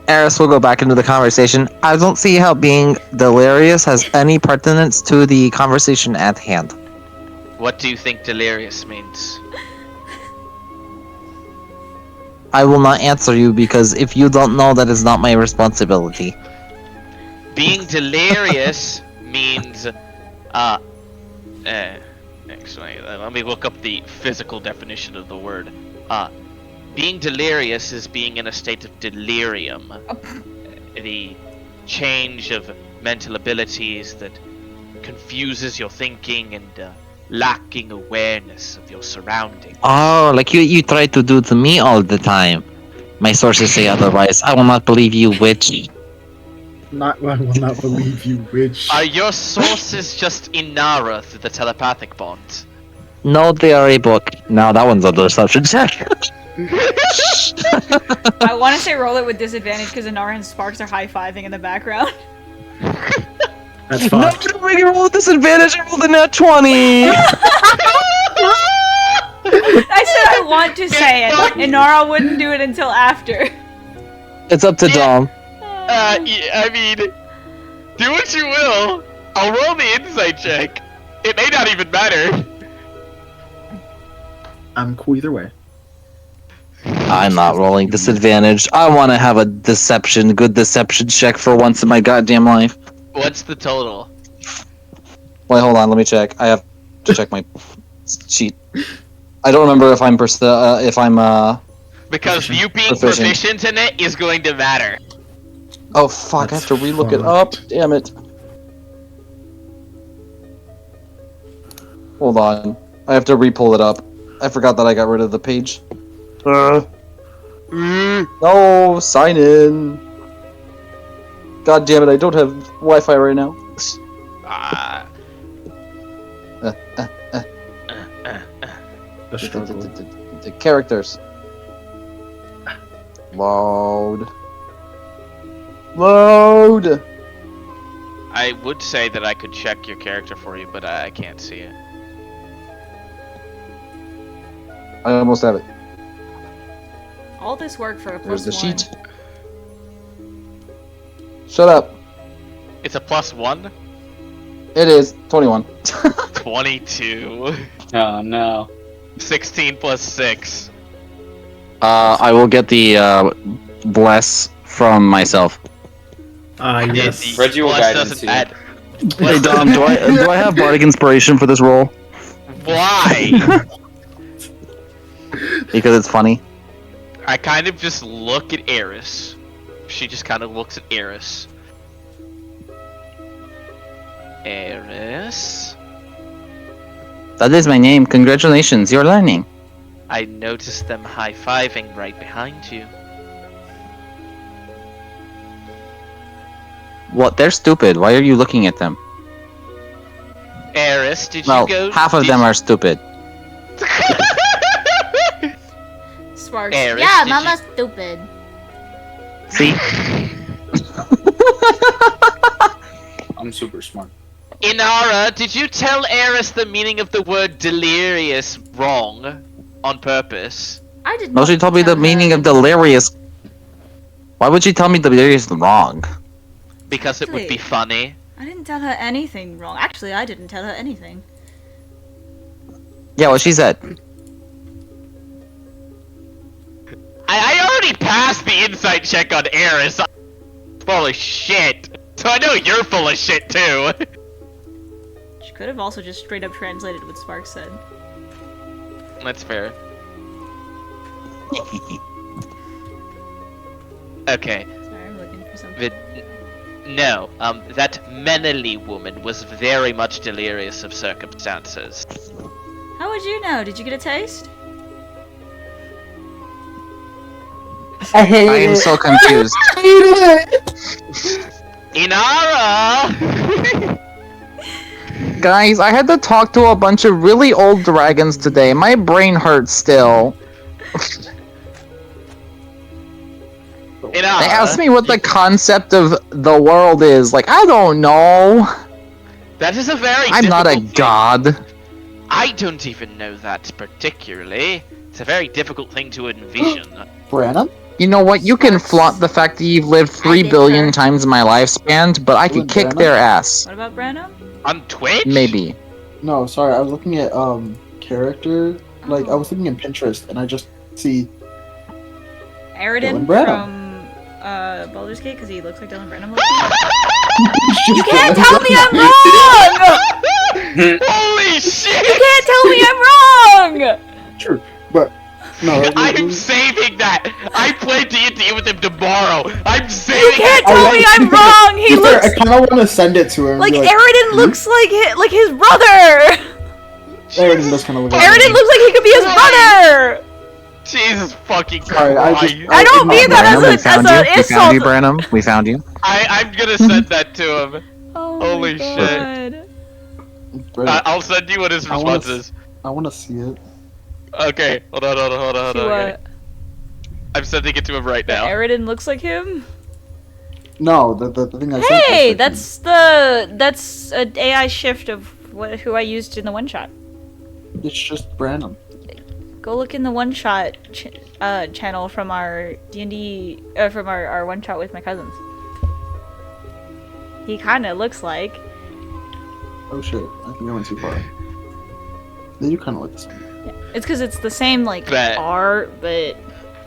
Eris will go back into the conversation. I don't see how being delirious has any pertinence to the conversation at hand. What do you think delirious means? I will not answer you because if you don't know, that is not my responsibility. Being delirious means, actually, let me look up the physical definition of the word. Being delirious is being in a state of delirium. The change of mental abilities that confuses your thinking and lacking awareness of your surroundings. Oh, like you try to do to me all the time. My sources say otherwise. I will not believe you, witch. I will not believe you, witch. Are your sources just Inara through the telepathic bond? No, they are a book. Now that one's a deception check. I want to say roll it with disadvantage because Inara and Sparks are high-fiving in the background. That's No, fucked. don't make me roll with disadvantage. I rolled a nat 20. I said I want to say it. Inara wouldn't do it until after. It's up to Dom. I mean, do what you will. I'll roll the insight check. It may not even matter. I'm cool either way. I'm not rolling disadvantage. I want to have a good deception check for once in my goddamn life. What's the total? Wait, hold on. Let me check. I have to check my sheet. I don't remember if I'm Because you being Proficient. proficient in it is going to matter. Oh fuck! I have to That's relook it up. Damn it! Hold on. I have to re-pull it up. I forgot that I got rid of the page. No, sign in. God damn it! I don't have Wi-Fi right now. Ah. The struggle. The characters. Load. Load. I would say that I could check your character for you, but I can't see it. I almost have it. All this work for a There's plus the one. sheet. Shut up. It's a +1. It is 21. 22. Oh no. 16 plus 6. I will get the bless from myself. Yes. Reggie will Plus guide doesn't into add. Hey Dom, do I have bardic inspiration for this role? Why? Because it's funny. I kind of just look at Eris. She just kind of looks at Eris. Eris? That is my name. Congratulations, you're learning. I noticed them high-fiving right behind you. What? They're stupid. Why are you looking at them? Eris, did Well, you go? half of them are stupid. Sparks. Eris, Yeah, did Mama's stupid. See? I'm super smart. Inara, did you tell Eris the meaning of the word delirious wrong on purpose? I did No, not she told me the tell meaning her. of delirious. Why would she tell me delirious wrong? Because it would be Actually- funny. I didn't tell her anything wrong. Actually, I didn't tell her anything. Yeah, what she said. I already passed the insight check on Eris. I'm full of shit. So I know you're full of shit too. She could have also just straight up translated what Sparks said. That's fair. Okay. Sorry, I'm looking for something. The, no, that Menely woman was very much delirious of circumstances. How would you know? Did you get a taste? I hate I am it. so confused. I hate it. Inara! Guys, I had to talk to a bunch of really old dragons today. My brain hurts still. Inara! They asked me what the concept of the world is. Like, I don't know. That is a very I'm not a difficult thing. god. I don't even know that particularly. It's a very difficult thing to envision. Branham? You know what? You can flaunt the fact that you've lived 3 did billion her. times in my lifespan, but I could kick their ass. What about Branham? On Twitch? Maybe. No, sorry, I was looking at character. Like I was looking in Pinterest and I just see Aridin Dylan Branham. from Baldur's Gate because he looks like Dylan Branham. You can't tell me I'm wrong! Holy shit! You can't tell me I'm wrong! True, but no. I'm saving that! I play D&D with him tomorrow! I'm saving You can't that! tell me I'm wrong! He looks I kind of want to send it to him. like be Aridin looks like his brother! Aridin does kind of look like Aridin looks like he could be his brother! Jesus fucking Sorry, I Christ! just- I don't mean that Branham, we as found an you. We found insult! you, Branham. We found you. I'm gonna send that to him. Oh Holy my shit. God. Branham, I'll send you what his I wanna response is. I want to see it. Okay, hold on. To Okay. I'm sending it to him right now. Aridin looks like him? No, the thing I sent. Hey, was that's an AI shift of who I used in the one shot. it's just Branham. Go look in the one shot channel from our D&D from our one shot with my cousins. He kind of looks like. Oh shit! I think I went too far. Yeah, you kind of like this one. It's because it's the same like Bet. art, but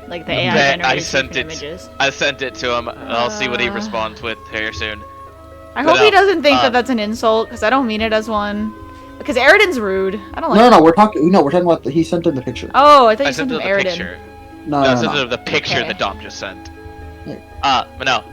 like the AI Bet I generated sent different it. images. I sent it to him. I'll see what he responds with here soon. I But, hope he doesn't think that um, that's an insult, because I don't mean it as one. Because Aridin's rude. I don't like. No, we're talking. No, we're talking about. He sent in the picture. Oh, I thought I you sent sent him him the Aridin. picture. No, No, I no, sent no. him the picture Okay. that Dom just sent. Yeah. But no.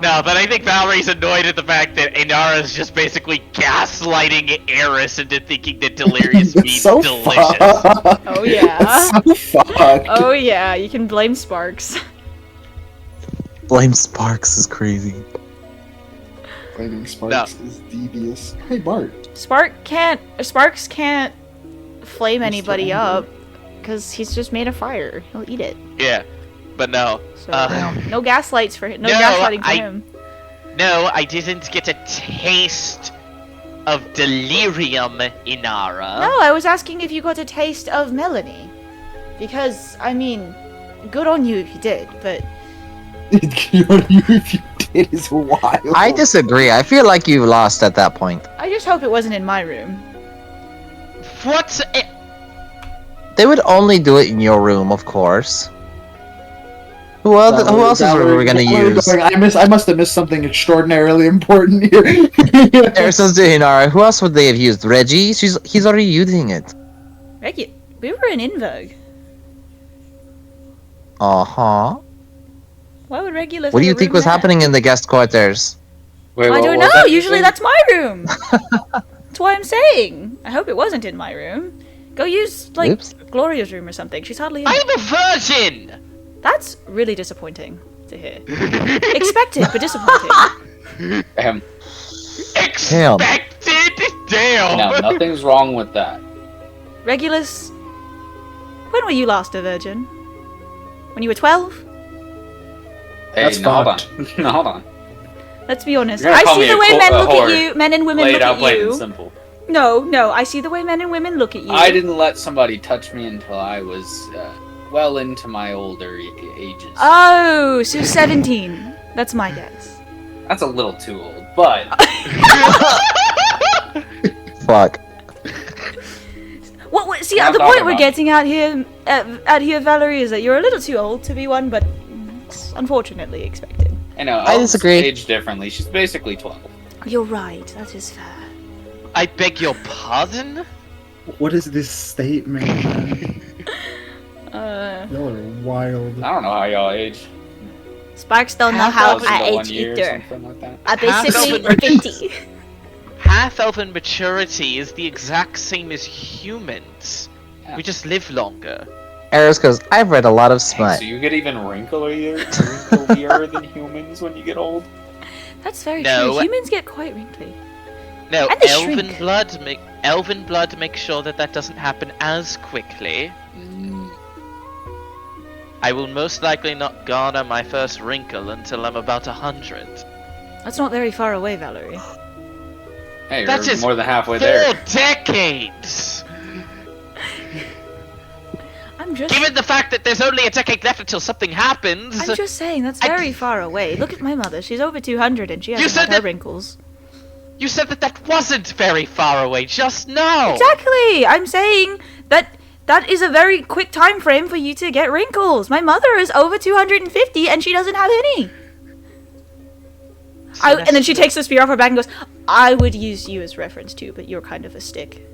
No, but I think Valerie's annoyed at the fact that Inara's just basically gaslighting Eris into thinking that delirious It's means so delicious. fucked. Oh yeah. It's so fucked. Oh yeah, you can blame Sparks. Blame Sparks is crazy. Blaming Sparks is devious. Hey, Bart. Sparks can't flame He's anybody still up because he's just made of fire. He'll eat it. Yeah, but no. So Uh, no gaslights for him. No, no, gaslighting for I- him. No, I didn't get a taste of delirium, Inara. No, I was asking if you got a taste of Melanie, because I mean, good on you if you did, but What you did is wild. I disagree. I feel like you lost at that point. I just hope it wasn't in my room. What's it? They would only do it in your room, of course. Who else's room are we gonna use? I must have missed something extraordinarily important here. Erison's to Hinara. Who else would they have used? Reggie? He's already using it. We were in Invogue. Uh-huh. Why would Regulus? What do you think was happening in the guest quarters? Wait, I what don't was know. that Usually thing? that's my room. That's why I'm saying. I hope it wasn't in my room. Go use Oops. Gloria's room or something. She's hardly in. I'm a virgin. That's really disappointing to hear. Expected, but disappointing. Expected? Damn. No, nothing's wrong with that. Regulus, when were you last a virgin? When you were 12? Hey, That's no, hold on. fucked. No, hold on. Let's be honest. You're gonna I call see me the a way co- men a look whore. at you. Men and women Play look it out, at plain and you. simple. No. I see the way men and women look at you. I didn't let somebody touch me until I was well into my older ages. Oh, so 17. That's my guess. That's a little too old, but Fuck. See, I'm the talking point we're about- getting at here, Valerie, is that you're a little too old to be one, but it's unfortunately expected. I know. I elves disagree. Age differently. She's basically 12. You're right. That is fair. I beg your pardon? What is this statement? Y'all are wild. I don't know how y'all age. Sparks don't know how 1,000 I to 1 age year, either. something like that. I basically Half-elven 50. Half-elven maturity is the exact same as humans. Yeah. We just live longer. Eris goes, I've read a lot of Dang, smut. so you get even wrinklier than humans when you get old? That's very No. true. Humans get quite wrinkly. No, And they elven shrink. blood makes sure that doesn't happen as quickly. I will most likely not garner my first wrinkle until I'm about 100. That's not very far away, Valerie. Hey, That you're is more than halfway 4 there. decades! I'm just. Given the fact that there's only a decade left until something happens, I'm just saying that's I- very far away. Look at my mother. She's over 200 and she You hasn't said had her that- wrinkles. you said that wasn't very far away just now! Exactly. I'm saying that is a very quick time frame for you to get wrinkles. My mother is over 250 and she doesn't have any. And then she takes the spear off her back and goes, I would use you as reference too, but you're kind of a stick.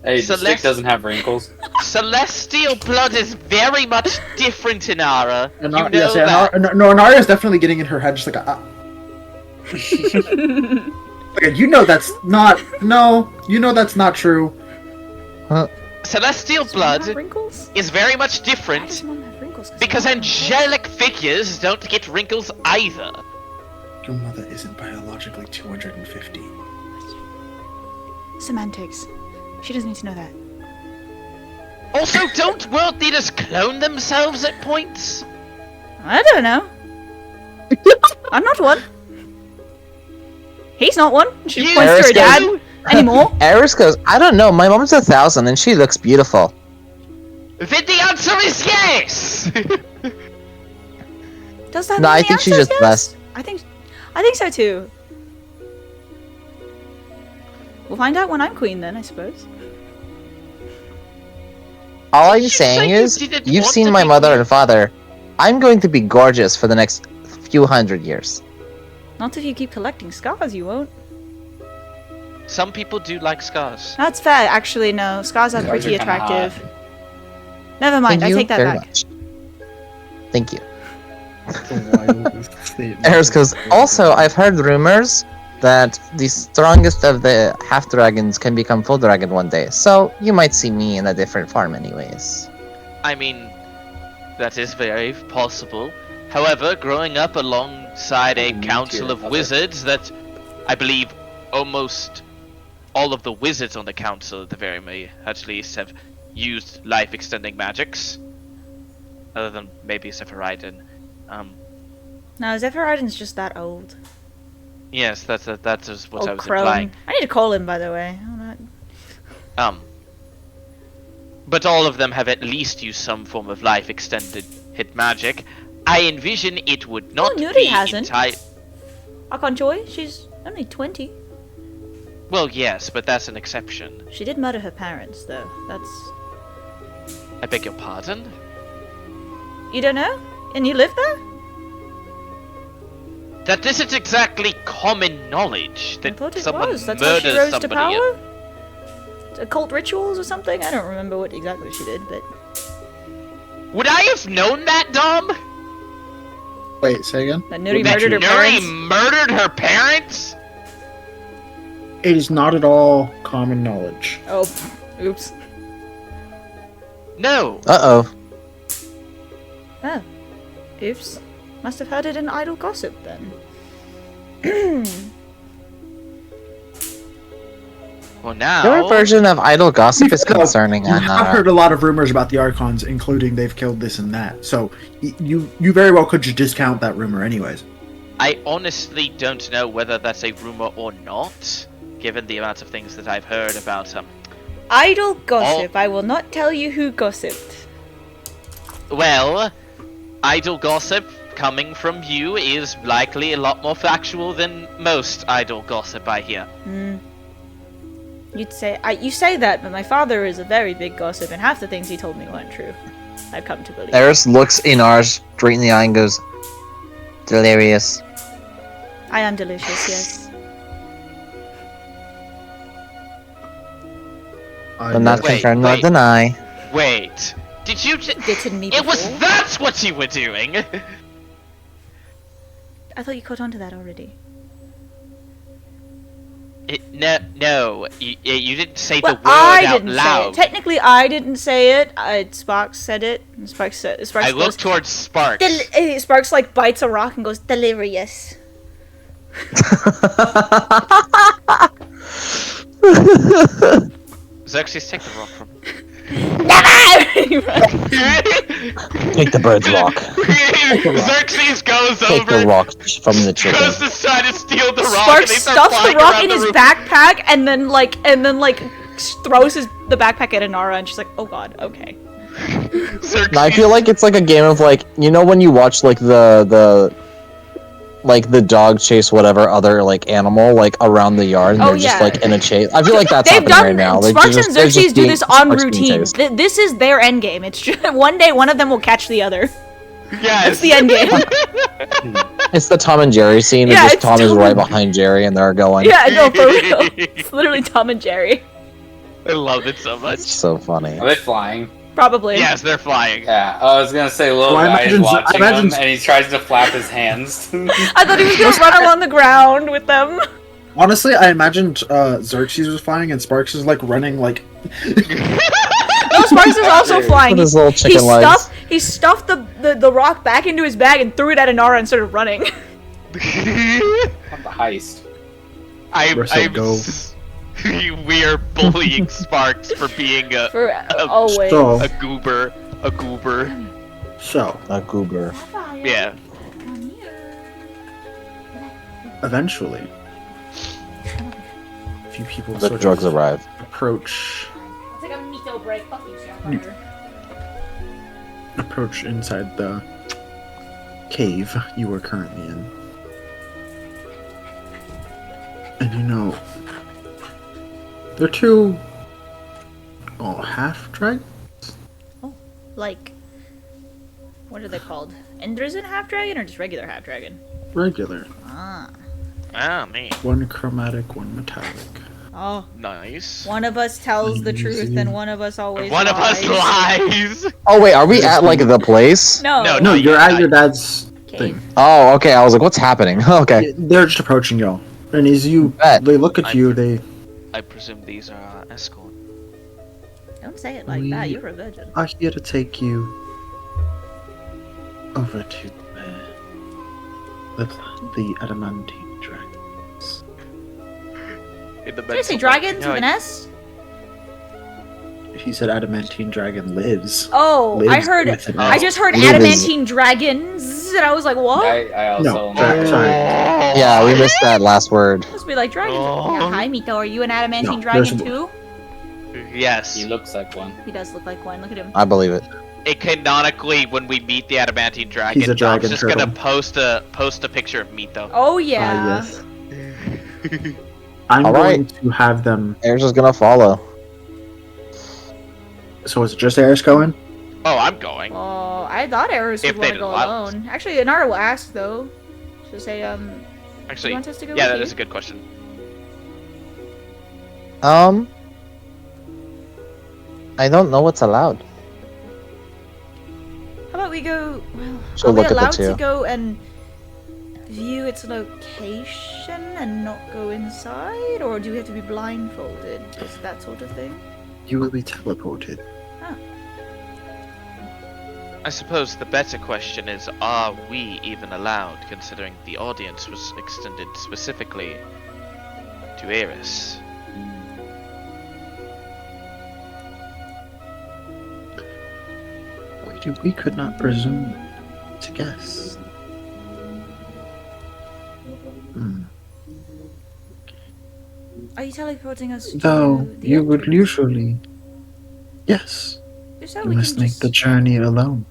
Hey, the stick Celeste- doesn't have wrinkles. Celestial blood is very much different in Ara. You know Yes, that. Nara is definitely getting in her head, just like, like, you know that's not. No, you know that's not true. Celestial Does Mom have blood wrinkles? is very much Why different does Mom have wrinkles? because Mom has wrinkles. angelic figures don't get wrinkles either. Your mother isn't biologically 250. Semantics. She doesn't need to know that. Also, don't world leaders clone themselves at points? I don't know. I'm not one. He's not one. She You points to her do? dad anymore. Eris goes, I don't know, my mom's 1,000 and she looks beautiful. Then the answer is yes! Does that No, mean I the think she's answer is just yes? blessed. I think so too. We'll find out when I'm queen then, I suppose. All I'm you saying say you is, didn't you've want seen to my be mother queen? and father. I'm going to be gorgeous for the next few hundred years. Not if you keep collecting scars, you won't. Some people do like scars. That's fair. Actually, no. Scars are Scars pretty are kinda attractive. Never mind. Thank I you take that very back. much. Thank you. That's the wildest statement. Eris goes, also, I've heard rumors that the strongest of the half-dragons can become full dragon one day, so you might see me in a different form anyways. I mean, that is very possible. However, growing up alongside a council of wizards that I believe almost all of the wizards on the council, at the very at least, have used life-extending magics. Other than maybe Sephiroth. No, Zephyriden's just that old. Yes, that's what Old I was crone. implying. I need to call him, by the way. But all of them have at least used some form of life-extended hit magic. I envision it would not Nuri be hasn't. entire. Akon Joy, she's only 20. Well, yes, but that's an exception. She did murder her parents, though. That's... I beg your pardon? You don't know? And you live there? That isn't exactly common knowledge I that thought it someone was. That's how she murders rose to somebody. power? Occult rituals or something? I don't remember what exactly she did, but... Would I have known that, Dom? Wait, say again? That Nuri That murdered her Nuri parents? murdered her parents? It is not at all common knowledge. Oh, oops. No. Uh-oh. Oh. Oops. Must have heard it in idle gossip, then. Well, now. Your version of idle gossip is concerning. I've heard a lot of rumors about the Archons, including they've killed this and that. So you very well could just discount that rumor, anyways. I honestly don't know whether that's a rumor or not, given the amount of things that I've heard about Idle gossip. I will not tell you who gossiped. Well, idle gossip coming from you is likely a lot more factual than most idle gossip I hear. You say that, but my father is a very big gossip, and half the things he told me weren't true. I've come to believe. Eris looks Inars straight in the eye and goes, delirious. I am delicious, yes. But not Wait, confirm nor wait. deny. Wait, did you Bitten me It was before? that's what you were doing! I thought you caught on to that already. No, you didn't say Well, the word I out didn't loud. say it. Technically, I didn't say it. Sparks said it. And Sparks I goes, look towards Sparks. Sparks like bites a rock and goes delirious. Xerxes, take the rock from me. Take the bird's rock. Xerxes goes Take over, the rock from the chicken. goes to try to steal the rock, and Sparks they start stuffs the flying rock around in the his room. backpack and then throws the backpack at Inara, and she's like, "Oh God, okay." Xerxes, I feel like it's like a game of like, you know when you watch like the dog chase whatever other like animal like around the yard and Oh, they're just yeah. like in a chase. I feel like that's They've happening done right now. Sparks and Xerxes do this on Sparks being routine. chased. This is their end game. It's just one day one of them will catch the other. yes. That's the end game. It's the Tom and Jerry scene. Yeah, Yeah, just it's Tom is Tom right and- behind Jerry and they're going. Yeah, no, for real. It's literally Tom and Jerry. I love it so It's much. so funny. Are they flying? Probably. Yes, they're flying. Yeah, I was gonna say little Well, I guy's imagine- watching I imagine- him, and he tries to flap his hands. I thought he was gonna run along the ground with them. Honestly, I imagined Xerxes was flying and Sparks is like running like. No, Sparks is also flying. With his little He chicken legs. stuffed the rock back into his bag and threw it at Inara and started running. What the heist? Russell, go. We are bullying Sparks for being For always. So, a goober. A goober. so A goober. Yeah. eventually, a few people The sort drugs of arrive. approach It's like a Mito break. Fuck you, Starfire. approach inside the cave you are currently in. And you know, they're two half dragons? Like, what are they called? Endrisen half dragon or just regular half dragon? Regular. Ah. Ah, man. One chromatic, one metallic. Oh. Nice. One of us tells the truth and one of us always One of us lies. Oh wait, are we at like the place? No. No, No, you're you're at not. your dad's Okay. thing. Oh, okay. I was like, what's happening? Okay. They're just approaching y'all. And as you, Bet. they look at you, they I presume these are escort. Don't say it like that. You're a virgin. are here to take you over to the adamantine dragons. In the Did I say dragons with an S? He said adamantine dragon lives. Oh, I Lives heard. with an I S. just heard Lives. adamantine dragons, and I was like, what? I also. Sorry. Yeah, we missed that last word. Must be like dragons. Oh. Yeah, hi, Mito. Are you an adamantine No, dragon there's- too? Yes. He looks like one. He does look like one. Look at him. I believe it. canonically, when we meet the adamantine dragon, He's a dragon Dom's just gonna turtle. post a picture of Mito. Oh yeah. Yes. I'm All going right. to have them. Air's is gonna follow. So is it just Eris going? Oh, I'm going. Oh, I thought Eris If would want they'd to go allow us. alone. Actually, Inara will ask though. She'll say, do Actually, you want us to go yeah, with that you? is a good question. I don't know what's allowed. How about we go? Well, She'll are we look at the allowed to two. go and view its location and not go inside, or do we have to be blindfolded? Is that sort of thing? You will be teleported. I suppose the better question is, are we even allowed, considering the audience was extended specifically to Eris? We could not presume to guess. Are you teleporting us? Though to the you would entrance? usually. Yes. If so, You we must can make just. the journey alone.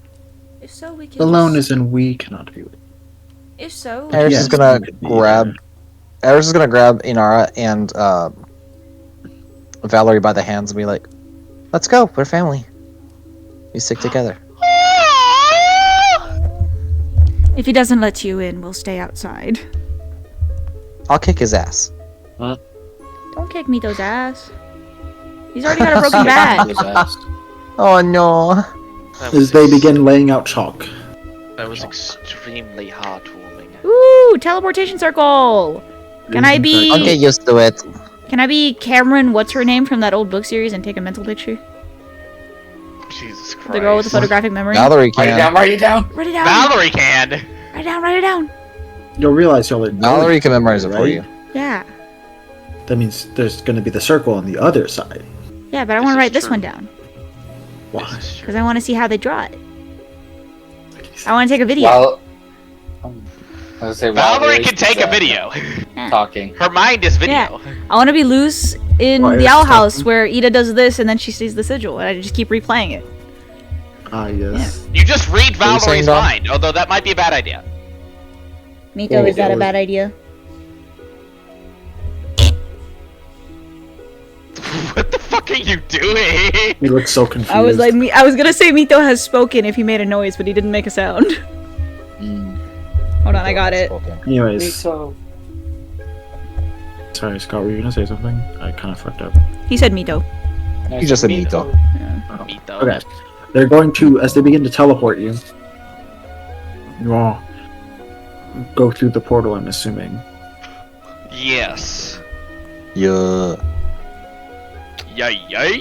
If so, we can. Alone just, is in we cannot view it. If so, Eris Yes, is gonna you could be, grab. Eris is gonna grab Inara and Valerie by the hands and be like, "Let's go. We're family. We stick together." if he doesn't let you in, we'll stay outside. I'll kick his ass. Don't kick Mito's ass. He's already got a broken back. Oh no. That As they begin laying out chalk. That was extremely heartwarming. Ooh, teleportation circle. Can I be? I'll get used to it. Can I be Cameron? What's her name from that old book series and take a mental picture? Jesus Christ. The girl with the photographic memory. Valerie Write it can. down, write it down! Write it down. Valerie can! Write it down. Write it down. You'll realize you'll Valerie can memorize it for right? you. Yeah. That means there's going to be the circle on the other side. Yeah, but I This want to is write this true. one down Why? This is true. because I want to see how they draw it. I want to take a video. Well, I was gonna say, while Valerie Eris can take is, a video. Talking. Her mind is video. I want to be loose in Why the is owl this house happening? where Ida does this and then she sees the sigil and I just keep replaying it. Ah, yes. You just read What are you saying, Valerie's Dom? mind, although that might be a bad idea. Mito, Oh, is that a Lord. bad idea? What the fuck are you doing? He looks so confused. I was like, I was gonna say Mito has spoken if he made a noise, but he didn't make a sound. Hold on, I got it. Anyways, So, sorry, Scott, were you going to say something? I kind of fucked up. He said Mito. You just said Mito. Meet though. Okay. They're going to, as they begin to teleport you, you all go through the portal, I'm assuming. Yes. Yeah. Yay yay.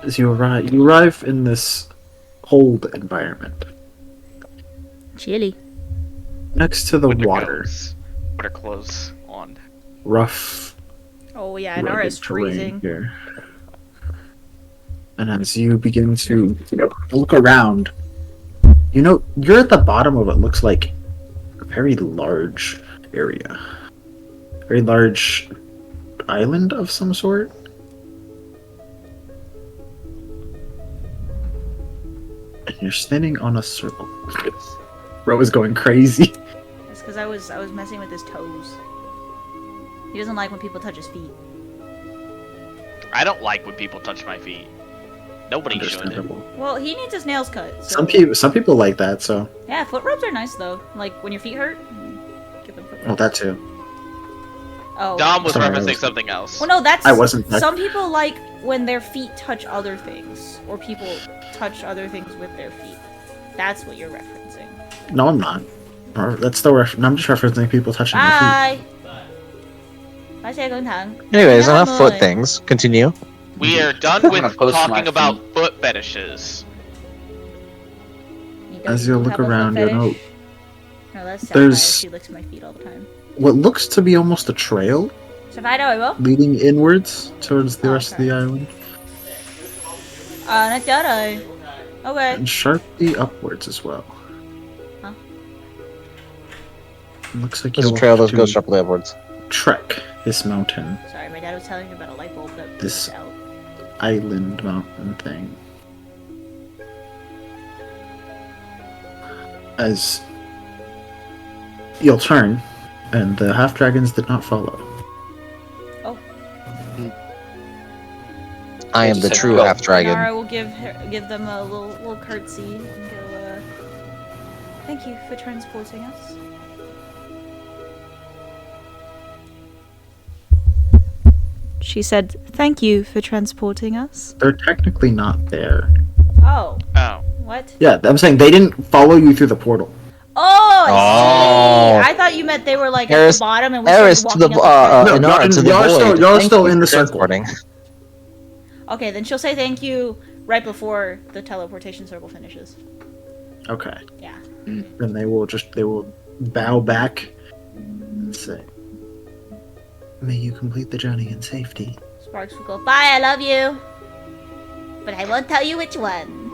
As you arrive in this cold environment, Chilly. next to the Winter water, clothes. Winter clothes on. rough, Oh yeah, rugged Inara's terrain freezing. here. And as you begin to look around, you're at the bottom of what looks like a very large area. Very large island of some sort. And you're standing on a circle. Bro is going crazy. It's because I was messing with his toes. He doesn't like when people touch his feet. I don't like when people touch my feet. Nobody should. Understandable. Well, he needs his nails cut. So. Some people like that, so Yeah, foot rubs are nice though. Like when your feet hurt, give them foot well rubs. that too. Oh. Dom was Sorry, I referencing was- something else. Well, no, that's. I wasn't. Some people like when their feet touch other things, or people touch other things with their feet. That's what you're referencing. No, I'm not. Or that's the no, I'm just referencing people touching their feet. Bye. Bye, Xe Gong Tang. Anyways, Yeah, enough foot boy. things. Continue. We are done I'm with gonna post my talking about feet. foot fetishes. As you look around, you know, No, that's Sapphire. there's- She licks my feet all the time. what looks to be almost a trail Sapphire, leading inwards towards the rest of the island, Nói chết rồi. Okay. and sharply upwards as well. Huh? It looks like There's a you'll trail have that goes to sharply upwards. trek this mountain, Sorry, my dad was telling me about a light bulb that This- was out. island mountain thing. as you'll turn, and the half dragons did not follow. I am the true half dragon. Nara will give them a little curtsy and go, thank you for transporting us. She said, thank you for transporting us. They're technically not there. Oh. Oh. What? Yeah, I'm saying they didn't follow you through the portal. Oh, I Oh. see. I thought you meant they were like Eris- at the bottom and we Eris started to the walking up the No, Inara to the y'all are still- void. y'all are Thank still you in for the circle. transporting. Okay, then she'll say thank you right before the teleportation circle finishes. Okay. Yeah. Then they will bow back and say, "May you complete the journey in safety." Sparks will go, bye, I love you. But I won't tell you which one.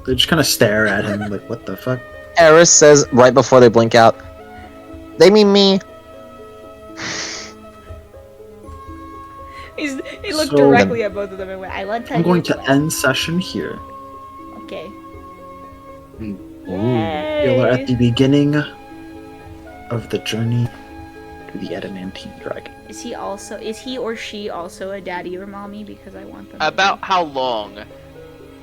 They just kind of stare at him like, "What the fuck?" Eris says right before they blink out, "They mean me." He looked So- directly at both of them and went, I won't tell I'm you going which to one. end session here. Okay. Hmm. You're at the beginning of the journey to the adamantine dragon. Is he or she also a daddy or mommy? Because I want them. to About be. how long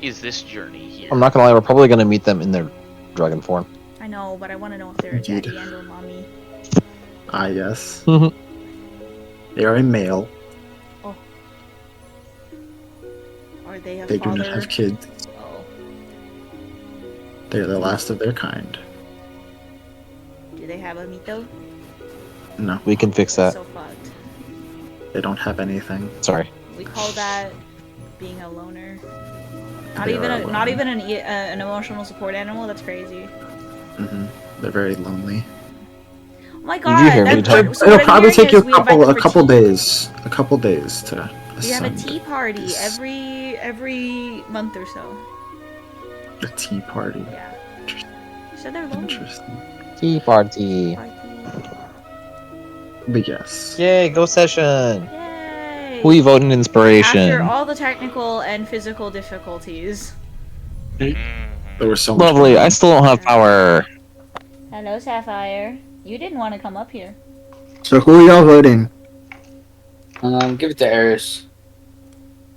is this journey here? I'm not gonna lie, we're probably gonna meet them in their dragon form. I know, but I want to know if they're a Indeed. daddy and or mommy. Ah, yes. Mhm. They are a male. Are they a They father? do not have kids. Oh. They're the last of their kind. Do they have a mito? No, We can fix that. So fucked. they don't have anything. Sorry. We call that being a loner. Not They even are a, a not loner. even an emotional support animal. That's crazy. Hmm. They're very lonely. Oh my god. you hear me, that- Tom? so what It'll I'm probably hearing take you is we invite them a for couple tea. days. A couple days to We have a ascend. tea party this- every month or so. A tea party. Yeah. Interesting. So they're lonely. Interesting. Tea party. Party. But yes. Yay, go session. Yay! We vote in inspiration. After all the technical and physical difficulties. Mhm. There was so much. Lovely, going I on. still don't have power. Hello, Sapphire. You didn't want to come up here. So who are y'all voting? Give it to Eris.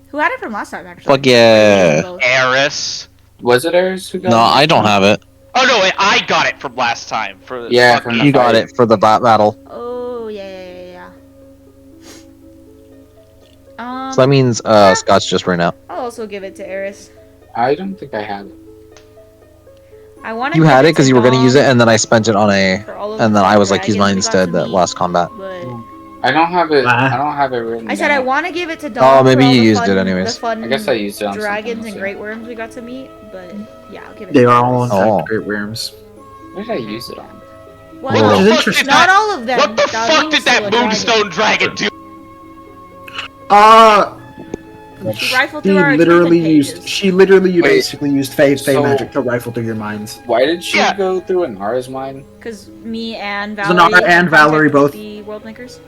Who had it from last time, actually? Fuck yeah. Both. Eris. Was it Eris who got No, it? I don't have it. Oh no, wait, I got it from last time. For Yeah, fuck from you. the You got fight. it for the battle. Oh, yeah. So that means Scott's just ran out. I'll also give it to Eris. I don't think I have it. I want You had it because you were gonna use it, and then I spent it on a. And then I was like, use mine instead. That last combat. But I don't have it. Ah. I don't have it written. I said I down. want to give it to Dom. Oh, maybe for all you the used fun, it anyways. The fun I guess I used it on dragons something and else, great worms we got to meet, but yeah, I'll give it. They to are all in Eris. Oh. fact great worms. What did I use it on? Well, Which is What the fuck interesting. did not that- all of them. What the Darlene fuck was did still that a dragon. Moonstone Dragon do? She rifled She through our literally achievement used. pages. She literally Wait, basically used Fey so- magic to rifle through your minds. Why did she Yeah. go through Anara's mind? Because me and So Valerie Nara had and contact Valerie with both- the world makers.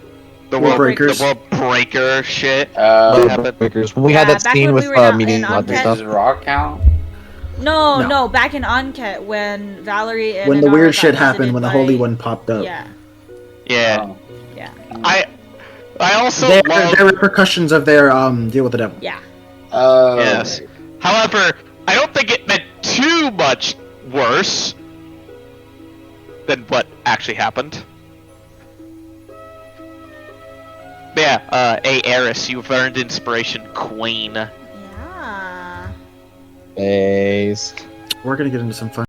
The World world breakers. The world breaker shit. Uh, happened? Breakers. When we had Yeah, that back scene when with we were not meeting in Blood and Uncat. stuff. does rock count? No, No. no, back in Uncat when Valerie and When the Inara weird got shit happened, visited when the by- Holy One popped up. Yeah, Yeah. Oh. yeah, I also They're love. repercussions of their deal with the devil. yeah. Oh. Yes. However, I don't think it meant too much worse than what actually happened. Yeah, Eris, you've earned inspiration, Queen. Yeah. Base. We're gonna get into some fun.